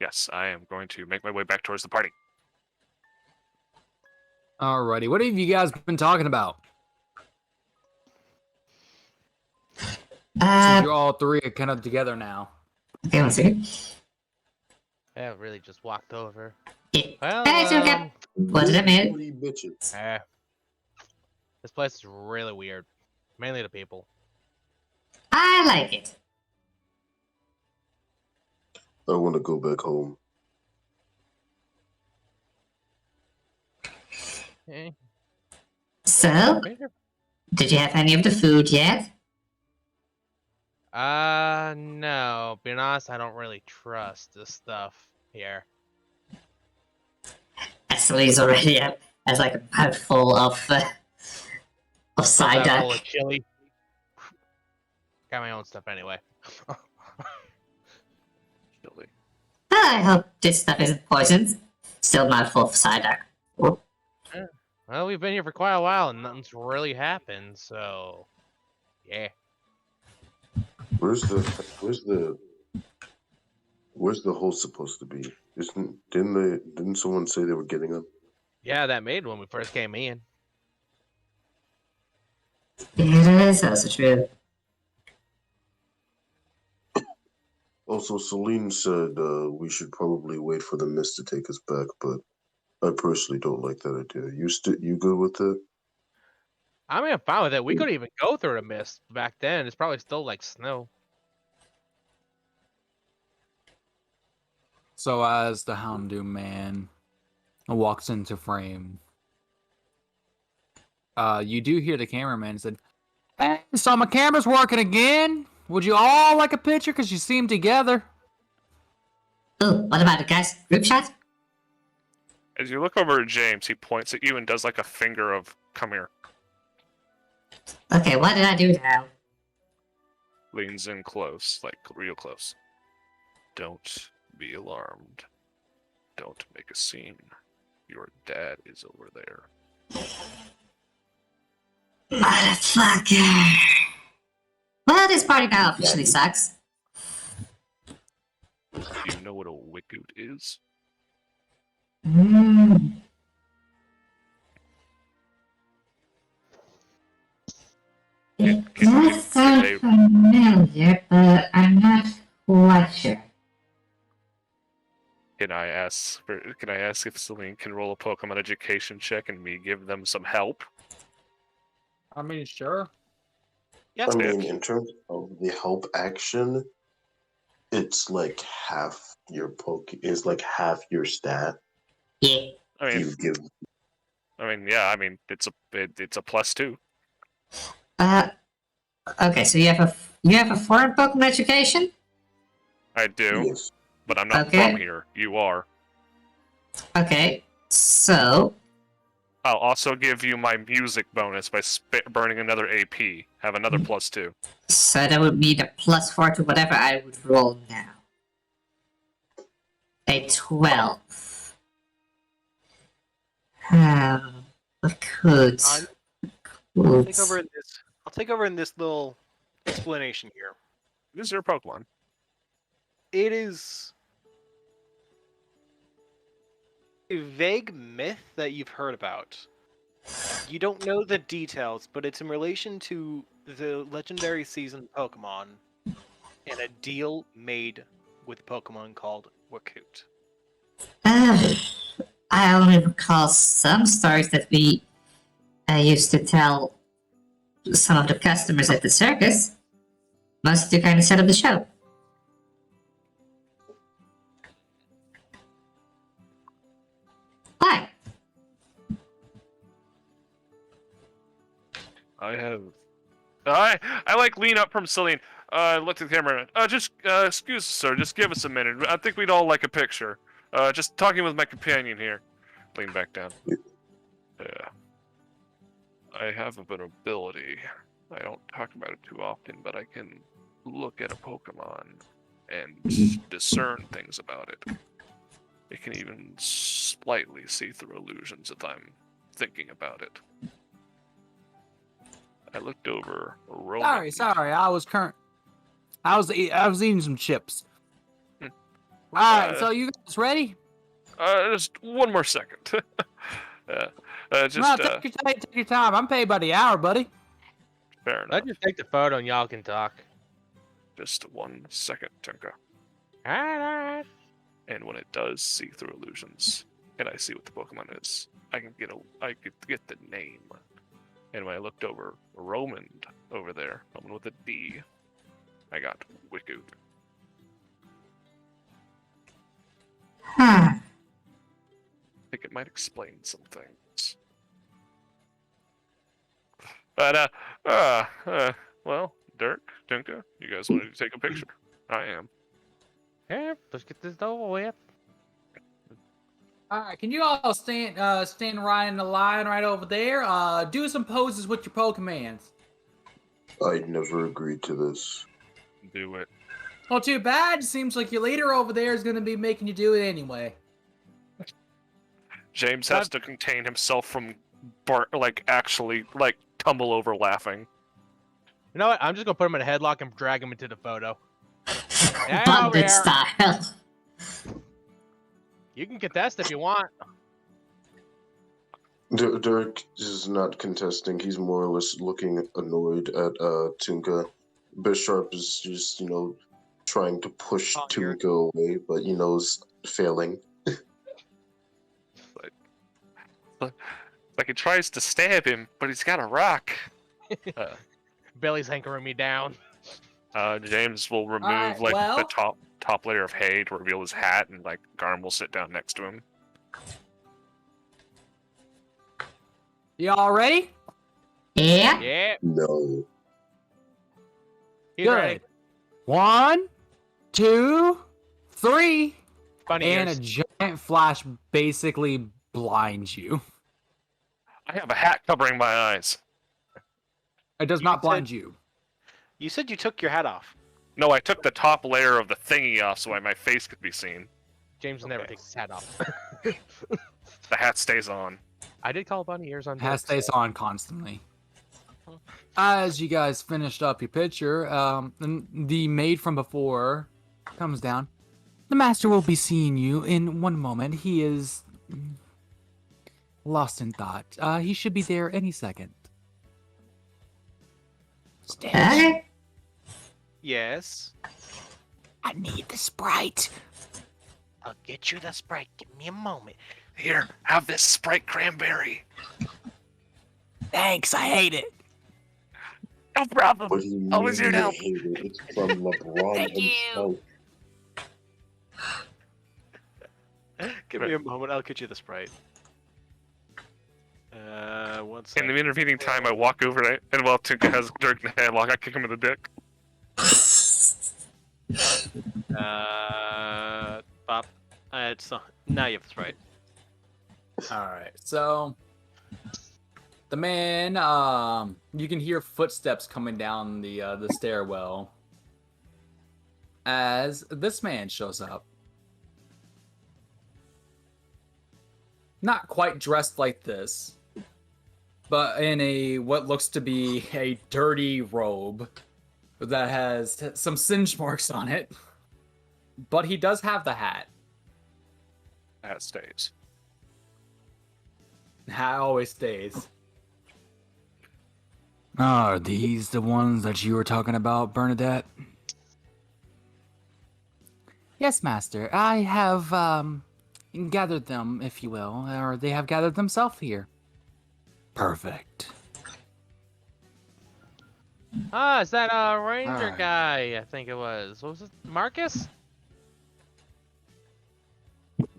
Yes, I am going to make my way back towards the party. Alrighty, what have you guys been talking about? Since you're all three are kind of together now. Okay, one second. Yeah, really just walked over. Yeah. Well, Okay. What did I mean? Bitches. This place is really weird. Mainly the people. I like it. I want to go back home. Okay. So, did you have any of the food yet? No. Being honest, I don't really trust this stuff here. Actually, he's already has like a mouthful of side Full of duck. chili. Got my own stuff anyway. Chili. I hope this stuff isn't poisoned. Still mouthful of side duck. Oh. Well, we've been here for quite a while and nothing's really happened, so yeah. Where's the host supposed to be? Didn't someone say they were getting them? Yeah, that made when we first came in. Yeah, that is also true. Also, Celine said we should probably wait for the mist to take us back, but I personally don't like that idea. You good with it? I mean, I'm fine with it. We couldn't even go through the mist back then. It's probably still like snow. So as the Houndoom man walks into frame, you do hear the cameraman said, "Hey, so my camera's working again. Would you all like a picture? Because you seem together." Oh, what about it, guys? Group shot? As you look over at James, he points at you and does like a finger of "come here." Okay, what did I do now? Leans in close, like real close. Don't be alarmed. Don't make a scene. Your dad is over there. Motherfucker. Well, this party now officially sucks. Do you know what a wickut is? It does sound familiar, but I'm not quite sure. Can I ask if Celine can roll a Pokemon education check and me give them some help? I mean, sure. Yes, I mean, bitch. in terms of the help action, it's like half your poke is like half your stat. Yeah. I mean, You give yeah. I mean, it's a +2. Okay, so you have a foreign Pokemon education? I do, yes. but I'm not Okay. from here. You are. Okay, so I'll also give you my music bonus by burning another AP. Have another +2. so that would mean a +4 to whatever I would roll now. A 12. What could? I'll take over in this. I'll take over in this little explanation here. This is your Pokemon. It is a vague myth that you've heard about. You don't know the details, but it's in relation to the legendary season Pokemon and a deal made with a Pokemon called Wakut. I only recall some stories that we used to tell some of the customers at the circus. Must to kind of set up the show. Why? I like lean up from Celine. Look at the camera. Just excuse us, sir. Just give us a minute. I think we'd all like a picture. Just talking with my companion here. Lean back down. Yeah. I have an ability. I don't talk about it too often, but I can look at a Pokemon and discern things about it. It can even slightly see through illusions if I'm thinking about it. I looked over a Roman. Sorry. I was eating some chips. All right, so you guys ready? Just one more second. Take your time. I'm paid by the hour, buddy. Fair enough. Let's just take the photo and y'all can talk. Just 1 second, Tinka. Alright. And when it does see through illusions, and I see what the Pokemon is, I could get the name. And when I looked over Roman over there, Roman with a D, I got Wicked. Huh. I think it might explain some things. But well, Dirk, Tinka, you guys wanted to take a picture? I am. Yeah, let's get this over with. All right, can you all stand right in the line right over there? Do some poses with your Pokemans. I never agreed to this. Do it. Well, too bad. Seems like your leader over there is going to be making you do it anyway. James has to contain himself from actually tumble over laughing. You know what? I'm just gonna put him in a headlock and drag him into the photo. Yeah, over Bonded here. style. You can contest if you want. Dirk is not contesting. He's more or less looking annoyed at Tunka. Bisharp is just, trying to push Tunka away, but is failing. Like he tries to stab him, but he's got a rock. Billy's hankering me down. James will remove Alright, well- the top layer of hay to reveal his hat, and Garm will sit down next to him. Y'all ready? Yeah. Yeah. No. He's Good. ready. 1, 2, 3, Bunny and ears. a giant flash basically blinds you. I have a hat covering my eyes. It does not blind you. You said you took your hat off. No, I took the top layer of the thingy off so my face could be seen. James never Okay. takes his hat off. The hat stays on. I did call bunny ears on. Hat Dirk, stays so- on constantly. As you guys finished up your picture, the maid from before comes down. The master will be seeing you in one moment. He is lost in thought. He should be there any second. Stitch, Okay. Yes. I need the Sprite. I'll get you the Sprite. Give me a moment. Here, have this Sprite cranberry. Thanks, I hate it. No problem. What do you mean Always here to you help. hate it? It's from LeBron Thank you. himself. Give me a moment. I'll get you the sprite. 1 In second. the intervening time, I walk over to, and while Tinka has Dirk in the headlock, I kick him in the dick. Pop. It's now you have the sprite. All right, so the man, you can hear footsteps coming down the stairwell as this man shows up. Not quite dressed like this, but in a what looks to be a dirty robe that has some singe marks on it. But he does have the hat. That stays. Hat always stays. Are these the ones that you were talking about, Bernadette? Yes, Master. I have gathered them, if you will, or they have gathered themselves here. Perfect. Ah, is that ranger Alright. guy? I think it was. What was it? Marcus?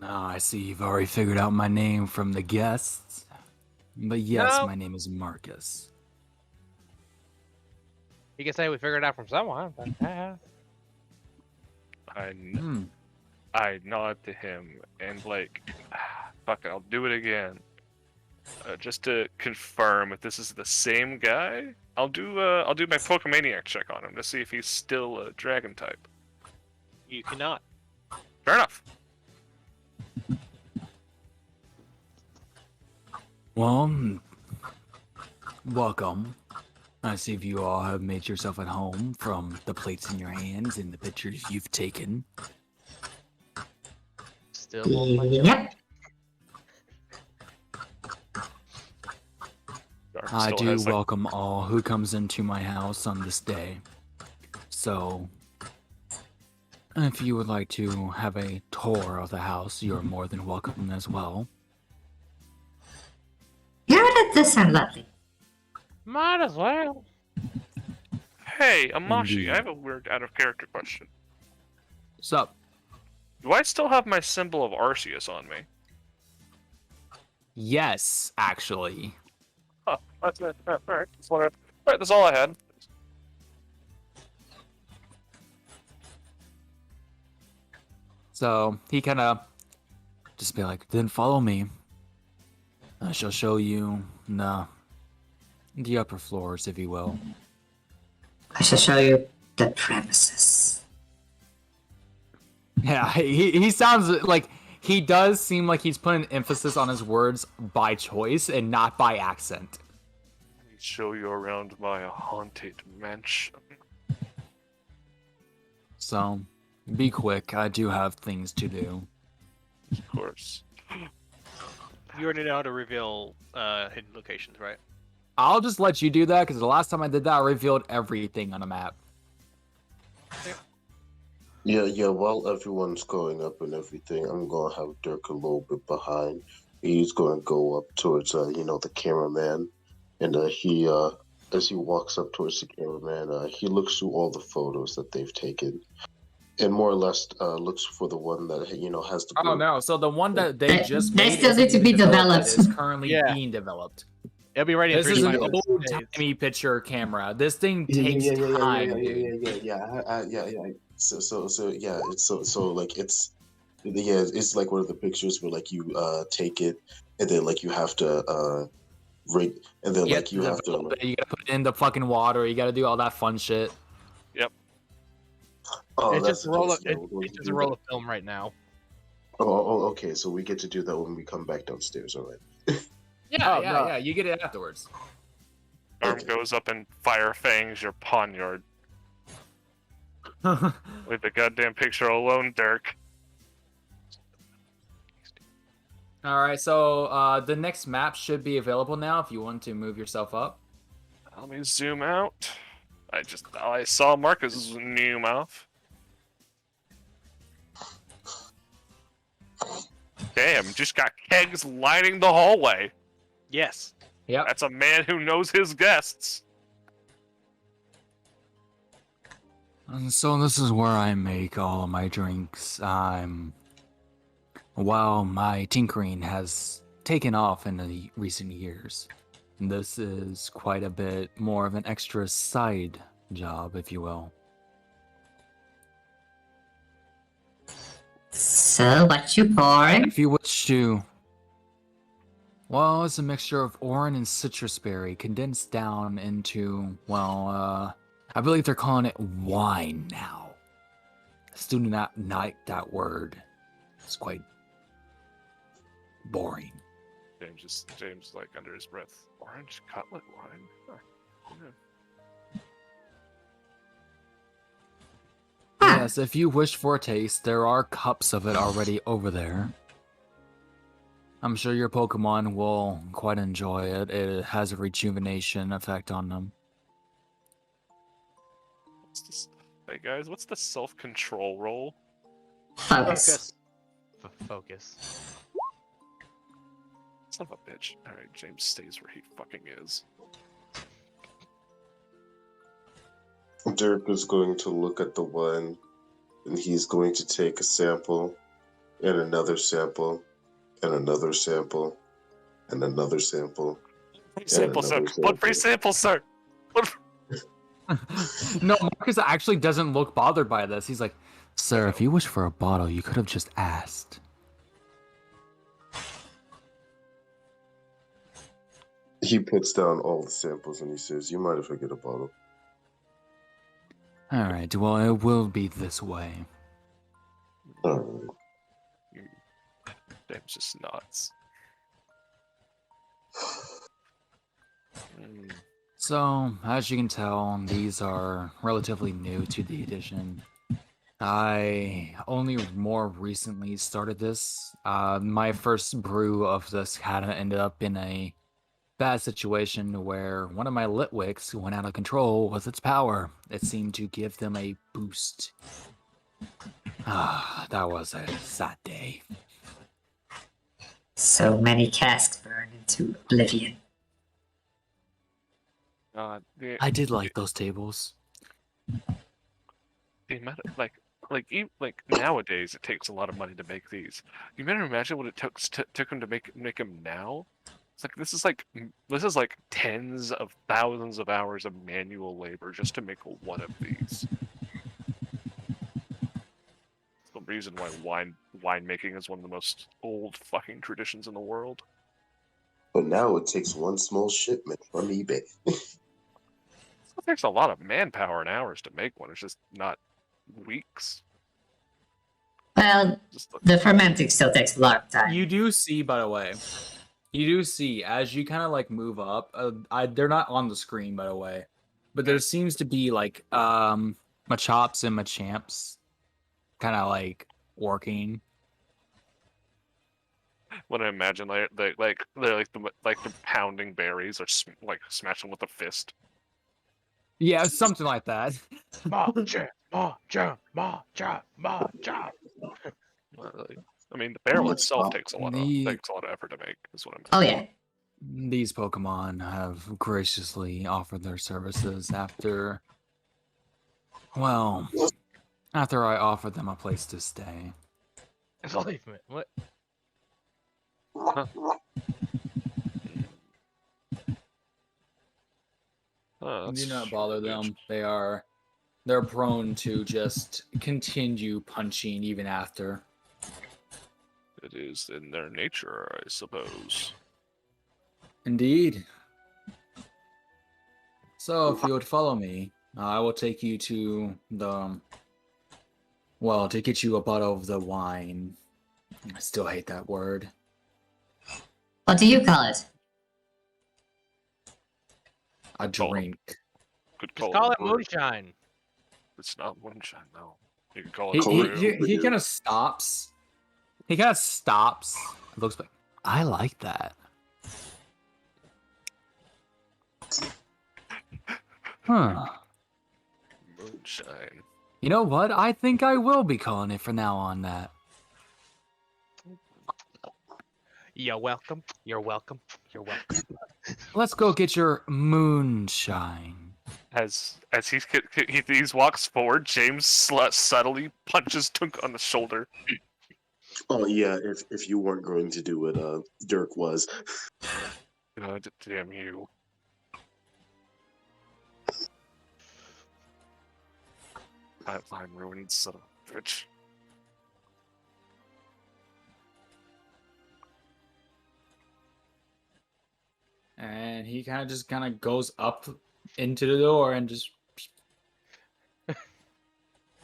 Now I see you've already figured out my name from the guests. But yes, No. my name is Marcus. You can say we figured it out from someone, but I nod to him and fuck it, I'll do it again. Just to confirm if this is the same guy, I'll do my Pokemaniac check on him to see if he's still a Dragon type. You cannot. Fair enough. Well, welcome. I see if you all have made yourself at home from the plates in your hands and the pictures you've taken. still won't let you. Yep. Dark I still do has, welcome all who comes into my house on this day. So, if you would like to have a tour of the house, you're more than welcome as well. Yeah, that does sound lovely. Might as well. Hey, Amashi, Indeed. I have a weird out of character question. Sup? Do I still have my symbol of Arceus on me? Yes, actually. Huh, that's it. Alright, that's all I had. So he kind of just be like, then follow me. I shall show you the upper floors, if you will. I shall show you the premises. Yeah, he sounds like he does seem like he's putting emphasis on his words by choice and not by accent. Let me show you around my haunted mansion. So be quick. I do have things to do. Of course. You already know how to reveal hidden locations, right? I'll just let you do that because the last time I did that, I revealed everything on a map. Yeah. While everyone's going up and everything, I'm gonna have Dirk a little bit behind. He's gonna go up towards, the cameraman, and he, as he walks up towards the cameraman, he looks through all the photos that they've taken, and more or less looks for the one that has the. Oh no! So the one that they just They made still isn't need to even be developed yet. developed. It's currently Yeah. being developed. It'll be ready in This 3 is to an 5 old days. timey picture camera. This thing takes time, dude. Yeah. It's like one of the pictures where like you take it and then like you have to rate and then like you have to. You gotta put it in the fucking water. You gotta do all that fun shit. Oh, It's that's just a roll of yeah, we're going it's to just do a roll that. of film right now. Oh, okay. So we get to do that when we come back downstairs. All right. Yeah, Oh, no. yeah. You get it afterwards. Arm Okay. goes up and fire fangs your poniard. Leave the goddamn picture alone, Dirk. All right, so the next map should be available now if you want to move yourself up. Let me zoom out. I saw Marcus' new mouth. Damn, just got kegs lining the hallway. Yes. Yep. That's a man who knows his guests. And so this is where I make all of my drinks. I'm while my tinkering has taken off in the recent years, this is quite a bit more of an extra side job, if you will. So, what you pouring? If you wish to... Well, it's a mixture of orange and citrus berry condensed down into, well, I believe they're calling it wine now. Still do not like that word. It's quite boring. James like under his breath. Orange cutlet wine. Huh. Yeah. Yes, if you wish for a taste, there are cups of it already over there. I'm sure your Pokemon will quite enjoy it. It has a rejuvenation effect on them. What's this? Hey guys, what's the self-control roll? Focus. Focus. Son of a bitch. Alright, James stays where he fucking is. Dirk is going to look at the wine, and he's going to take a sample, and another sample, and another sample, and another sample. Free sample, sir. One free sample, sir. No, Marcus actually doesn't look bothered by this. He's like, sir, if you wish for a bottle, you could have just asked. He puts down all the samples and he says, "You mind if I get a bottle?" Alright, well, it will be this way. Alright. James just nods. So, as you can tell, these are relatively new to the edition. I only more recently started this. My first brew of this kind of ended up in a bad situation where one of my Litwicks went out of control with its power. It seemed to give them a boost. That was a sad day. So many casks burned into oblivion. I did like those tables. The amount of, like nowadays, it takes a lot of money to make these. You better imagine what it took them to make them now. It's like this is like tens of thousands of hours of manual labor just to make one of these. It's the reason why winemaking is one of the most old fucking traditions in the world. But now it takes one small shipment from eBay. It takes a lot of manpower and hours to make one. It's just not weeks. Well, the fermenting still takes a lot of time. You do see, by the way, as you kind of like move up, they're not on the screen, by the way, but there seems to be like Machops and Machamps kind of like working. When I imagine they're like the pounding berries or like smashing with a fist. Yeah, something like that. Macha. I mean, the barrel itself takes a lot of effort to make. Is what I'm. Oh yeah. These Pokemon have graciously offered their services after I offered them a place to stay. Believe me. What? Huh. Oh, Do not bother them. They're prone to just continue punching even after. It is in their nature, I suppose. Indeed. So, if you would follow me, I will take you to to get you a bottle of the wine. I still hate that word. What do you call it? A drink. Could Just call call it it moonshine. It's not moonshine, no. You can call it He kind of stops. He kind of stops. Looks like, I like that. Huh. moonshine. You know what? I think I will be calling it from now on that. You're welcome. You're welcome. You're welcome. Let's go get your moonshine. As he walks forward, James subtly punches Tunk on the shoulder. Oh yeah, if you weren't going to do what Dirk was. God damn you. Pipeline ruining son of a bitch. And he kind of goes up into the door and just.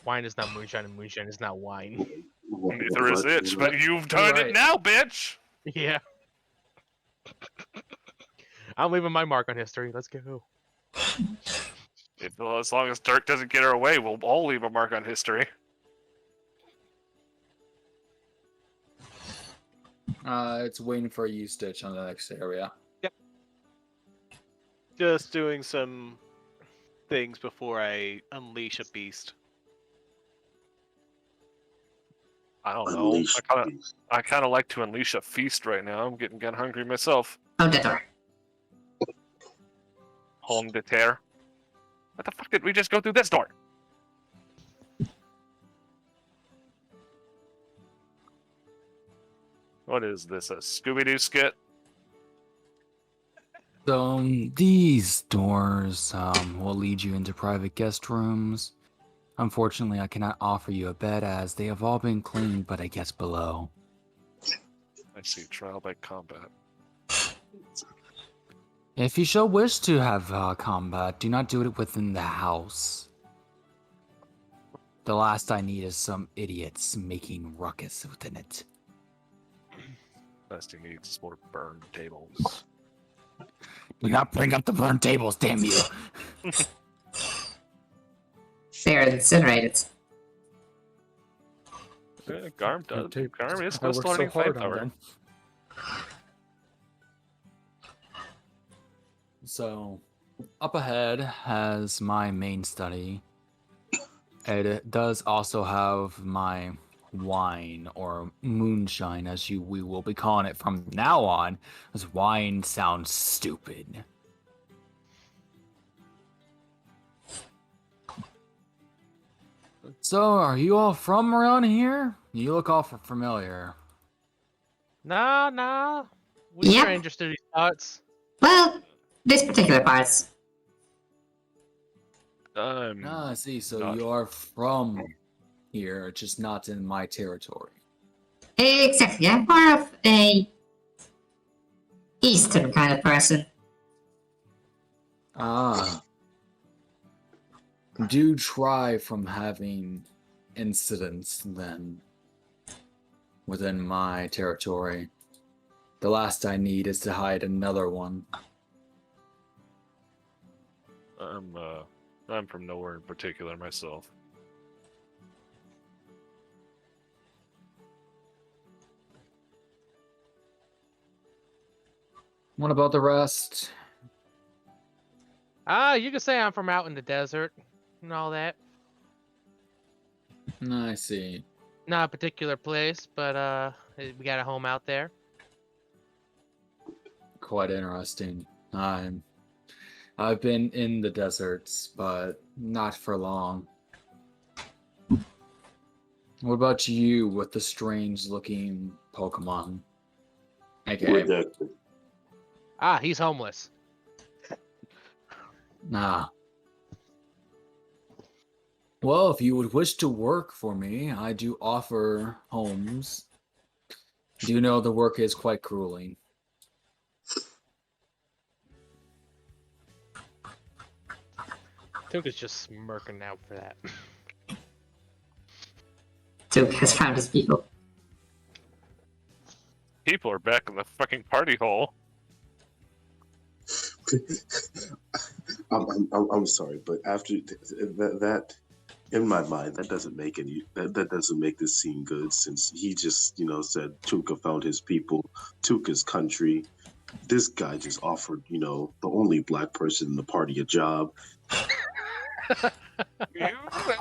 Wine is not moonshine, and moonshine is not wine. Neither is it, What? but you've done right. it now, bitch! Yeah. I'm leaving my mark on history. Let's go. Well, as long as Dirk doesn't get her away, we'll all leave a mark on history. It's waiting for you, Stitch, on the next area. Just doing some things before I unleash a beast. I don't know. Unleash I kind of like to unleash a feast right now. I'm getting kind of hungry myself. Oh, the door. Home de terre. What the fuck did we just go through this door? What is this, a Scooby-Doo skit? So these doors will lead you into private guest rooms. Unfortunately, I cannot offer you a bed as they have all been cleaned, but I guess below. I see, trial by combat. If you shall wish to have combat, do not do it within the house. The last I need is some idiots making ruckus within it. Best he needs is more burned tables. Do not bring up the burned tables, damn you! They are incinerated. Yeah, Garm does. Garm is I still worked starting so hard on flamethrower. them. So, up ahead has my main study. It does also have my wine, or moonshine, as we will be calling it from now on, as wine sounds stupid. So, are you all from around here? You look awful familiar. Nah. We Yep. strangers to these parts. Well, this particular part's Ah, I see. So Not- you are from here, just not in my territory. exactly, yeah, more of a Eastern kind of person. Ah. Do try from having incidents then within my territory. The last I need is to hide another one. I'm from nowhere in particular myself. What about the rest? You could say I'm from out in the desert and all that. I see. Not a particular place, but we got a home out there. Quite interesting. I've been in the deserts, but not for long. What about you with the strange-looking Pokemon? Okay. Redacted. He's homeless. Nah. Well, if you would wish to work for me, I do offer homes. Do you know the work is quite grueling? Took is just smirking out for that. Duke has found his people. People are back in the fucking party hall. I'm sorry, but after that, in my mind, that doesn't make that doesn't make this scene good, since he just said Tuka found his people, Tuka's country. This guy just offered the only black person in the party a job. You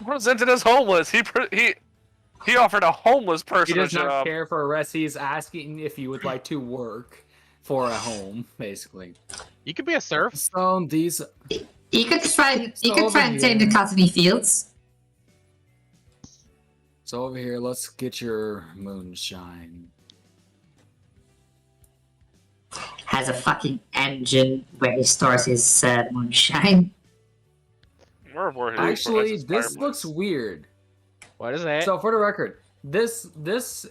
presented as homeless. He offered a homeless He person a does not job. care for arrest. He's asking if you would like to work for a home, basically. You could be a serf. So these... You could try. You So could over try and tame the here- cottony fields. So over here, let's get your moonshine. Has a fucking engine where he stores his moonshine. More of where his Actually, his this fireplace. looks weird. What is that? So for the record, this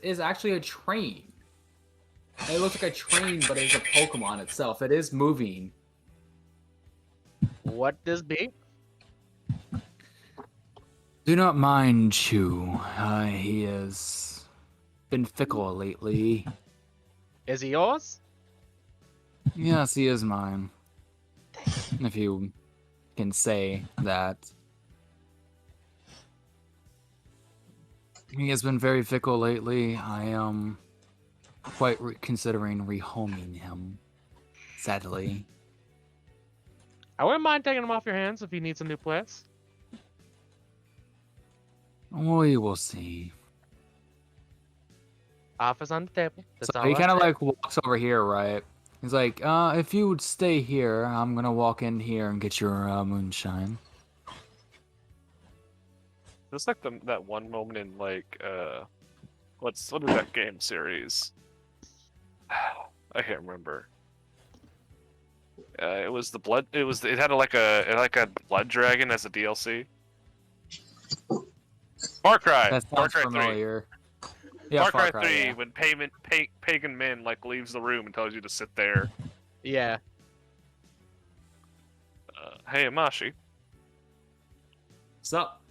is actually a train. It looks like a train, but it's a Pokemon itself. It is moving. What this be? Do not mind Chu. He has been fickle lately. Is he yours? Yes, he is mine. If you can say that. He has been very fickle lately. I am quite considering rehoming him. Sadly. I wouldn't mind taking him off your hands if he needs a new place. We will see. Office on the table. That's So all he I kind of say. like walks over here, right? He's like, if you would stay here, I'm gonna walk in here and get your moonshine. It's like that one moment in like what is that game series? I can't remember. It was the blood. It had a blood dragon as a DLC. Far Cry. That Far sounds Cry 3. familiar. Yeah, Far Cry 3. yeah. When Pagan Min like leaves the room and tells you to sit there. Yeah. Hey Amashi. What's up?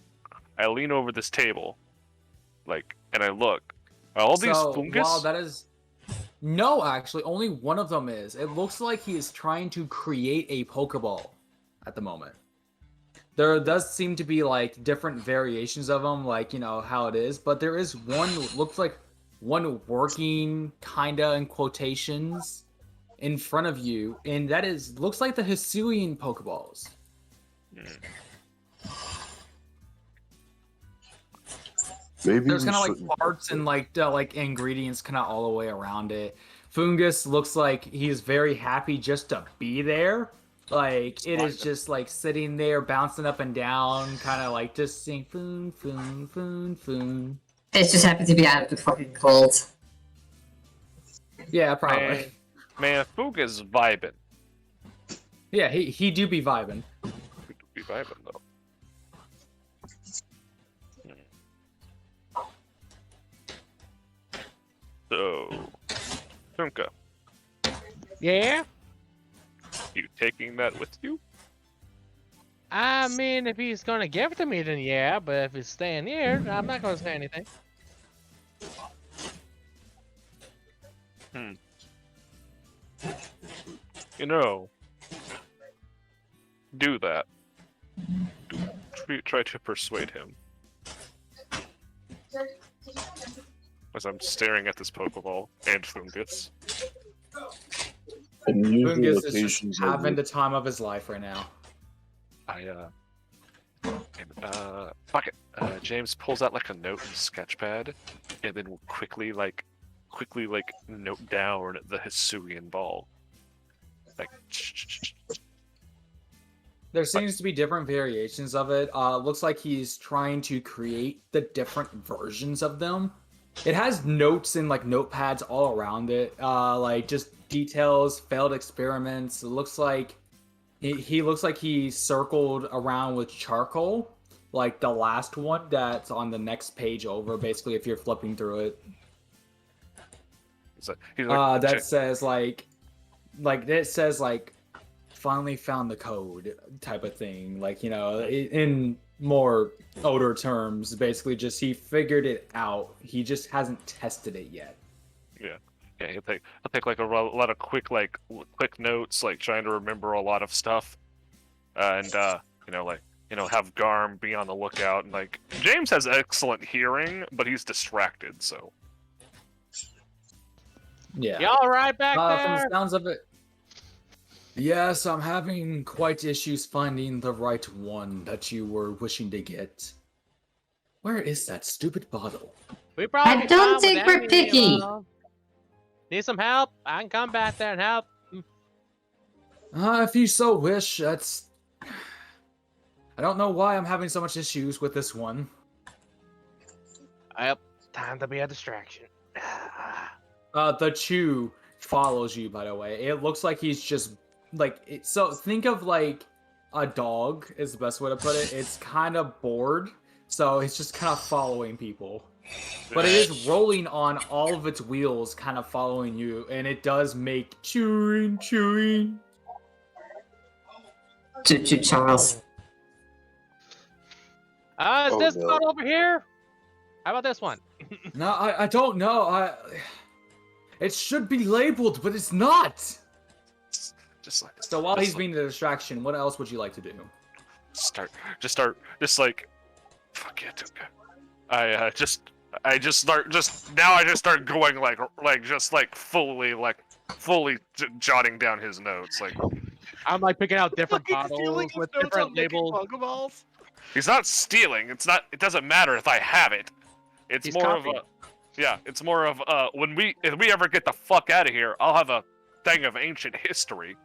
I lean over this table, and I look. Are all these fungus? While that is... No, actually, only one of them is. It looks like he is trying to create a Pokeball at the moment. There does seem to be, like, different variations of them, like, you know, how it is. But there is one, looks like one working, kinda, in quotations, in front of you. And that is, looks like the Hisuian Pokeballs. Maybe There's we kind of like shouldn't- parts and like ingredients kind of all the way around it. Fungus looks like he's very happy just to be there. Like it is just like sitting there bouncing up and down, kind of like just saying foon, foon, foon, foon. It's just happy to be out of the fucking cold. Yeah, probably. Man, Fungus vibing. Yeah, he do be vibing. Be vibing though. So, Tunka, Yeah? you taking that with you? I mean, if he's gonna give it to me, then yeah. But if he's staying here, I'm not gonna say anything. You know, do that. Try to persuade him. As I'm staring at this Pokeball and Fungus. Unusual Fungus is occasions just are having the time of his life right now. Fuck it. James pulls out like a note and sketchpad, and then will quickly note down the Hisuian ball. Like, There seems to be different variations of it. Looks like he's trying to create the different versions of them. It has notes and like notepads all around it, like just details, failed experiments. It looks like he looks like he circled around with charcoal, like the last one that's on the next page over. Basically, if you're flipping through it, that says like it says like finally found the code type of thing. Like, you know, in more older terms, basically just he figured it out. He just hasn't tested it yet. Yeah, he'll take like a lot of quick notes, like trying to remember a lot of stuff, and have Garm be on the lookout. And like James has excellent hearing, but he's distracted. So Yeah. You all right back From there? the sounds of it, yes, I'm having quite issues finding the right one that you were wishing to get. Where is that stupid bottle? We probably I be don't fine with think we're any, picky. Need some help? I can come back there and help. If you so wish, that's... I don't know why I'm having so much issues with this one. Yep. Time to be a distraction. The Chew follows you, by the way. It looks like he's just so think of like a dog is the best way to put it. It's kind of bored, so it's just kind of following people. But it is rolling on all of its wheels, kind of following you, and it does make chewing. Choo choo, Charles. Is Oh, this no. one over here? How about this one? No, I don't know. It should be labeled, but it's not. Just like So while just he's being the distraction, what else would you like to do? start like fuck it. Okay. I just start going like fully jotting down his notes. Like I'm like picking out different Fucking stealing bottles his with notes different on licking labels. Pokeballs. he's not stealing. It doesn't matter if I have it. It's He's more copying. of it's more of if we ever get the fuck out of here, I'll have a thing of ancient history.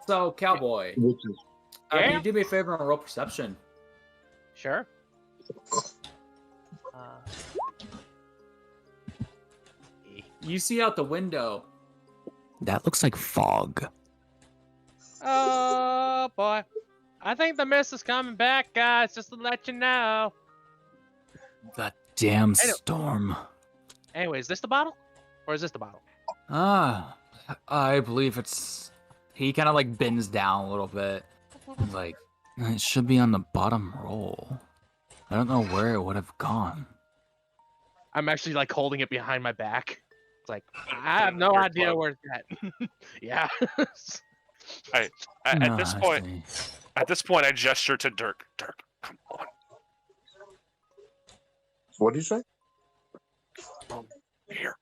So, Cowboy, Which is can Yeah. you do me a favor and roll perception? Sure. You see out the window. That looks like fog. Oh boy. I think the mist is coming back, guys, just to let you know. That damn I know. storm. Anyway, is this the bottle? Or is this the bottle? I believe it's... He kind of like bends down a little bit. He's like, it should be on the bottom roll. I don't know where it would have gone. I'm actually like holding it behind my back. It's like, I have no Your idea club. where it's at. Yeah. At this Ah, I point, see. I gesture to Dirk. Dirk, come on. what do you say? Here.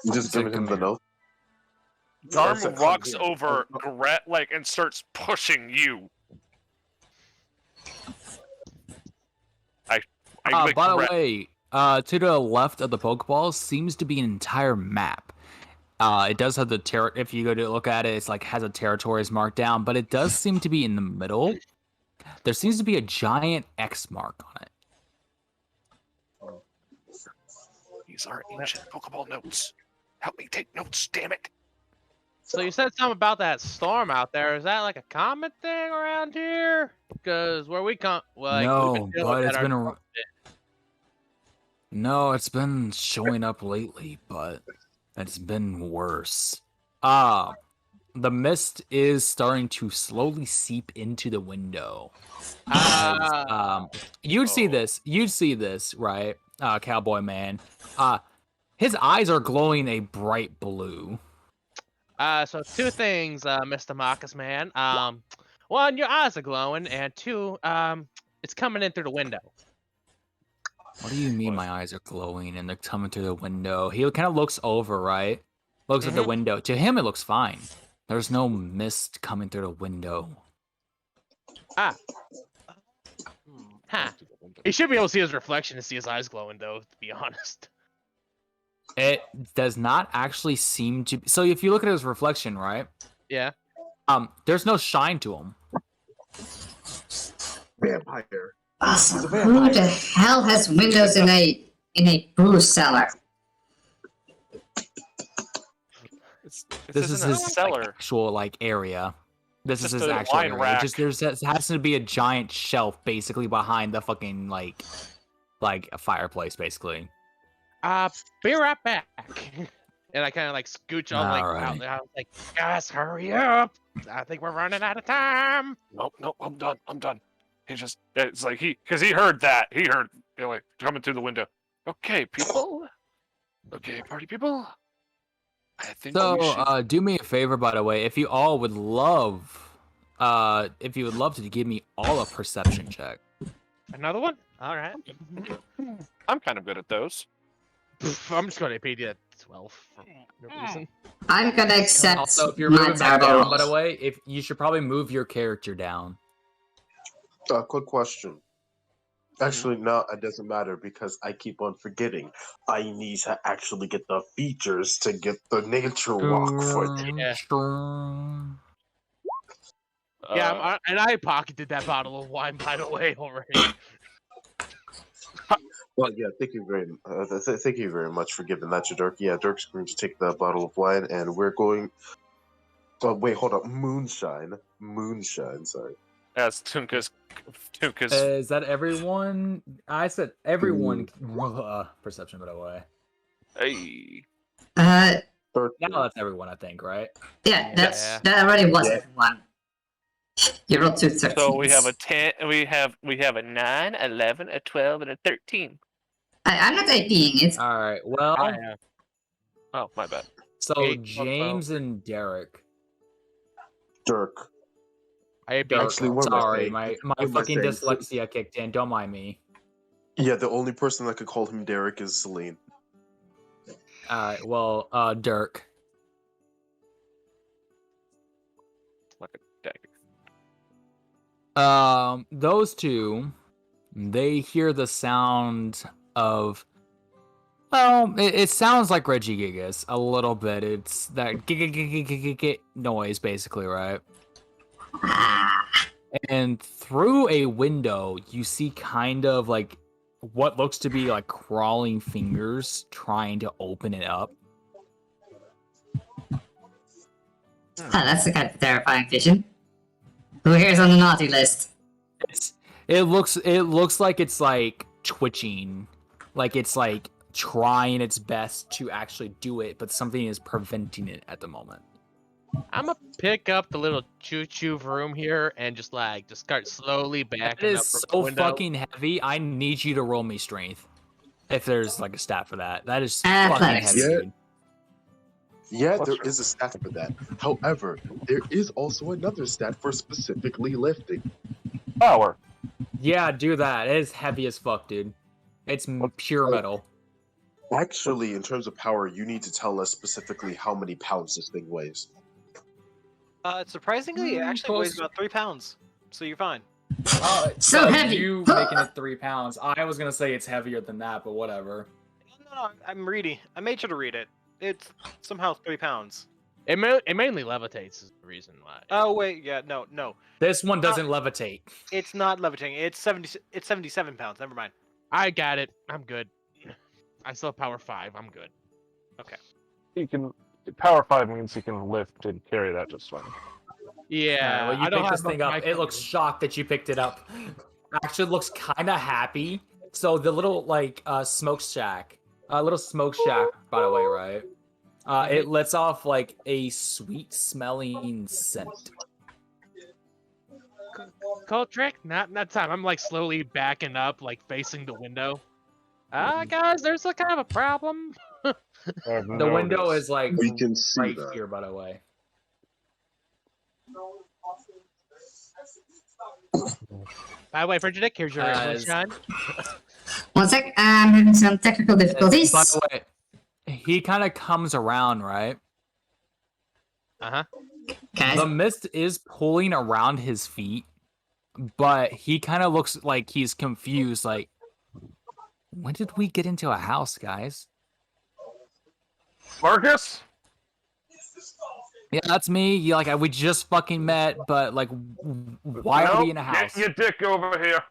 You just Say, giving him "Come the here." note. Garm said, "Come walks here." over, Oh, and starts pushing you. I By the way, to the left of the Pokeball seems to be an entire map. It does have the if you go to look at it, it's like has a territories marked down, but it does seem to be in the middle. There seems to be a giant X mark on it. These are ancient Pokeball notes. Help me take notes, damn it. So you said something about that storm out there. Is that like a common thing around here? Because where we come, well, like, we've No, been dealing but with it's that been our- no, it's been showing up lately, but it's been worse. The mist is starting to slowly seep into the window. You'd see this, right? Cowboy man. His eyes are glowing a bright blue. So two things, Mr. Marcus man. One, your eyes are glowing, and two, it's coming in through the window. What do you mean my eyes are glowing and they're coming through the window? He kind of looks over, right? Looks at the window. To him, it looks fine. There's no mist coming through the window. Huh. He should be able to see his reflection and see his eyes glowing, though, to be honest. It does not actually seem to. So if you look at his reflection, right? Yeah. There's no shine to him. Vampire. Awesome. Who the hell has windows in a brew cellar? This is isn't a his cellar. actual like area. This is Just his a actual wine area. rack. Just has to be a giant shelf basically behind the fucking like a fireplace basically. Be right back. And I kind of like scooch on like Alright. out there. I was like, guys, hurry up! I think we're running out of time. Nope, I'm done. It's like because he heard that. He heard like coming through the window. Okay, people. Okay, party people. I think we should. So do me a favor, by the way, if you would love to give me all a perception check. Another one? All right. I'm kind of good at those. I'm just going to pay you at 12 for no reason. I'm gonna accept Also, if you're my moving back terrible down, by the rolls. way, if you should probably move your character down. Quick question. Actually, no, it doesn't matter because I keep on forgetting. I need to actually get the features to get the nature walk for them. Yeah. Yeah, and I pocketed that bottle of wine, by the way, already. Well, yeah, thank you very much for giving that to Dirk. Yeah, Dirk's going to take the bottle of wine, and we're going. Oh, wait, hold up. Moonshine. Sorry. As Tunka's Is that everyone? I said everyone. Perception, by the way. Hey. Dirk, Now that's everyone, I think, right? Yeah, Yeah. that already was Yeah. everyone. You rolled 2 13s. So we have a 10, we have a 9, 11, a 12, and a 13. I'm not APing it. All right. Well, I am. Oh, my bad. so 8, James and Derek. Dirk. I Dirk, Actually, what am I sorry, saying? my What am I fucking saying? dyslexia kicked in. Don't mind me. Yeah, the only person that could call him Derek is Celine. All right. Well, Dirk. Like a dagger. Those two, they hear the sound of. Well, it sounds like Reggie Gigas a little bit. It's that gig noise, basically, right? And through a window, you see kind of like what looks to be like crawling fingers trying to open it up. Oh, that's the kind of terrifying vision. Who here's on the naughty list? It looks like it's like twitching, like it's like trying its best to actually do it, but something is preventing it at the moment. I'm gonna pick up the little choo-choo room here and just start slowly It backing is up from the so window. fucking heavy. I need you to roll me strength. If there's like a stat for that, that is fucking Athletics. heavy. Yeah. Dude. Yeah, Plus there strength. is a stat for that. However, there is also another stat for specifically lifting. Power. Yeah, do that. It is heavy as fuck, dude. It's pure metal. Actually, in terms of power, you need to tell us specifically how many pounds this thing weighs. Surprisingly, it actually weighs Close. about 3 pounds, so you're fine. So heavy. You making it 3 pounds. I was gonna say it's heavier than that, but whatever. No, I'm reading. I made sure to read it. It's somehow 3 pounds. It mainly levitates is the reason why. Oh wait, yeah, no, This one doesn't levitate. it's not levitating. It's 77 pounds. Never mind. I got it. I'm good. I still have power 5. I'm good. He can. Power 5 means he can lift and carry that just fine. Yeah, Well, you I don't picked have this thing up. enough It looks shocked that you picked it up. Actually looks kind of happy. So the little like smokestack, by the way, right? It lets off like a sweet smelling scent. Cold trick? Not time. I'm like slowly backing up, like facing the window. Guys, there's a kind of a problem. The window is like We can see right that. here, by the way. By the way, Frigidic, here's your moonshine. One sec, I'm having some technical difficulties. By the way, he kind of comes around, right? Uh-huh. Guys, The mist is pulling around his feet, but he kind of looks like he's confused. Like, when did we get into a house, guys? Marcus? Yeah, that's me. We just fucking met, but like, why are we in a house? Get your dick over here.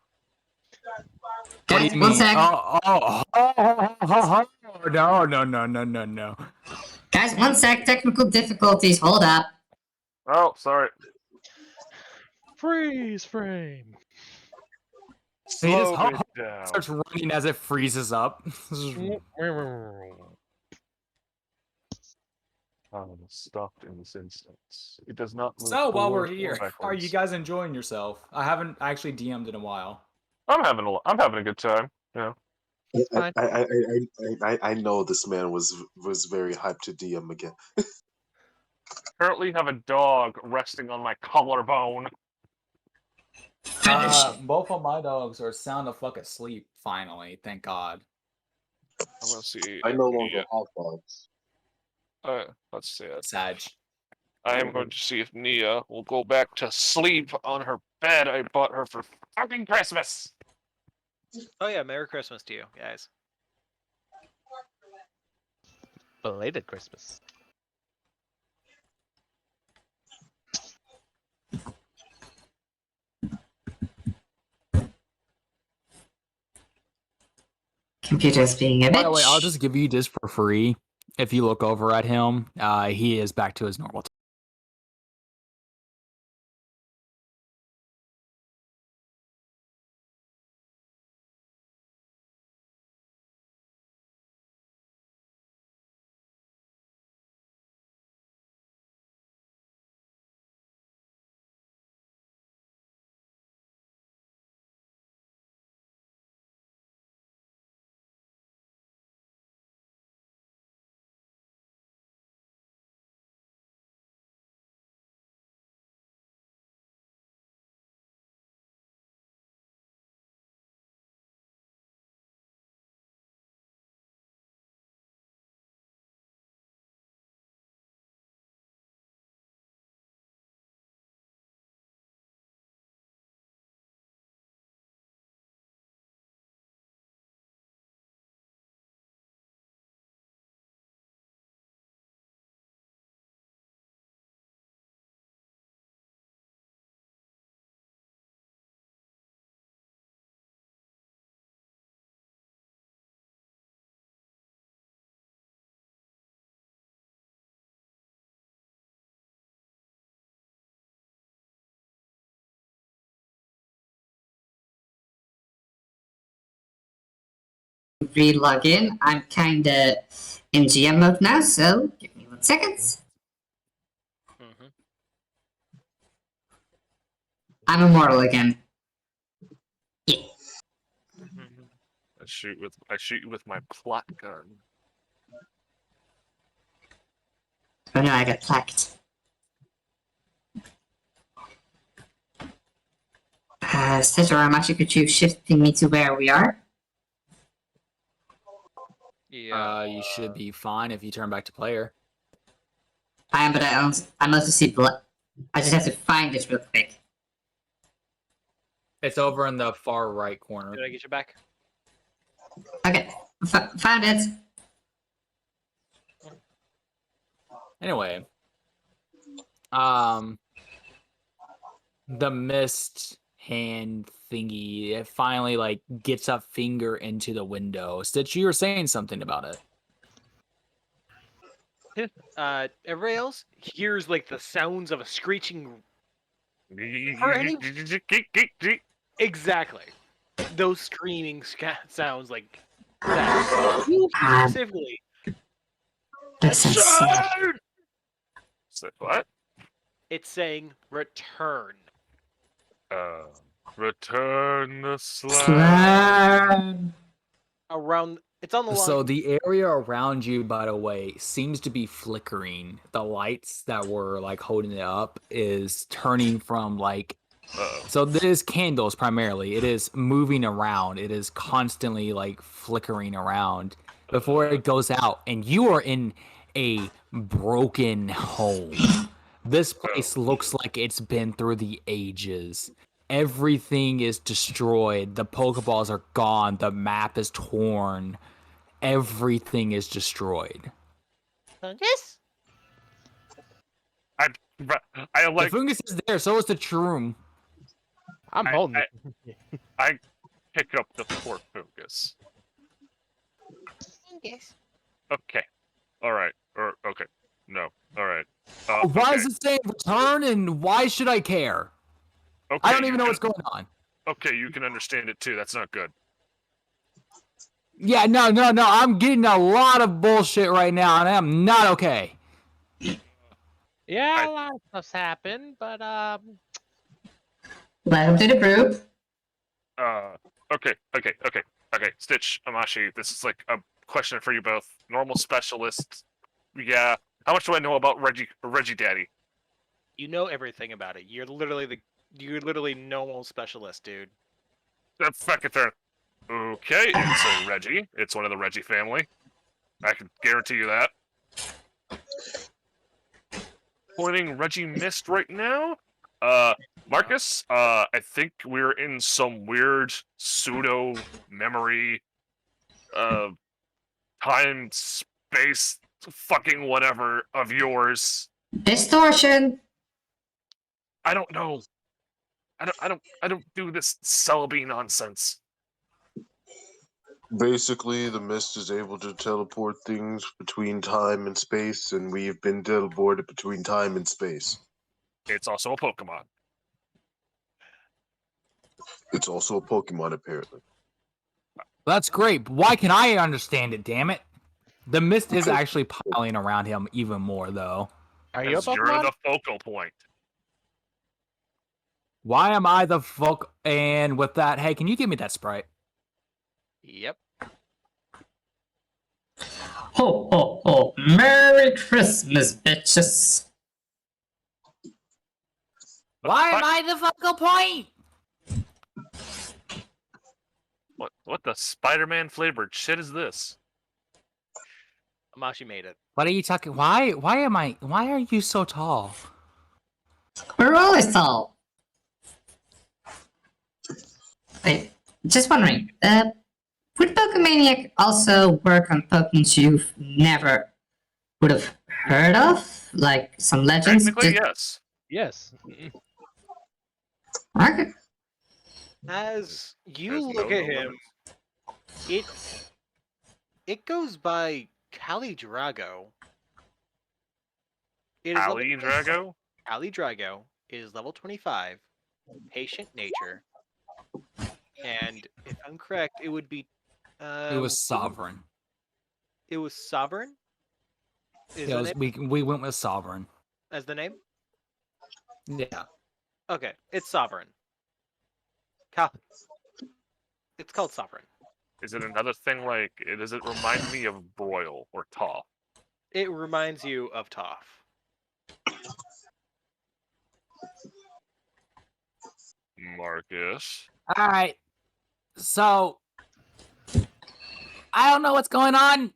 What do guys, you one mean? sec. No. Guys, one sec, technical difficulties, hold up. Oh, sorry. Freeze frame. He just Slow it down. starts running as it freezes up. I'm stopped in this instance. It does not move So while we're forward or here, are backwards. you guys enjoying yourself? I haven't actually DM'd in a while. I'm having a good time. Yeah. Fine. I know this man was very hyped to DM again. Currently have a dog resting on my collarbone. Finish. Both of my dogs are sound the fuck asleep. Finally, thank God. I'm gonna see. I no if longer have dogs. Let's see it. Sag. I am going to see if Nia will go back to sleep on her bed I bought her for fucking Christmas. Oh yeah, Merry Christmas to you guys. Belated Christmas. Computer's being a By the way, I'll bitch. just give you this for free. If you look over at him, he is back to his normal. Re-log in. I'm kinda in GM mode now, so give me 1 second. Mm-hmm. I'm immortal again. Yeah. I shoot with my plot gun. Oh no, I got plaqued. Stitch, or I'm actually could you shifting me to where we are? Yeah. You should be fine if you turn back to player. I am, but I mostly see blood. I just have to find it real quick. It's over in the far right corner. Did I get you back? Okay, found it. Anyway, the mist hand thingy, it finally like gets a finger into the window. Stitch, you were saying something about it. Everybody else hears like the sounds of a screeching. For any- Exactly. Those screaming sounds like that. You specifically. That's insane. What? It's saying return. Return the slag. Slime. Around. It's on the line. So the area around you, by the way, seems to be flickering. The lights that were like holding it up is turning from like. So this is candles primarily. It is moving around. It is constantly like flickering around before it goes out, and you are in a broken home. This place looks like it's been through the ages. Everything is destroyed. The Pokeballs are gone. The map is torn. Everything is destroyed. Yes. I The like. fungus is there, so is the shroom. I'm holding it. I pick up the poor fungus. Yes. Okay. All right. Or okay. No. All right. Why okay. is it saying return, and why should I care? Okay, I don't even know what's going on. Okay, you can understand it too. That's not good. Yeah, no. I'm getting a lot of bullshit right now, and I am not okay. Yeah, a lot of stuff's happened, but Welcome to the group. Okay. Stitch, Amashi, this is like a question for you both. Normal specialists. Yeah. How much do I know about Reggie Daddy? You know everything about it. You're literally normal specialist, dude. Fuck it there. Okay, it's a Reggie. It's one of the Reggie family. I can guarantee you that. Pointing Reggie Mist right now. Marcus, I think we're in some weird pseudo memory, time, space, fucking whatever of yours. Distortion. I don't know. I don't do this Celebi nonsense. Basically, the mist is able to teleport things between time and space, and we've been teleported between time and space. It's also a Pokemon. It's also a Pokemon, apparently. That's great. But why can I understand it? Damn it! The mist is actually piling around him even more, though. Are you a Because you're Pokemon? the focal point. Why am I the fuck? And with that, hey, can you give me that Sprite? Yep. Ho ho ho! Merry Christmas, bitches! Why am I the focal point? What the Spider-Man flavored shit is this? Amashi made it. What are you talking? Why are you so tall? We're always tall. Wait, just wondering, would Pokemaniac also work on Pokemon you've never would have heard of? Like some legends? Technically, yes. Yes. Okay. As you There's look no at him, limits. it goes by Cali Drago. It is Ali Drago? Cali Drago is level 25, patient nature, and if I'm correct, it would be. It was Sovereign. It was Sovereign. Is Yeah, the name we went with Sovereign. as the name? Yeah. Okay, it's Sovereign. It's called Sovereign. Is it another thing like, does it remind me of Broil or Toph? It reminds you of Toph. Marcus? All right. So I don't know what's going on.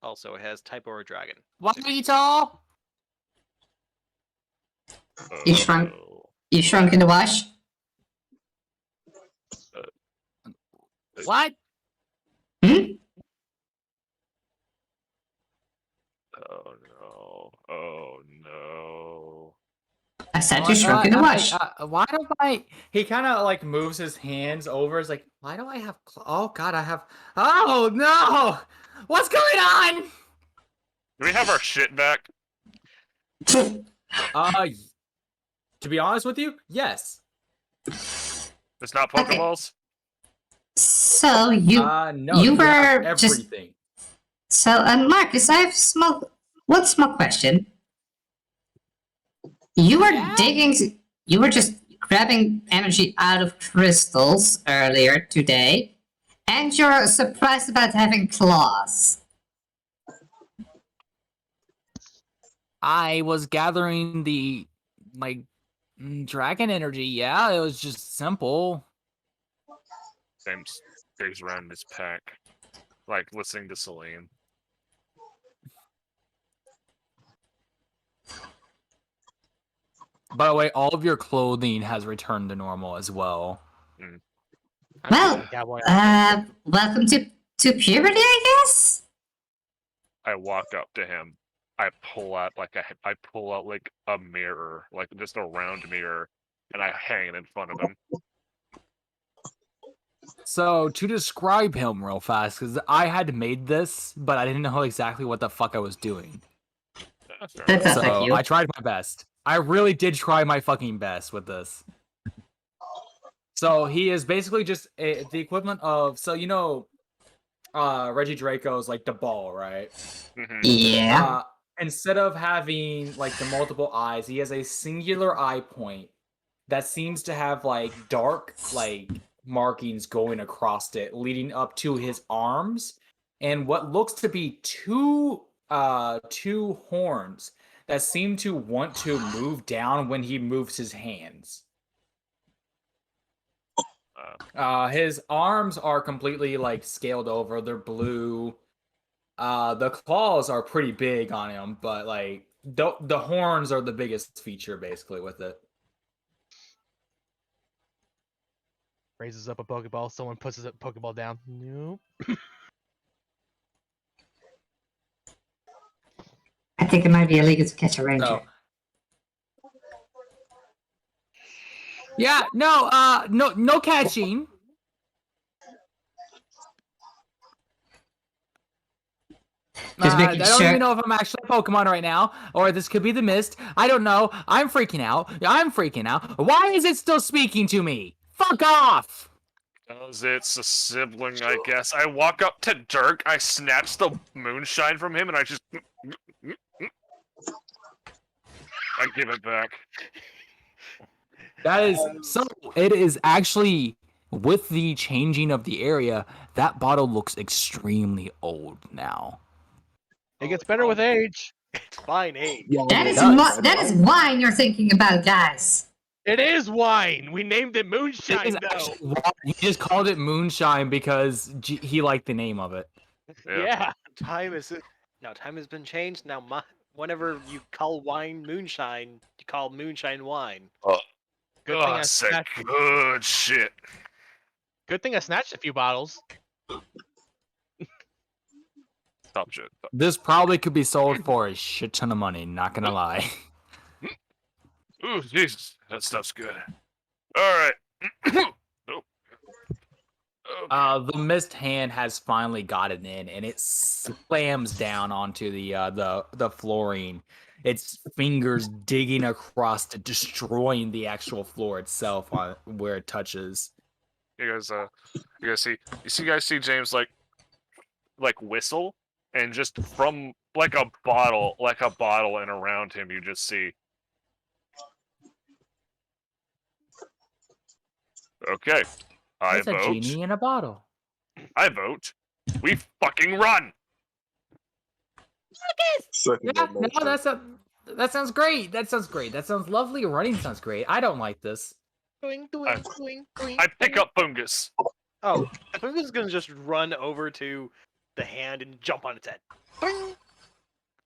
Also, it has Type Aura Dragon. Why are you tall? You shrunk. Oh. You shrunk in the wash? What? Hmm? Oh no. Oh no. I said you shrunk in the wash. Why do I? He kind of like moves his hands over. It's like, why do I have? Oh God, I have. Oh no! What's going on? Do we have our shit back? To be honest with you, yes. It's not Okay. Pokeballs? So you No. you have were just everything. so Marcus, I have one small question. You were Yeah? you were just grabbing energy out of crystals earlier today, and you're surprised about having claws. I was gathering the dragon energy. Yeah, it was just simple. Same stays around his pack. Like listening to Celine. By the way, all of your clothing has returned to normal as well. Well, welcome to puberty, I guess. I walk up to him. I pull out like a mirror, like just a round mirror, and I hang it in front of him. So to describe him real fast, because I had made this, but I didn't know exactly what the fuck I was doing. That sounds like So you. I tried my best. I really did try my fucking best with this. So he is basically just the equivalent of, so you know, Reggie Draco's like the ball, right? Mhm. Yeah. Instead of having like the multiple eyes, he has a singular eye point that seems to have like dark like markings going across it, leading up to his arms, and what looks to be two horns that seem to want to move down when he moves his hands. His arms are completely like scaled over. They're blue. The claws are pretty big on him, but like the horns are the biggest feature basically with it. Raises up a Pokeball. Someone puts a Pokeball down. Nope. I think it might be illegal to catch a ranger. So, yeah, no catching. Just I making don't sure. even know if I'm actually a Pokemon right now, or this could be the mist. I don't know. I'm freaking out. I'm freaking out. Why is it still speaking to me? Fuck off! Because it's a sibling, I guess. I walk up to Dirk, I snatch the moonshine from him, and I just... I give it back. That is so. It is actually with the changing of the area. That bottle looks extremely old now. It gets better with age. It's fine age. Yeah, That it is does. that is wine you're thinking about, guys. It is wine. We named it It moonshine, is though. actually wine. He just called it moonshine because he liked the name of it. Yeah. Time has been changed. Now, whenever you call wine moonshine, you call moonshine wine. Good thing I Said snatched. good shit. Good thing I snatched a few bottles. Top shit. This probably could be sold for a shit ton of money. Not gonna lie. Ooh, Jesus, that stuff's good. Alright. Oh. The mist hand has finally gotten in, and it slams down onto the flooring. Its fingers digging across it, destroying the actual floor itself on where it touches. You guys see James like whistle, and just from like a bottle and around him, you just see. Okay, I It's a vote. genie in a bottle. I vote. We fucking run. Second Yeah, no, motion. that sounds great. That sounds great. That sounds lovely. Running sounds great. I don't like this. I pick up Fungus. Oh, Fungus is gonna just run over to the hand and jump on its head. Boing!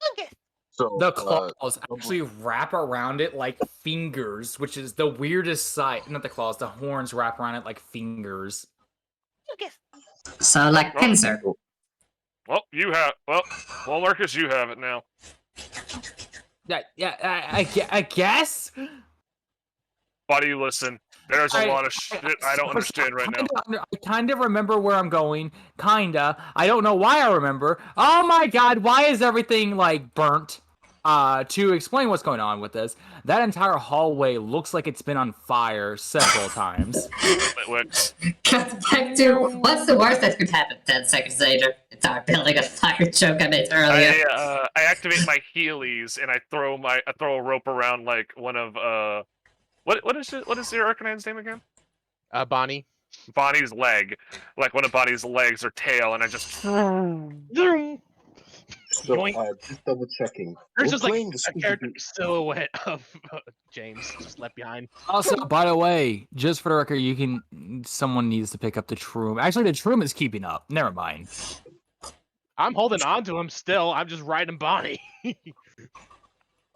Fungus! So The claws actually wrap around it like fingers, which is the weirdest sight. Not the claws, the horns wrap around it like fingers. Fungus! So like pincer. Well, Marcus, you have it now. I guess. Buddy, listen. There's a lot of shit I don't understand right now. I kind of remember where I'm going. Kinda. I don't know why I remember. Oh my god, why is everything like burnt? To explain what's going on with this, that entire hallway looks like it's been on fire several times. Cut back to what's the worst that could happen 10 seconds later? It's our building a fire joke I made earlier. I activate my Heelys and I throw a rope around like one of what is your Arcanine's name again? Bonnie. Bonnie's leg, like one of Bonnie's legs or tail, and I just. So, just double checking. There's just like a character silhouette of James just left behind. Also, by the way, just for the record, someone needs to pick up the Troom. Actually, the Troom is keeping up. Never mind. I'm holding on to him still. I'm just riding Bonnie.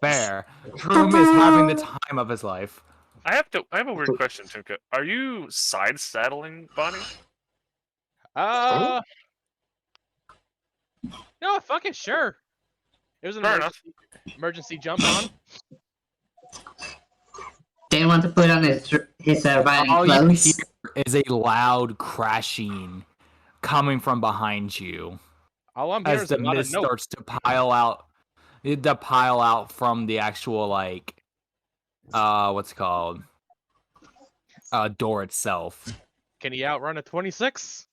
Fair. Troom is having the time of his life. I have a weird question, Tunka. Are you side saddling Bonnie? No, fucking sure. It was an emergency jump on. Didn't want to put on his riding All you clothes. hear is a loud crashing coming from behind you All I'm hearing as is the a lot of mist notes. starts to pile out. The pile out from the actual like, what's it called? Door itself. Can he outrun a 26?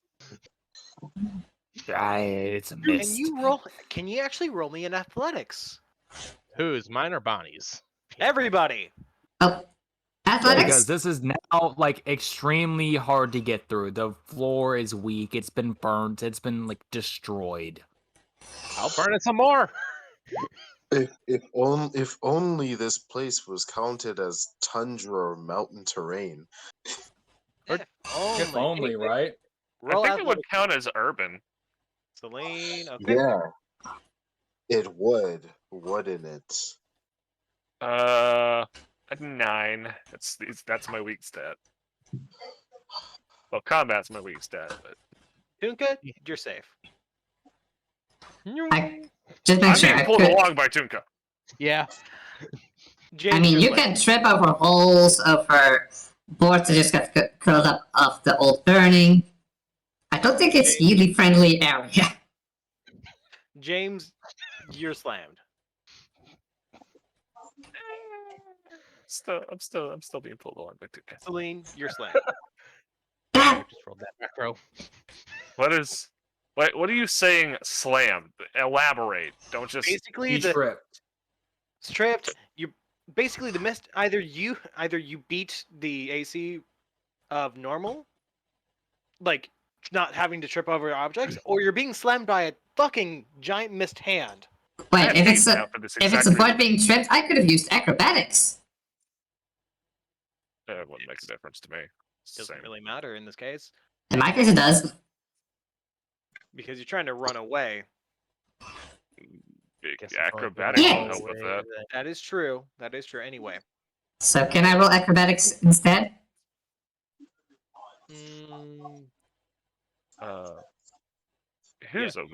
It's a mist. Can you actually roll me in athletics? Whose? Mine or Bonnie's? Everybody. Oh, athletics? Because this is now like extremely hard to get through. The floor is weak. It's been burnt. It's been like destroyed. I'll burn it some more. If only this place was counted as tundra or mountain terrain. If only, right? I think it would count as urban. Celine, okay. Yeah, it would, wouldn't it? A 9. That's my weak stat. Well, combat's my weak stat, but Tunka, you're safe. Just make I'm sure. being pulled along by Tunka. Yeah. I mean, you can trip over holes over boards that just got curled up off the old burning. I don't think it's really friendly area. James, you're slammed. I'm still being pulled along by 2 guys. Celine, you're slammed. I just rolled that macro. What are you saying? Slammed. Elaborate. Don't just. Basically, He the tripped. tripped. You basically the mist. Either you beat the AC of normal, like not having to trip over objects, or you're being slammed by a fucking giant mist hand. Wait, had if it's beaten a, out for this if exact it's about reason. being tripped, I could have used acrobatics. It wouldn't make a difference to me. It's the Doesn't same. really matter in this case In my case, it does. because you're trying to run away. Guess I'm going Acrobatics Yeah. will help with that. That is true. That is true. Anyway, So can I roll acrobatics instead? mm, Here's yes,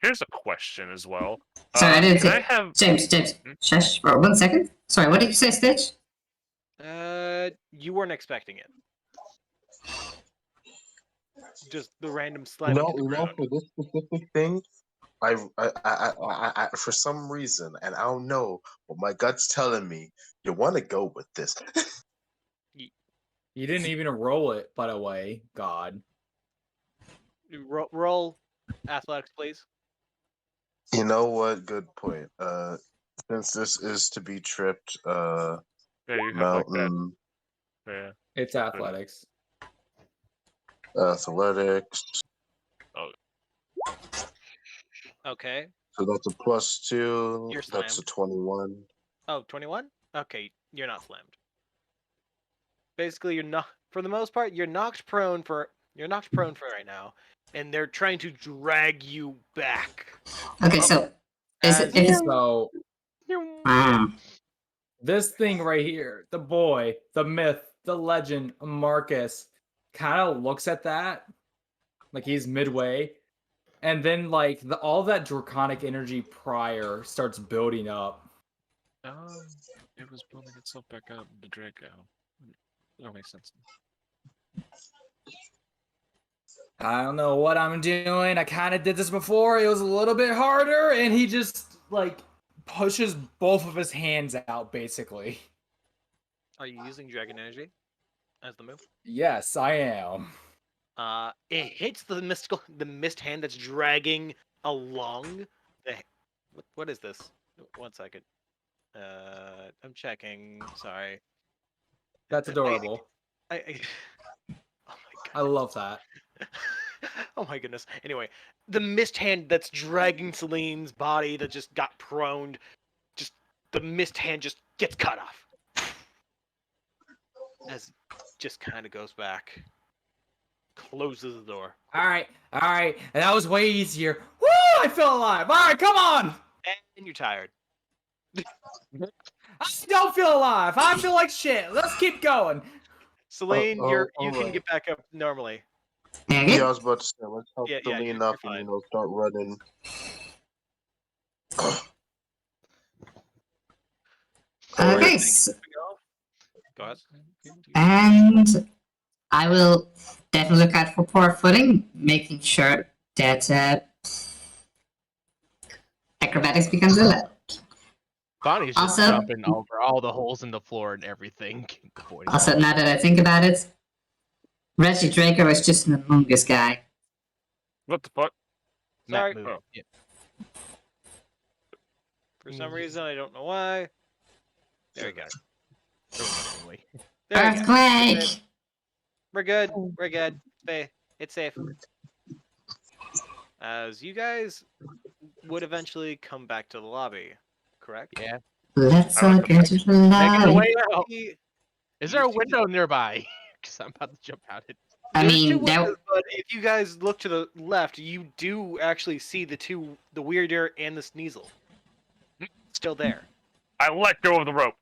here's a question as well. Sorry, I didn't Can I say. have? James, Hmm? shush for 1 second. Sorry, what did you say, Stitch? you weren't expecting it. Just the random You slamming know, to the ground. for this specific thing, I for some reason, and I don't know, but my gut's telling me you want to go with this. You didn't even roll it, by the way. God. Roll athletics, please. You know what? Good point. Since this is to be tripped, Yeah, you have mountain Yeah. It's athletics. athletics. Okay. So that's a +2. You're That's a slammed. 21. Oh, 21? Okay, you're not slammed. Basically, you're not. For the most part, you're knocked prone for right now, and they're trying to drag you back. Okay, so is it? If it's, So wow. this thing right here, the boy, the myth, the legend, Marcus, kind of looks at that like he's midway, and then like all that draconic energy prior starts building up. It was building itself back up to Draco. That makes sense. I don't know what I'm doing. I kind of did this before. It was a little bit harder, and he just like pushes both of his hands out, basically. Are you using dragon energy as the move? Yes, I am. It hits the mist hand that's dragging along the. What is this? 1 second. I'm checking. Sorry. That's adorable. Oh my god. I love that. Oh my goodness. Anyway, the mist hand that's dragging Celine's body that just got proned, just the mist hand just gets cut off. As just kind of goes back, closes the door, All right. That was way easier. Woo! I feel alive. All right, come on. and you're tired. I don't feel alive. I feel like shit. Let's keep going. Celine, you can alright. get back up normally. Okay. Yeah, I was about to say, let's help Yeah, Celine you're up fine. and start running. Okay, Go ahead. and I will definitely look out for poor footing, making sure that acrobatics becomes a level. Bonnie's just Also- jumping over all the holes in the floor and everything. avoiding Also, all now that I think about it, Reggie Draco is just an Among Us guy. What the fuck? that Sorry. move. Oh. Yeah. For some reason, I don't know why. There we go. Anyway. There we go. Earthquake! We're good. We're good. It's safe. As you guys would eventually come back to the lobby, correct? Yeah. Let's I all like go to the Making the lobby. way out. See- Is there a You see- window nearby? Because I'm about to jump out it. I There's two mean, that, windows, but if you guys look to the left, you do actually see the weirder and the Sneasel. Still there. I let go of the rope.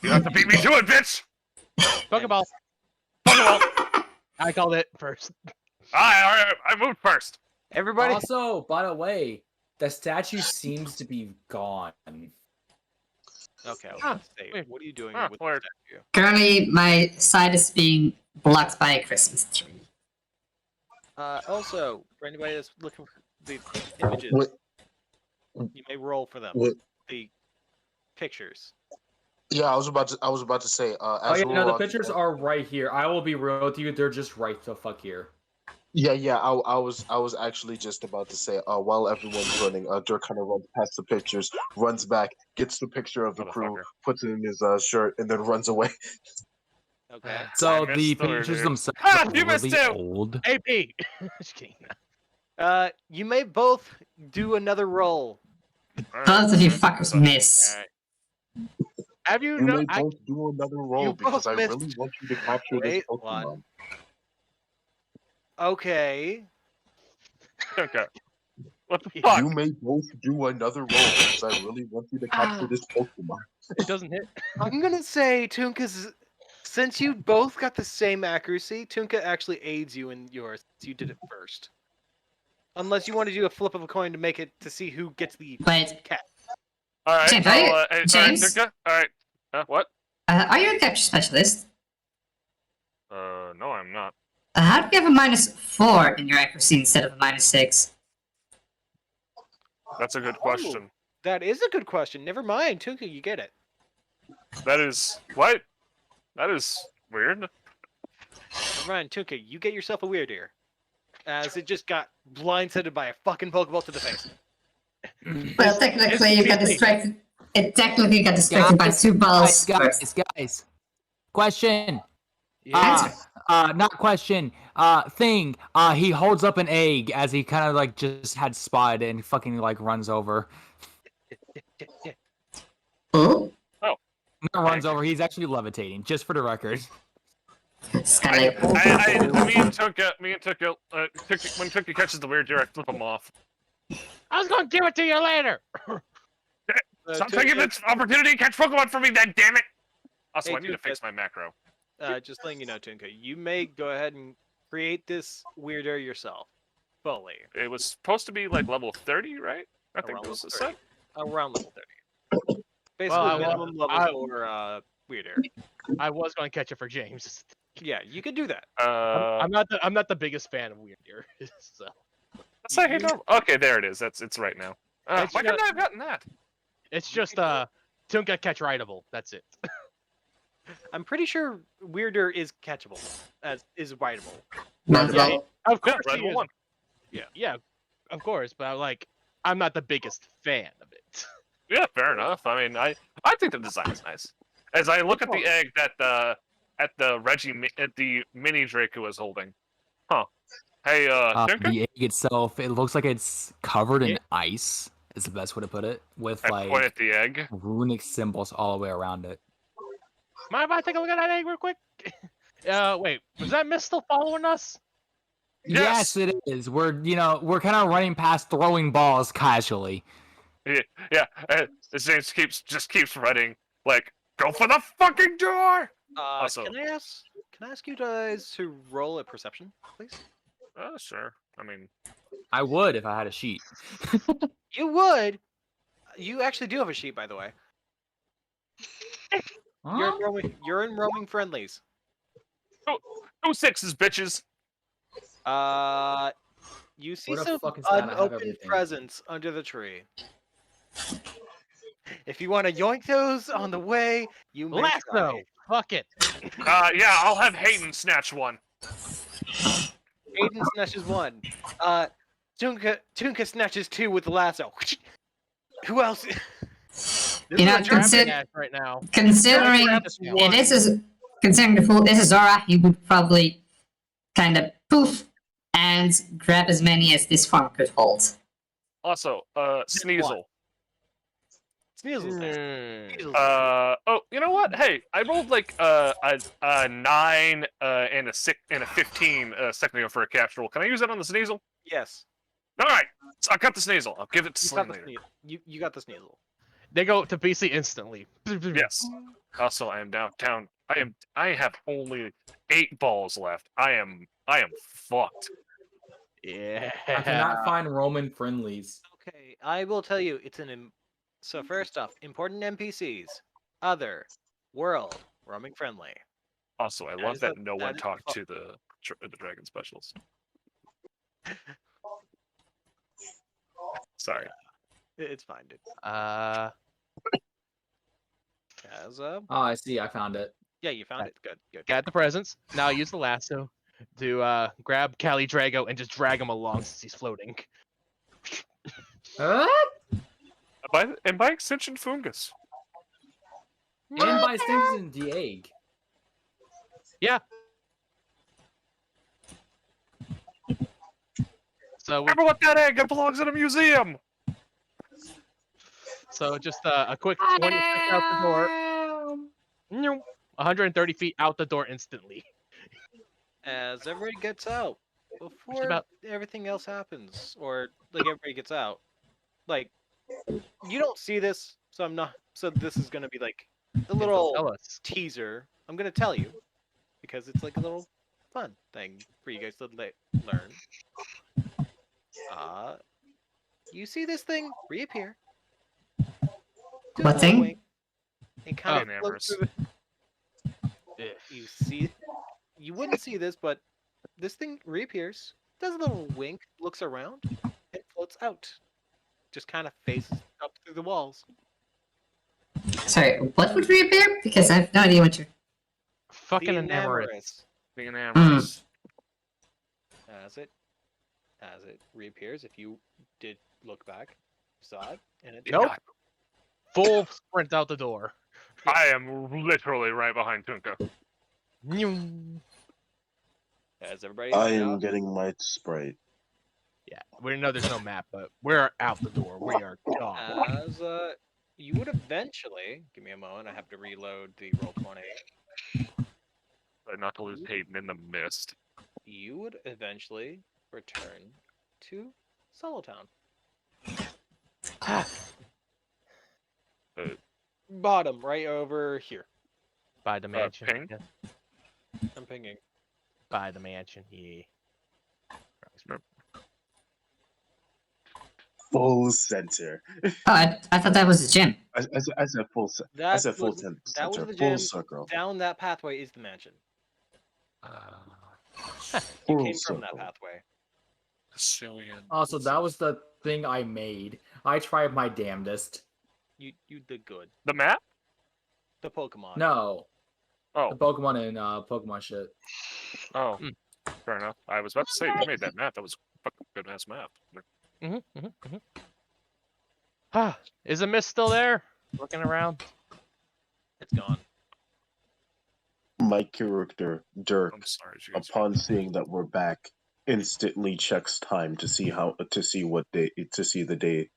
You have to beat me to it, bitch! Pokeball. Pokeball. I called it first. I moved first. Everybody, Also, by the way, the statue seems to be gone. okay. I was Ah, about to say, wait. what are you doing Ah, with the word. statue? currently my side is being blocked by a Christmas tree. Also, for anybody that's looking for the images, What? you may roll for them. What? The pictures. Yeah, I was about to say. Oh As yeah, we're no, the watching. pictures are right here. I will be real with you. They're just right the fuck here. Yeah. I was actually just about to say. While everyone's running, Dirk kind of runs past the pictures, runs back, gets the picture of the crew, Motherfucker. puts it in his shirt, and then runs away. Okay. So I the missed the pictures murder. themselves Ah, are you missed really too! old. AP. Just kidding. You may both do another roll. Alright, Both of you alright, fuckers so- miss. Have you You know? may both do another roll You because both I missed. really want you to capture this Wait, Pokemon. one. Okay. Okay. What the You fuck? You may both do another roll because I really want you to capture this Pokemon. It doesn't hit. I'm gonna say Tunka's. Since you both got the same accuracy, Tunka actually aids you in yours. You did it first. Unless you want to do a flip of a coin to make it to see who gets the Wait, cat. Alright, James, are you- alright, James? Alright. What? are you a capture specialist? No, I'm not. How do you have a -4 in your accuracy instead of a -6? That's a good question. That is a good question. Never mind, Tunka, you get it. That is what? That is weird. Never mind, Tunka, you get yourself a weird ear. As it just got blindsided by a fucking Pokeball to the face. Well, technically, you got distracted. It technically got distracted by 2 balls. Guys. Question. Answer. Not question. Thing. He holds up an egg as he kind of like just had spotted and fucking like runs over. Oh, Not runs over. He's actually levitating. Just for the record. it's kind of like. Me and Tuka, when Tuka catches the weird deer, I flip him off. I was gonna give it to you later. Stop taking this opportunity to catch Pokemon from me, then damn it! Also, Hey, I need to Tuka. fix my macro. Just letting you know, Tunka, you may go ahead and create this weirder yourself. Fully. It was supposed to be like level 30, right? I think Around it was level set. 30. Around level 30. Basically, Well, minimum level for weirder. I was gonna catch it for James. Yeah, you could do that. I'm not the biggest fan of Weird Ear. So Let's say, hey, no. Okay, there it is. It's right now. Why It's couldn't I have gotten that? it's just Tunka catch rideable. That's it. I'm pretty sure weirder is catchable, as is rideable. Well, Of Yeah, course, Red he Bull is. one. Yeah, of course. But I'm not the biggest fan of it. Yeah, fair enough. I mean, I think the design is nice. As I look at the egg that the mini Draco was holding. Huh. Hey, Tinker? The egg itself, it looks like it's covered in Yeah. ice. Is the best way to put it. With I point like at the egg. runic symbols all the way around it. Mind if I take a look at that egg real quick? Wait, was that mist still following us? Yes! Yes, it is. We're kind of running past throwing balls casually. Yeah. This thing just keeps running. Like, go for the fucking door! Also- Can I ask you guys to roll a perception, please? Sure. I mean, I would if I had a sheet. You would. You actually do have a sheet, by the way. You're in roaming friendlies. 2 6s, bitches. You see Where the some fuck is that? I have unopened everything. presents under the tree. If you want to yoink those on the way, you may Lasso. try. Fuck it. Yeah, I'll have Hayden snatch one. Aiden snatches one. Tunka snatches two with the lasso. Who else? This You is know, a trap consider- match right now. considering considering the full this is Zora, he would probably kind of poof and grab as many as this farm could hold. Also, Sneasel. Sneasel's there. Hmm. Sneasel's there. You know what? Hey, I rolled like a 9 and a 6 and a 15 second ago for a capture roll. Can I use that on the Sneasel? Yes. All right, so I got the Sneasel. I'll give it to You Slam got the later. Sneasel. You got the Sneasel. They go to PC instantly. Yes. Also, I am downtown. I have only 8 balls left. I am fucked. Yeah. I cannot find Roman friendlies. Okay, I will tell you, it's so first off, important NPCs, other, world, roaming friendly. Also, I That love is that the- no that one is talked the to the dragon specials. Sorry. It's fine, dude. As Oh, I see. I found it. yeah, you found it. Good, good. Got the presents. Now use the lasso to grab Cali Drago and just drag him along since he's floating. And by extension, Fungus. And by extension, the egg. Yeah. So we, Remember what that egg? It belongs in a museum. so just a quick 20 feet out the door. 130 feet out the door instantly. As everybody gets out, before about- everything else happens, or like everybody gets out, like you don't see this, so I'm not. So this is gonna be like a Tell little us. teaser. I'm gonna tell you because it's like a little fun thing for you guys to learn. You see this thing reappear? Do a What little thing? wink, and kind Oh, of float Namorous. through you see, you wouldn't see this, but this thing reappears, does a little wink, looks around, and floats out. Just kind of faces up through the walls. Sorry, what would reappear? Because I have no idea what you're. Fucking The enamorous. enamorous. Being Namorous. As it reappears, if you did look back, saw it, and it Nope. Full sprint out the door. I am literally right behind Tunka. as everybody I is am now, getting my Sprite. Yeah, we know there's no map, but we're out the door. We are gone. as you would eventually give me a moment. I have to reload the roll 20. But not to lose Hayden in the mist. You would eventually return to Solo Town. Bottom, right over here. By the mansion. ping? Yeah. I'm pinging. By the mansion. Yeah. Full center. Oh, I thought that was a gym. I said full. I That said full was center. that was the Full gym. circle. Down that pathway is the mansion. You Full came from that circle. pathway. Sicilian. Also, that was the thing I made. I tried my damnedest. You did good. The map? The Pokemon. No, the Oh, Pokemon and Pokemon shit. oh. Fair enough. I was about to say, you made that map. That was a fucking good ass map. Is the mist still there? Looking around. It's gone. My character Dirk, I'm sorry, you guys. upon seeing that we're back, instantly checks time to see the day.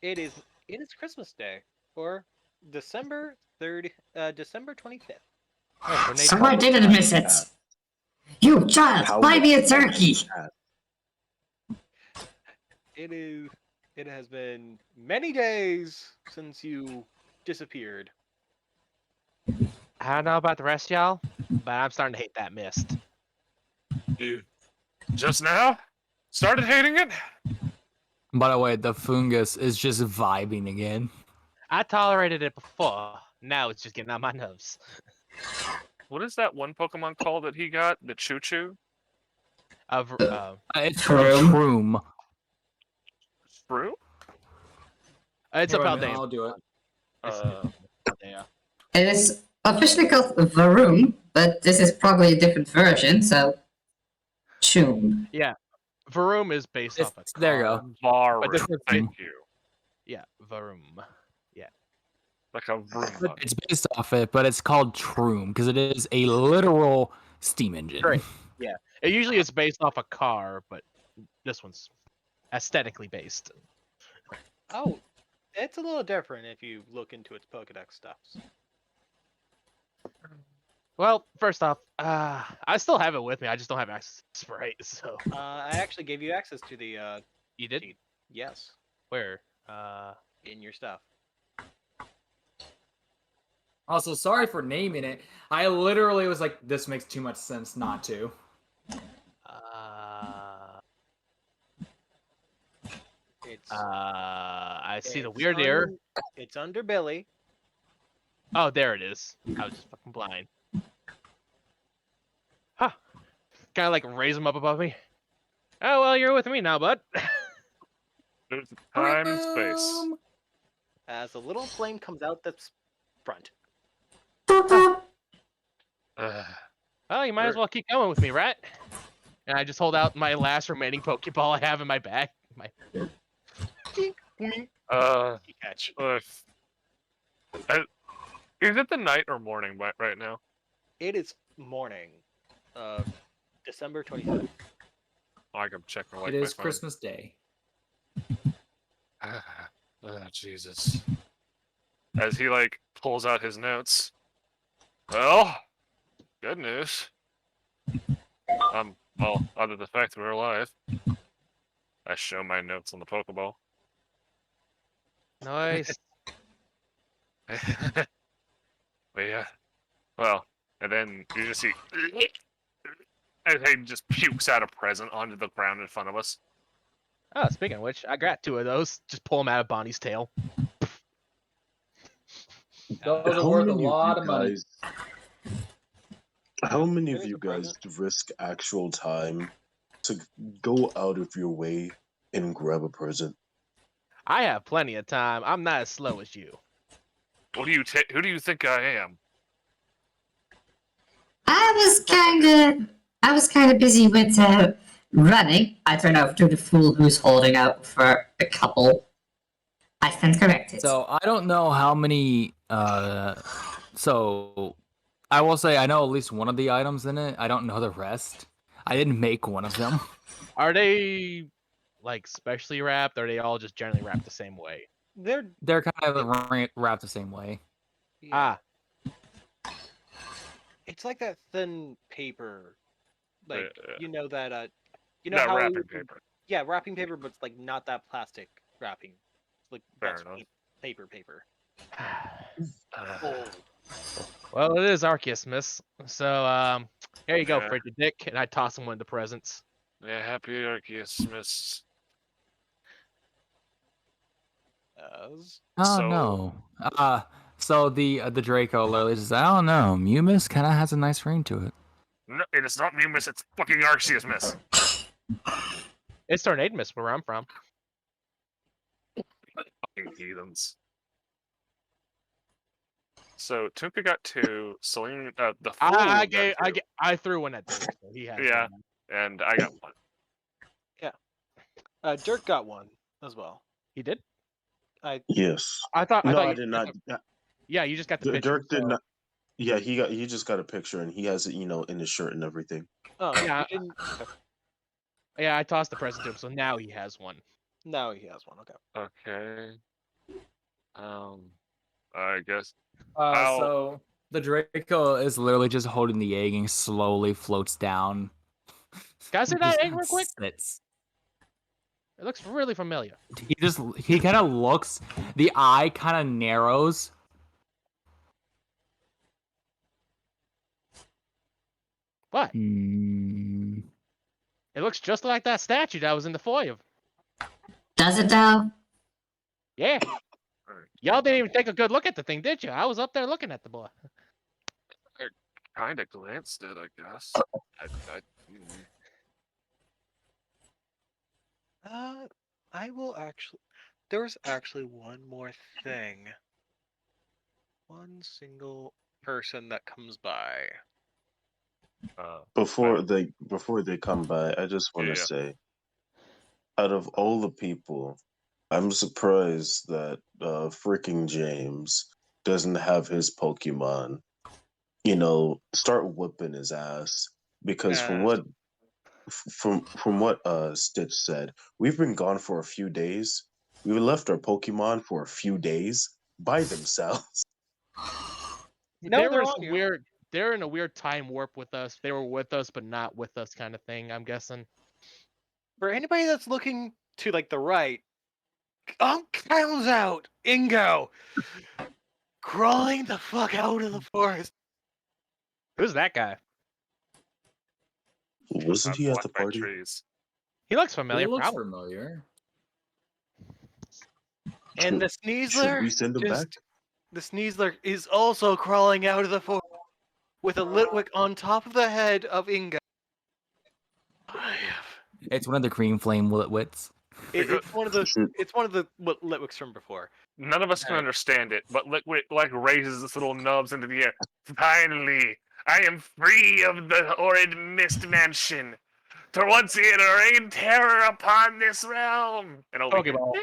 It is Christmas Day or December 30, December 25th. Oh, Renee Someone told me didn't miss it. You child, How buy much me a time turkey. has passed? It has been many days since you disappeared. I don't know about the rest of y'all, but I'm starting to hate that mist. You just now started hating it? By the way, the fungus is just vibing again. I tolerated it before. Now it's just getting on my nerves. What is that one Pokemon call that he got? The Choo Choo? It's Shroom. Shroom. Brew? It's Here, wait a about minute, damn. I'll do it. Yeah. It is officially called Varoom, but this is probably a different version, so. Choom. Varoom is based off a There you car. go. Varum. But this one's Thank you. Yeah, Varoom. Like a room. But it's based off it, but it's called Shroom because it is a literal steam engine. Great. It usually is based off a car, but this one's aesthetically based. Oh, it's a little different if you look into its Pokedex stuff. Well, first off, I still have it with me. I just don't have access to Sprite. So I actually gave you access to the you did? cheat. Yes, Where? in your stuff. Also, sorry for naming it. I literally was like, this makes too much sense not to. I see the It's weird ear. It's under Billy. Oh, there it is. I was just fucking blind. Huh. Kind of like raise him up above me. Oh well, you're with me now, bud. There's time and space. As a little flame comes out the front. Boop, boop. Well, you might as well keep going with me, right? And I just hold out my last remaining Pokeball I have in my bag. Catch. Is it the night or morning right now? It is morning. December 25th. I can check my It is Christmas Day. Jesus. As he like pulls out his notes. Well, good news. Well, other than the fact that we're alive. I show my notes on the Pokeball. Nice. But yeah. Well, and then you just see and he just pukes out a present onto the ground in front of us. Oh, speaking of which, I got 2 of those. Just pull them out of Bonnie's tail. Those are How worth a many of lot you of money. guys? How many of Here's you the guys present. risk actual time to go out of your way and grab a present? I have plenty of time. I'm not as slow as you. Who do you think I am? I was kind of busy with running. I turn over to the fool who's holding out for a couple. I stand corrected. So I don't know how many. So I will say I know at least one of the items in it. I don't know the rest. I didn't make one of them. Are they like specially wrapped? Or are they all just generally wrapped the same way? They're kind of wrapped the same way. Ah, It's like that thin paper. Like you know that you know Not how wrapping paper. Yeah, wrapping paper, but it's like not that plastic wrapping. It's like Fair that's enough. paper. well, it is Arceus, so here you go, Yeah. Fridgy Dick, and I toss him one of the presents. Yeah, happy Arceus, Miss. Oh So- no. So the Draco literally says, I don't know. Mumis kind of has a nice ring to it. No, it's not me, Miss. It's fucking Arceus, Miss. It's Tornado where I'm from. Fucking heathens. So Tunka got 2. Celine, the fool I got 2, I threw one at Dirk, so he had Yeah. one. and I got 1. Dirk got one as well. He did. Yes. I thought. No, I I did not. Yeah, you just got the picture. Dirk did so- not. Yeah, he just got a picture and he has it, in his shirt and everything. Oh Yeah. he didn't. Yeah, I tossed the present to him, so now he has one. Now he has one. Okay. Okay. I guess. So the Draco is literally just holding the egg and slowly floats down. Can I see that Just egg real quick? sits. It looks really familiar. He kind of looks. The eye kind of narrows. What? Hmm. It looks just like that statue that was in the foyer. Does it though? Yeah. Y'all didn't even take a good look at the thing, did you? I was up there looking at the boy. Kind of glanced at, I guess. I will actually. There's actually one more thing. One single person that comes by. Before they come by, I just want to Yeah. say, out of all the people, I'm surprised that freaking James doesn't have his Pokemon, start whipping his ass. Because from what Stitch said, we've been gone for a few days. We left our Pokemon for a few days by themselves. No, They they're were on here. weird. They're in a weird time warp with us. They were with us, but not with us, kind of thing. I'm guessing. For anybody that's looking to like the right, comes out Ingo, crawling the fuck out of the forest. Who's that guy? Wasn't he at the party? Trees. He looks He familiar. looks probably. familiar. And the Should Sneasler, we send him back? the Sneasler is also crawling out of the forest with a Litwick on top of the head of Ingo. I have It's one of the cream flame wits. It's one of the Should- what Litwick's from before. None of us can understand it, but Liquid like raises its little nubs into the air. Finally, I am free of the horrid mist mansion. To once again rain terror upon this realm. And I'll be Pokeball.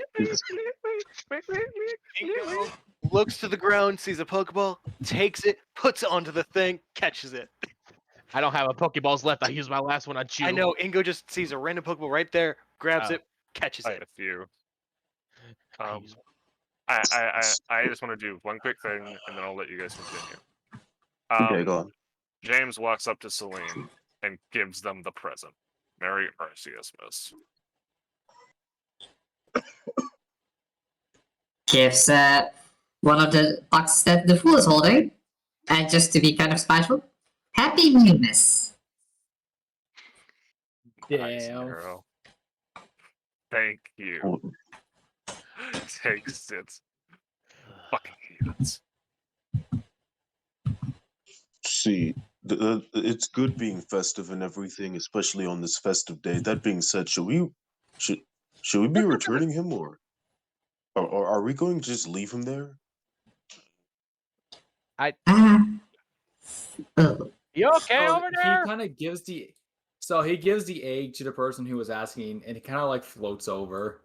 Ingo looks to the ground, sees a Pokeball, takes it, puts it onto the thing, catches it. I don't have a Pokeballs left. I used my last one on Chew. I know Ingo just sees a random Pokeball right there, grabs Oh. it, catches I had it. a few. I Um, used- I just want to do one quick thing, and then I'll let you guys continue. Okay, go on. James walks up to Celine and gives them the present. Merry Christmas. Gives one of the boxes that the fool is holding, and just to be kind of spiteful, Happy Newness. Nice, Damn. Nero. Thank you. Oh, Takes it. Fucking heathens. see, it's good being festive and everything, especially on this festive day. That being said, should we be returning him, or are we going to just leave him there? Oh, You okay over there? He kind of gives the egg to the person who was asking, and it kind of like floats over.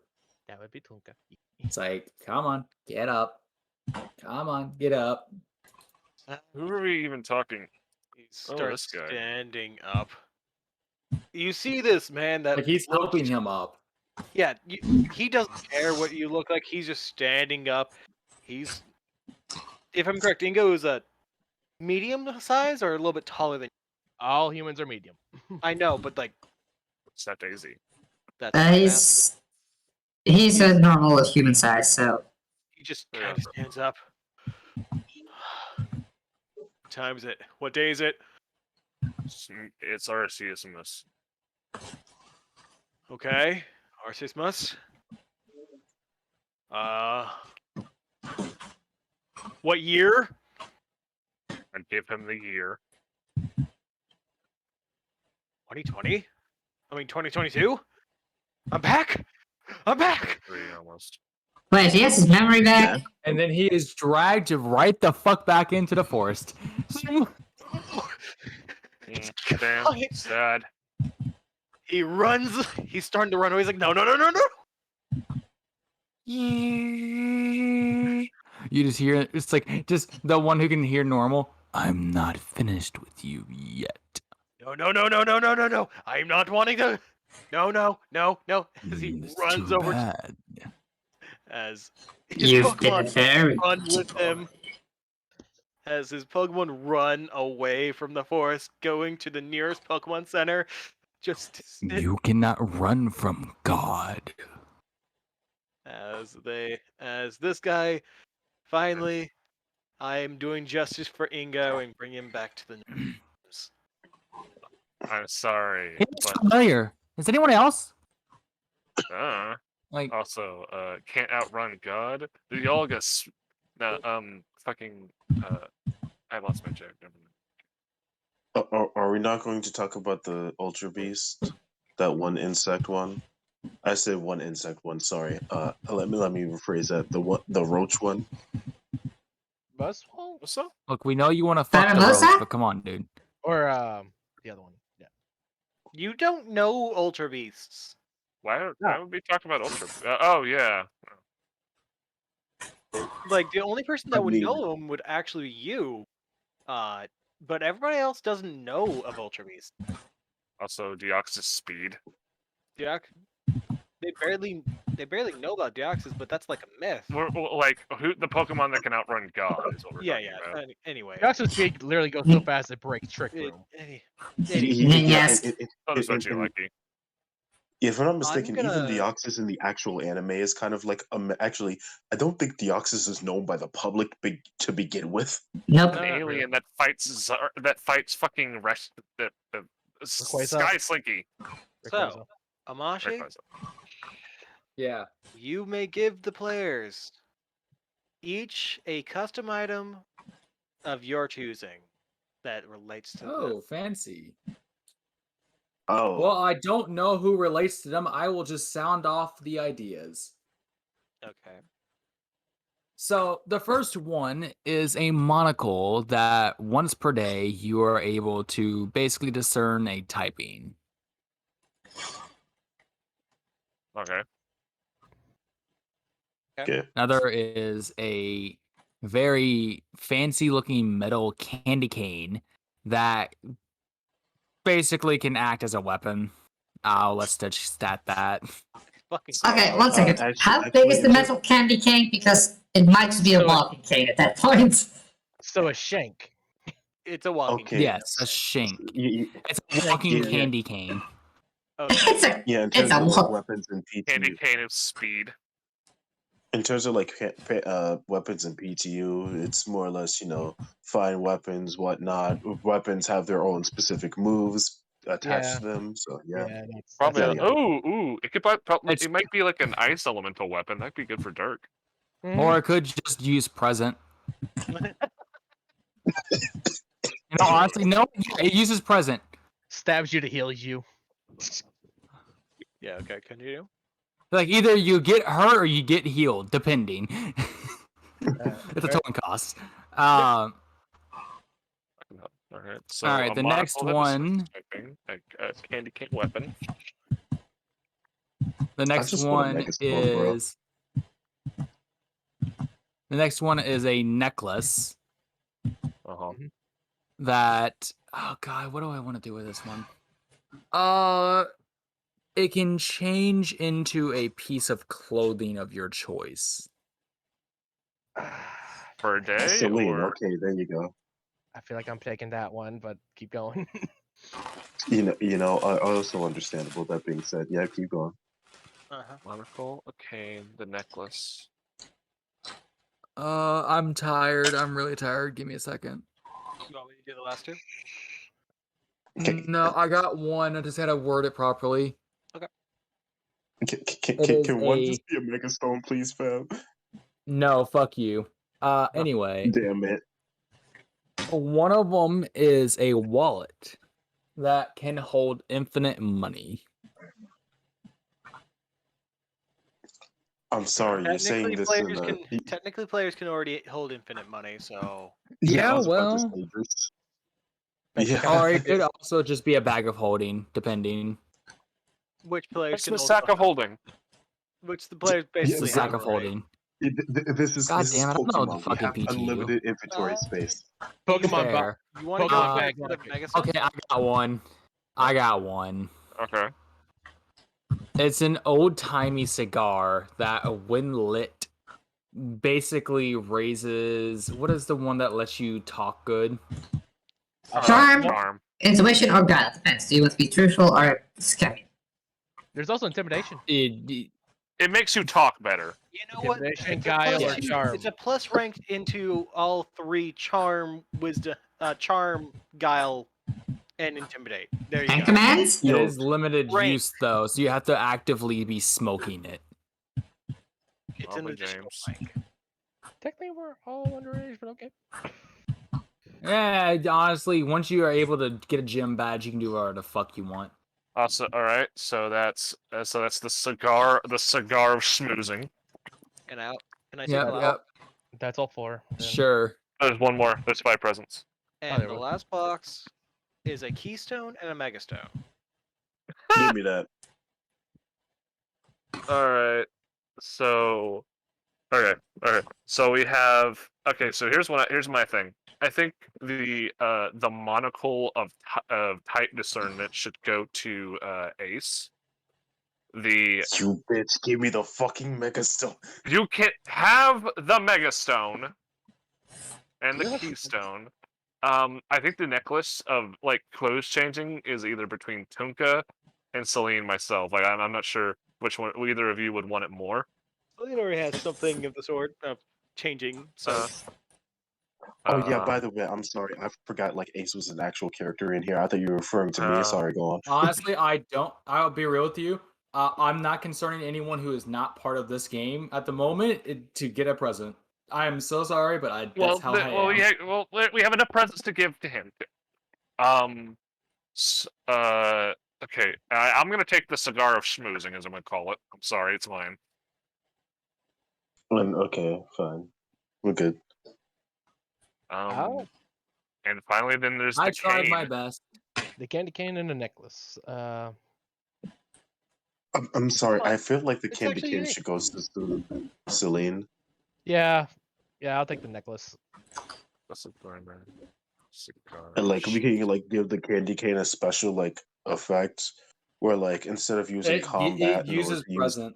That would be Tunka. It's like, come on, get up. Come on, get up. Who are we even talking? He Oh, starts this guy. standing up. You see this man that Like he's looks- helping him up. Yeah, he doesn't care what you look like. He's just standing up. He's, if I'm correct, Ingo is a medium size or a little bit taller than. All humans are medium. I know, but like What's that Daisy? that's my math. he's a normal human size, so He just Yeah. kind of stands up. What time is it? What day is it? It's Arceus. Okay, Arceus. What year? I'd give him the year. 2020? I mean 2022? I'm back! I'm back! 3 almost. wait, he has his memory back. And then he is dragged right the fuck back into the forest. Damn, fine. sad. He runs. He's starting to run away. He's like, no. You just hear it's like just the one who can hear normal. I'm not finished with you yet. No. I'm not wanting to. No. As he It's runs too over bad. as his You've been Pokemon very run with good him. As his Pokemon run away from the forest, going to the nearest Pokemon Center, just to sit You cannot run from God. as this guy finally, I am doing justice for Ingo and bring him back to the news. I'm sorry, It's but familiar. Is anyone else? Like also, can't outrun God. Y'all got fucking I lost my joke. Never mind. Are we not going to talk about the Ultra Beast? That one insect one? I said one insect one, sorry. Let me rephrase that. The roach one. Buzzwole? What's up? look, we know you want to fuck the Barbosa? roach, but come on, dude. Or the other one. Yeah. You don't know Ultra Beasts. Why would we talk about Ultra? Oh yeah. Like the only person that I would mean- know him would actually be you. But everybody else doesn't know of Ultra Beast. Also, Deoxys speed. Deox, they barely know about Deoxys, but that's like a myth. We're like the Pokemon that can outrun God is what we're Yeah. talking about. Anyway, Deoxys speed literally goes so fast it breaks Trick it- Room. Yes. Oh, it's actually lucky. If I'm not mistaken, gonna- even Deoxys in the actual anime is kind of like actually, I don't think Deoxys is known by the public to begin with. Nope. No, An not alien that fights fucking Sky Slinky. So, Amashi, Rayquaza. Yeah. you may give the players each a custom item of your choosing that relates to Oh, fancy. Oh, Well, I don't know who relates to them. I will just sound off the ideas. Okay. So the first one is a monocle that once per day you are able to basically discern a typing. Okay. okay. Another is a very fancy looking metal candy cane that basically can act as a weapon. I'll let Stitch stat that. Fucking Okay, one second. How big actually, is the metal candy cane? Because it might just be a So- walking cane at that point. So a shank. It's a walking. Okay. Yes, a shank. You, It's a walking Yeah. candy cane. Okay. It's a yeah, in It's terms a of like walk. weapons and Candy PTU, cane of speed. in terms of like weapons and PTU, it's more or less fine weapons, whatnot. Weapons have their own specific moves attached to them. So yeah, that's Probably. Yeah, that's yeah. Ooh. It could probably. It's- It might be like an ice elemental weapon. That'd be good for Dirk. Mhm. Or it could just use present. Honestly, no, yeah, it uses present. Stabs you to heal you. Yeah. Okay. Continue. Like either you get hurt or you get healed, depending. It's a token cost. All right. So All right, a the next monocle that discerns one. typing, a candy cane weapon. The next just want a one Megastone, bro. is. The next one is a necklace Uh-huh. that. Oh god, what do I want to do with this one? It can change into a piece of clothing of your choice. For a day, Celine. or Okay, there you go. I feel like I'm taking that one, but keep going. Also understandable. That being said, yeah, keep going. monocle, a cane, the necklace. I'm tired. I'm really tired. Give me a second. You want me to do the last two? Okay. No, I got one. I just had to word it properly. It is Can one a- just be a Megastone, please, fam? No, fuck you. Anyway, Damn it. one of them is a wallet that can hold infinite money. I'm sorry, you're saying this in Technically, players can already hold infinite money. So Yeah, I was about to well. say this. But you Yeah. gotta- Or it could also just be a bag of holding, depending. which players It's can a hold sack of holding. which the players It's a basically sack have of a right. holding. This is God this is damn it, I don't know the Pokemon. We fucking have PTU. unlimited inventory space. Pokemon Fair. You want to go Pokemon for bag instead of locker. Megastone? Okay, I got one. Okay. It's an old-timey cigar that, when lit, basically raises... What is the one that lets you talk good? Charm, Charm. intuition, or gut. Depends. Do you want to be truthful or scary? There's also intimidation. It makes you talk better. You know what? Intimidation, It's a guile, plus or two- charm. It's a plus ranked into all three: charm, wisdom, charm, guile, and intimidate. There you And go. commands? It is limited Right. use, though, so you have to actively be smoking it. It's an Lovely additional James. rank. Technically, we're all underage, but okay. Yeah, honestly, once you are able to get a gym badge, you can do whatever the fuck you want. Also, all right. So that's the cigar of schmoozing. And out. Can I take Yep, the last? yep. That's all four. Then. Sure. There's one more. There's 5 presents. And there the was. last box is a keystone and a megastone. Give me that. All right. So, okay. So we have. Okay. So here's my thing. I think the monocle of type discernment should go to Ace. You bitch, give me the fucking Megastone. You can have the Megastone and the Keystone. I think the necklace of like clothes changing is either between Tunka and Celine myself. Like I'm not sure which one either of you would want it more. Celine already has something of the sort of changing. So Oh yeah, by the way, I'm sorry. I forgot like Ace was an actual character in here. I thought you were referring to me. Sorry, go on. Honestly, I'll be real with you. I'm not concerning anyone who is not part of this game at the moment to get a present. I am so sorry, but that's how I am. We have enough presents to give to him. Okay, I'm gonna take the cigar of schmoozing, as I'm gonna call it. I'm sorry, it's mine. Okay, fine. We're good. Oh. And finally, then there's I the tried cane. my best. The candy cane and a necklace. I'm sorry. fine. I feel like the It's candy actually cane unique. should go to Celine. Yeah, I'll take the necklace. That's a cigar. And like we can like give the candy cane a special like effect where like instead of using It combat in order uses to use present.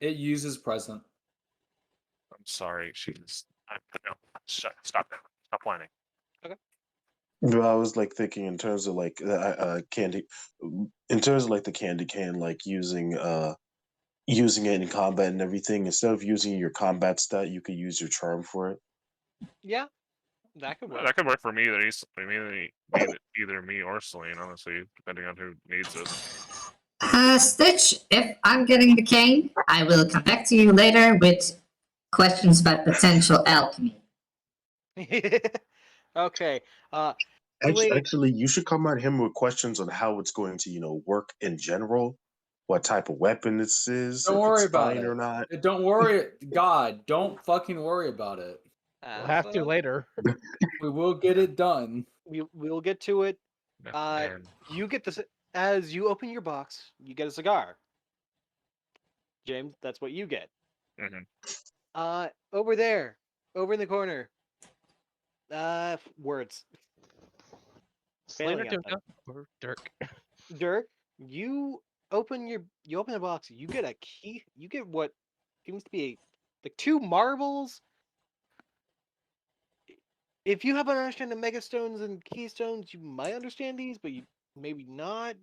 It uses present. I'm sorry, she's. No, stop that. Stop whining. But I was like thinking in terms of like candy, in terms of like the candy cane, like using it in combat and everything. Instead of using your combat stat, you could use your charm for it. Yeah, that could work. That could work for me. Either me or Celine, honestly, depending on who needs it. Stitch, if I'm getting the cane, I will come back to you later with questions about potential alchemy. Okay. Actually, Celine, actually, you should come at him with questions on how it's going to, work in general, what type of weapon this is, Don't if worry it's about fine it. or not. Don't worry. God, don't fucking worry about it. We'll have to later. We will get it done. we'll get to it. Man. You get this as you open your box. You get a cigar. James, that's what you get. Mhm. Over there, over in the corner. Words. Celine or Failing at them. Tunka or Dirk. Dirk, you open the box. You get a key. You get what seems to be like 2 marbles. If you have an understanding of megastones and keystones, you might understand these, but you maybe not.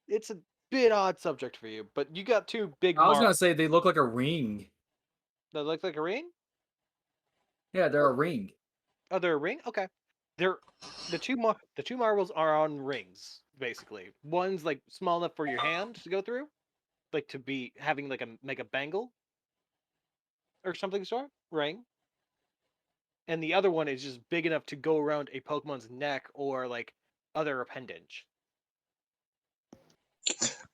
It's a bit odd subject for you, but you got 2 big I was marbles gonna say they look like a ring. that look like a ring. Yeah, they're a ring. Oh, they're a ring. Okay, they're the two marbles are on rings basically. One's like small enough for your hand to go through, like to be having like a bangle or something sort ring, and the other one is just big enough to go around a Pokemon's neck or like other appendage.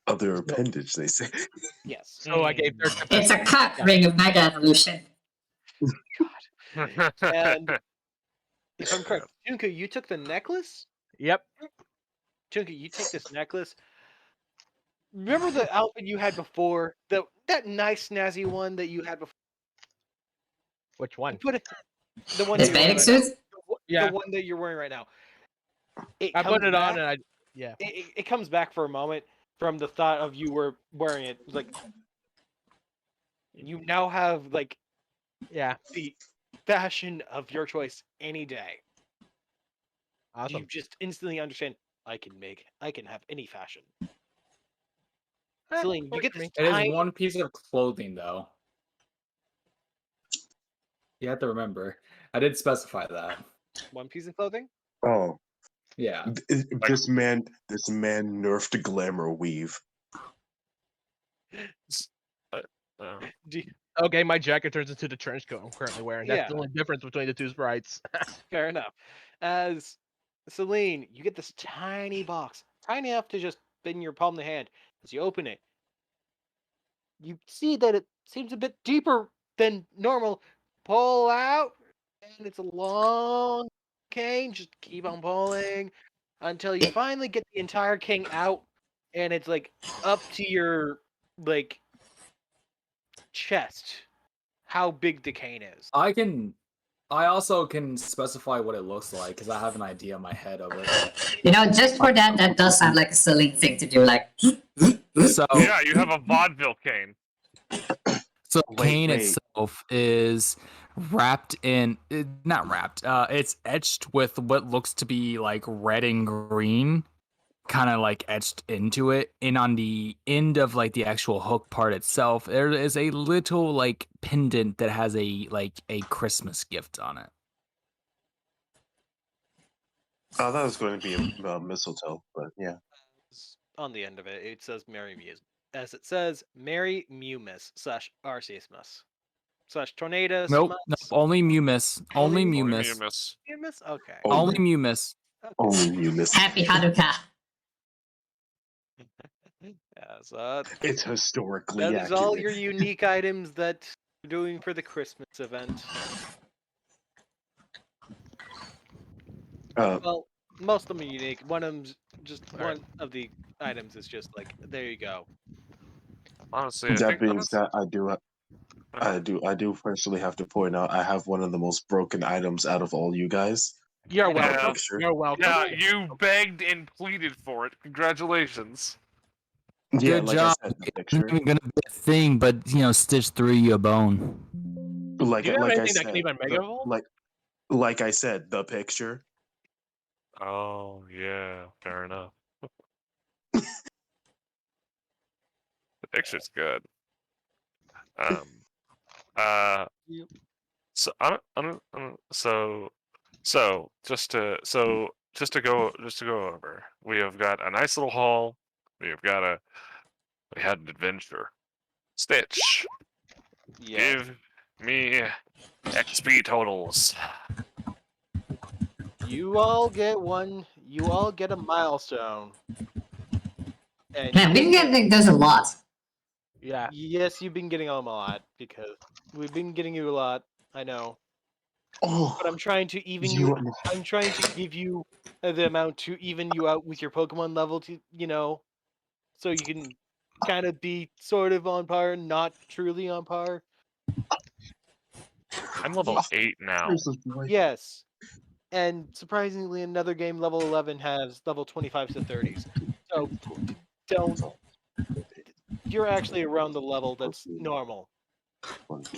Other appendage, they say. Yes. So I gave Dirk the It's a best. cock Yeah. ring of Mega Evolution. And if I'm correct, Junka, you took the necklace. Yep. Junka, you take this necklace. Remember the outfit you had before? That nice snazzy one that you had before? Which one? Put it the one His that you're wearing bathing right now. suit? Yeah. The one that you're wearing right now. I put comes it on back- and yeah. it comes back for a moment from the thought of you were wearing it. Like you now have like Yeah. the fashion of your choice any day. Awesome. You just instantly understand I can have any fashion. Eh, Celine, you works get for this me. It tiny is one piece of clothing, though. You have to remember. I did specify that. one piece of clothing. Oh, Yeah. this man nerfed glamour weave. Do you- Okay, my jacket turns into the trench coat I'm currently wearing. That's Yeah. the only difference between the two sprites. Fair enough. As Celine, you get this tiny box, tiny enough to just fit in your palm of the hand. As you open it, you see that it seems a bit deeper than normal. Pull out, and it's a long cane. Just keep on pulling until you finally get the entire cane out, and it's like up to your like chest. How big the cane is. I also can specify what it looks like because I have an idea in my head of it. You know, just for that does sound like a silly thing to do. Like, So Yeah, you have a vaudeville cane. So Wait, cane wait. itself is wrapped in, not wrapped. It's etched with what looks to be like red and green, kind of like etched into it. And on the end of like the actual hook part itself, there is a little like pendant that has a Christmas gift on it. Oh, that was going to be a mistletoe, but yeah. On the end of it, it says Merry Muse. As it says, Merry Mumus / Arceusmus / Tornadus. Nope, only Mumus. Only Only Mumus. Mumus. Mumus? Okay. Only Mumus. Okay. Only you miss. Happy Hanukkah. Yeah, so It's historically that is all accurate. your unique items that you're doing for the Christmas event. Well, most of them are unique. One of them's just Alright. one of the items is just like, there you go. Honestly, I that think being honestly, said, I do personally have to point out I have one of the most broken items out of all you guys. You're Yeah. welcome. Picture. You're welcome. yeah, you begged and pleaded for it. Congratulations. Yeah, Good like job. I said, the It picture. wasn't even gonna be a thing, but Stitch threw you a bone. Like Do you have like I anything that said, can even mega evolve? like I said, the picture. Oh yeah, fair enough. The picture's good. Uh. Yep. So just to go over, we have got a nice little haul. We had an adventure. Stitch, Yeah. give me XP totals. You all get one. You all get a milestone. And Man, we've been getting those a lot. Yeah. yes, you've been getting them a lot because we've been getting you a lot. I know, Oh, but I'm trying to even you. you. I'm trying to give you the amount to even you out with your Pokemon level to so you can kind of be sort of on par, not truly on par. I'm level 8 now. Yes. And surprisingly, another game level 11 has level 25s to 30s. So don't. You're actually around the level that's normal.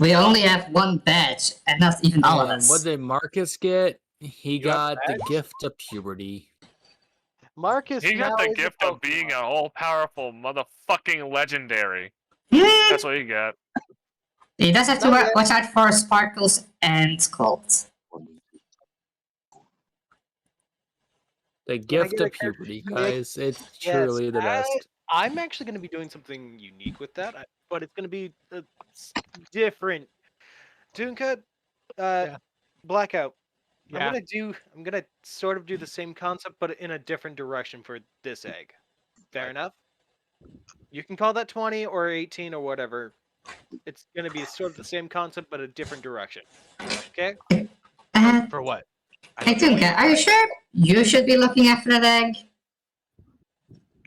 We only have one badge, and not even all of And us. what did Marcus get? He You have got the badge? gift of puberty. Marcus He got now the is a gift of being Pokemon. an all-powerful motherfucking legendary. Hmm, That's what he got. he does have to Not yet. watch out for Sparkles and Cold. The Can I gift get a of character puberty, pick? guys. It's Yes, truly the best. I'm actually going to be doing something unique with that, but it's going to be different. Toonka, Yeah. Blackout. Yeah. I'm gonna sort of do the same concept, but in a different direction for this egg. Fair Right. enough. You can call that 20 or 18 or whatever. It's gonna be sort of the same concept, but a different direction. Okay. For what? I Hey don't get what Tunka, are you sure you should be looking after that egg?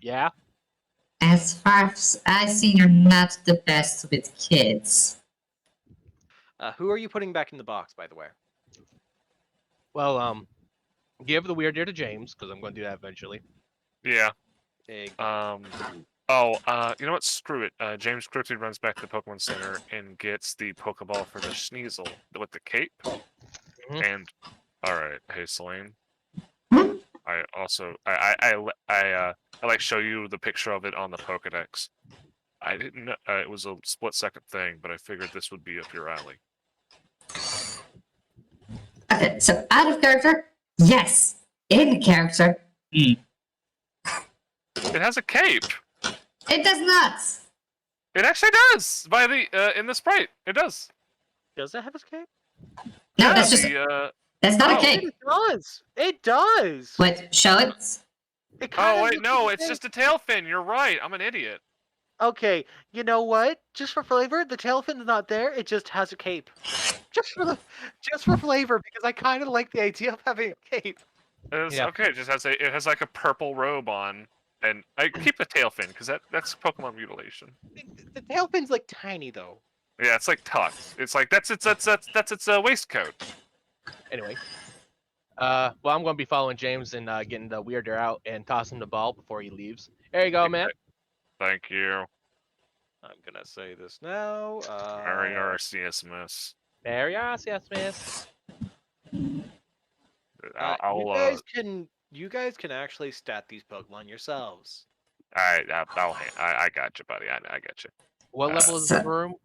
Yeah. As far as I've seen, you're not the best with kids. Who are you putting back in the box, by the way? Well, give the weird deer to James because I'm going to do that eventually. Yeah. Egg. You know what? Screw it. James quickly runs back to the Pokemon Center and gets the Pokeball for the Sneasel with the cape. Mhm. And all right, hey Selene. Hmm? I also I like show you the picture of it on the Pokedex. I didn't know it was a split-second thing, but I figured this would be up your alley. Okay, so out of character, yes. In character, It has a cape. it does not. It actually does. By the in the sprite, it does. Does it have a cape? No, Yeah, that's just that's not a oh. cape. It does. It does. Wait, show it. It kinda Oh wait, looks no, like a it's cape. just a tail fin. You're right. I'm an idiot. Okay, you know what? Just for flavor, the tail fin's not there. It just has a cape. Just for flavor, because I kind of like the idea of having a cape. Yeah. Okay. It just has it has like a purple robe on, and I keep the tail fin because that's Pokemon mutilation. The tail fin's like tiny though. Yeah, it's like tucked. It's like that's its waistcoat. Anyway. Well, I'm going to be following James and getting the weird deer out and tossing the ball before he leaves. There you go, man. Thank you. I'm gonna say this now. Mary RCS miss. There you are, yes, miss. You guys can actually stat these Pokemon yourselves. I got you, buddy. I got you. What level is the room?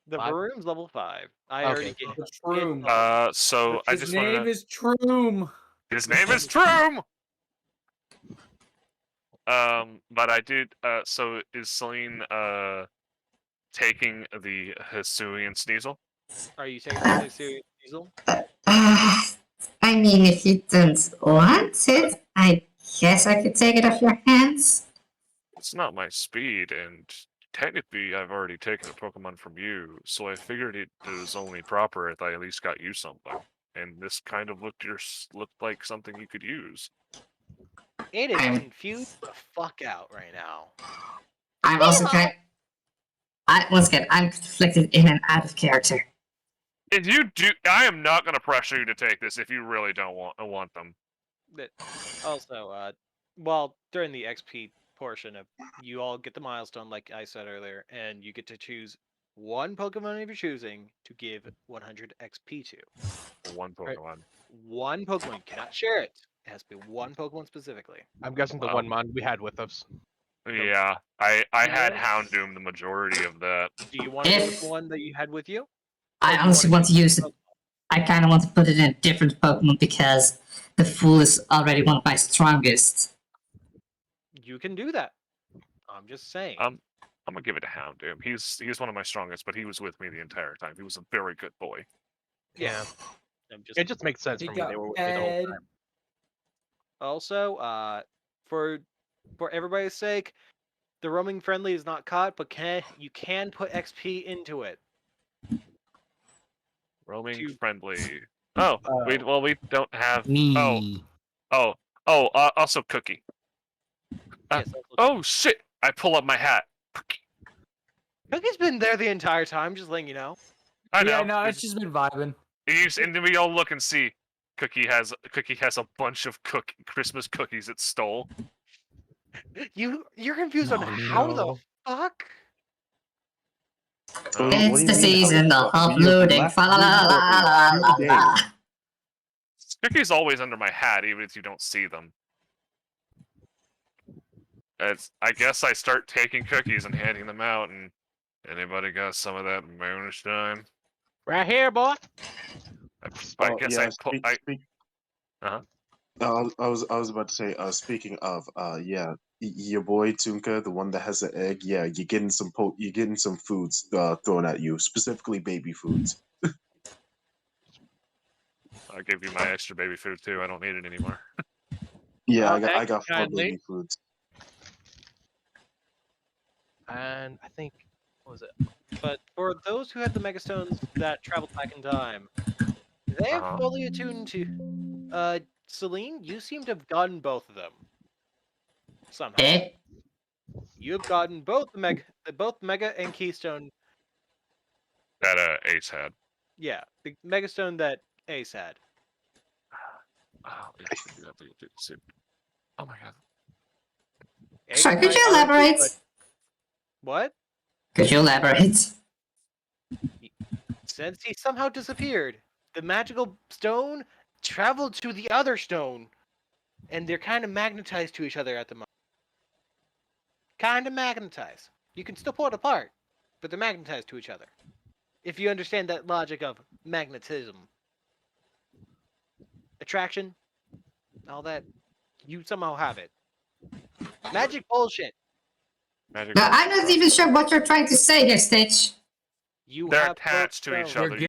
The 5? Varoom's level 5. I Okay, already cool. gave Shroom. So I His just name want to. is Troom. His name is Troom. But I did. So is Celine taking the Hisuian Sneasel? Are you taking the serious Diesel? I mean, if you don't want it, I guess I could take it off your hands. It's not my speed, and technically I've already taken a Pokemon from you, so I figured it was only proper if I at least got you something. And this kind of looked like something you could use. It is I'm- confused the fuck out right now. I'm also kind. Once again, I'm conflicted in and out of character. If you do, I am not going to pressure you to take this if you really don't want them. That also, well, during the XP portion of you all get the milestone, like I said earlier, and you get to choose one Pokemon of your choosing to give 100 XP to. One Right. Pokemon. One Pokemon, you cannot share it. It has to be one Pokemon specifically. I'm guessing the Wow. one mon we had with us. Yeah, I had Yeah. Houndoom the majority of that. Do you want to use If- the one that you had with you? I Or do you honestly wanna want to use it. Pokemon? I kind of want to put it in a different Pokemon because the Fool is already one of my strongest. You can do that. I'm just saying. I'm gonna give it to Houndoom. He's one of my strongest, but he was with me the entire time. He was a very good boy. Yeah. I'm just It just makes sense He for me. got They were with me the whole paid. time. Also, for everybody's sake, the roaming friendly is not caught, but you can put XP into it. Roaming Two- friendly. Oh, we don't have. Me. Also Cookie. Yes, that's what- Oh shit! I pull up my hat. Cookie's been there the entire time, just letting you know. I know. Yeah, no, it's just been vibing. And then we all look and see. Cookie has a bunch of Christmas cookies it stole. You're confused on Oh, how the no. fuck? Oh, What It's do the you mean, season how the of fuck? We have uploading. left Fa la la la la la la la. Cookie's always under my hat, even if you don't see them. I guess I start taking cookies and handing them out, and anybody got some of that moonshine? Right here, boy. I guess I put. I was about to say. Speaking of, your boy Tunka, the one that has the egg. Yeah, you're getting some foods thrown at you, specifically baby foods. I'll give you my extra baby food too. I don't need it anymore. Yeah, Okay, I got 4 kindly. baby foods. And I think, what was it? But for those who had the Megastones that traveled back in time, they have Uh-huh. fully attuned to. Celine, you seem to have gotten both of them. Somehow. Eh? You have gotten both both Mega and Keystone. That Ace had. Yeah, the Megastone that Ace had. Oh my god. Ace Sorry, could might you argue, elaborate? but- What? Could you elaborate? Since he somehow disappeared, the magical stone traveled to the other stone, and they're kind of magnetized to each other at the moment. Kind of magnetized. You can still pull it apart, but they're magnetized to each other. If you understand that logic of magnetism. Attraction, all that, you somehow have it. Magic bullshit. Magic No, bullshit, I'm not bro. even sure what you're trying to say here, Stitch. You They're have both attached to each stones. They're other. You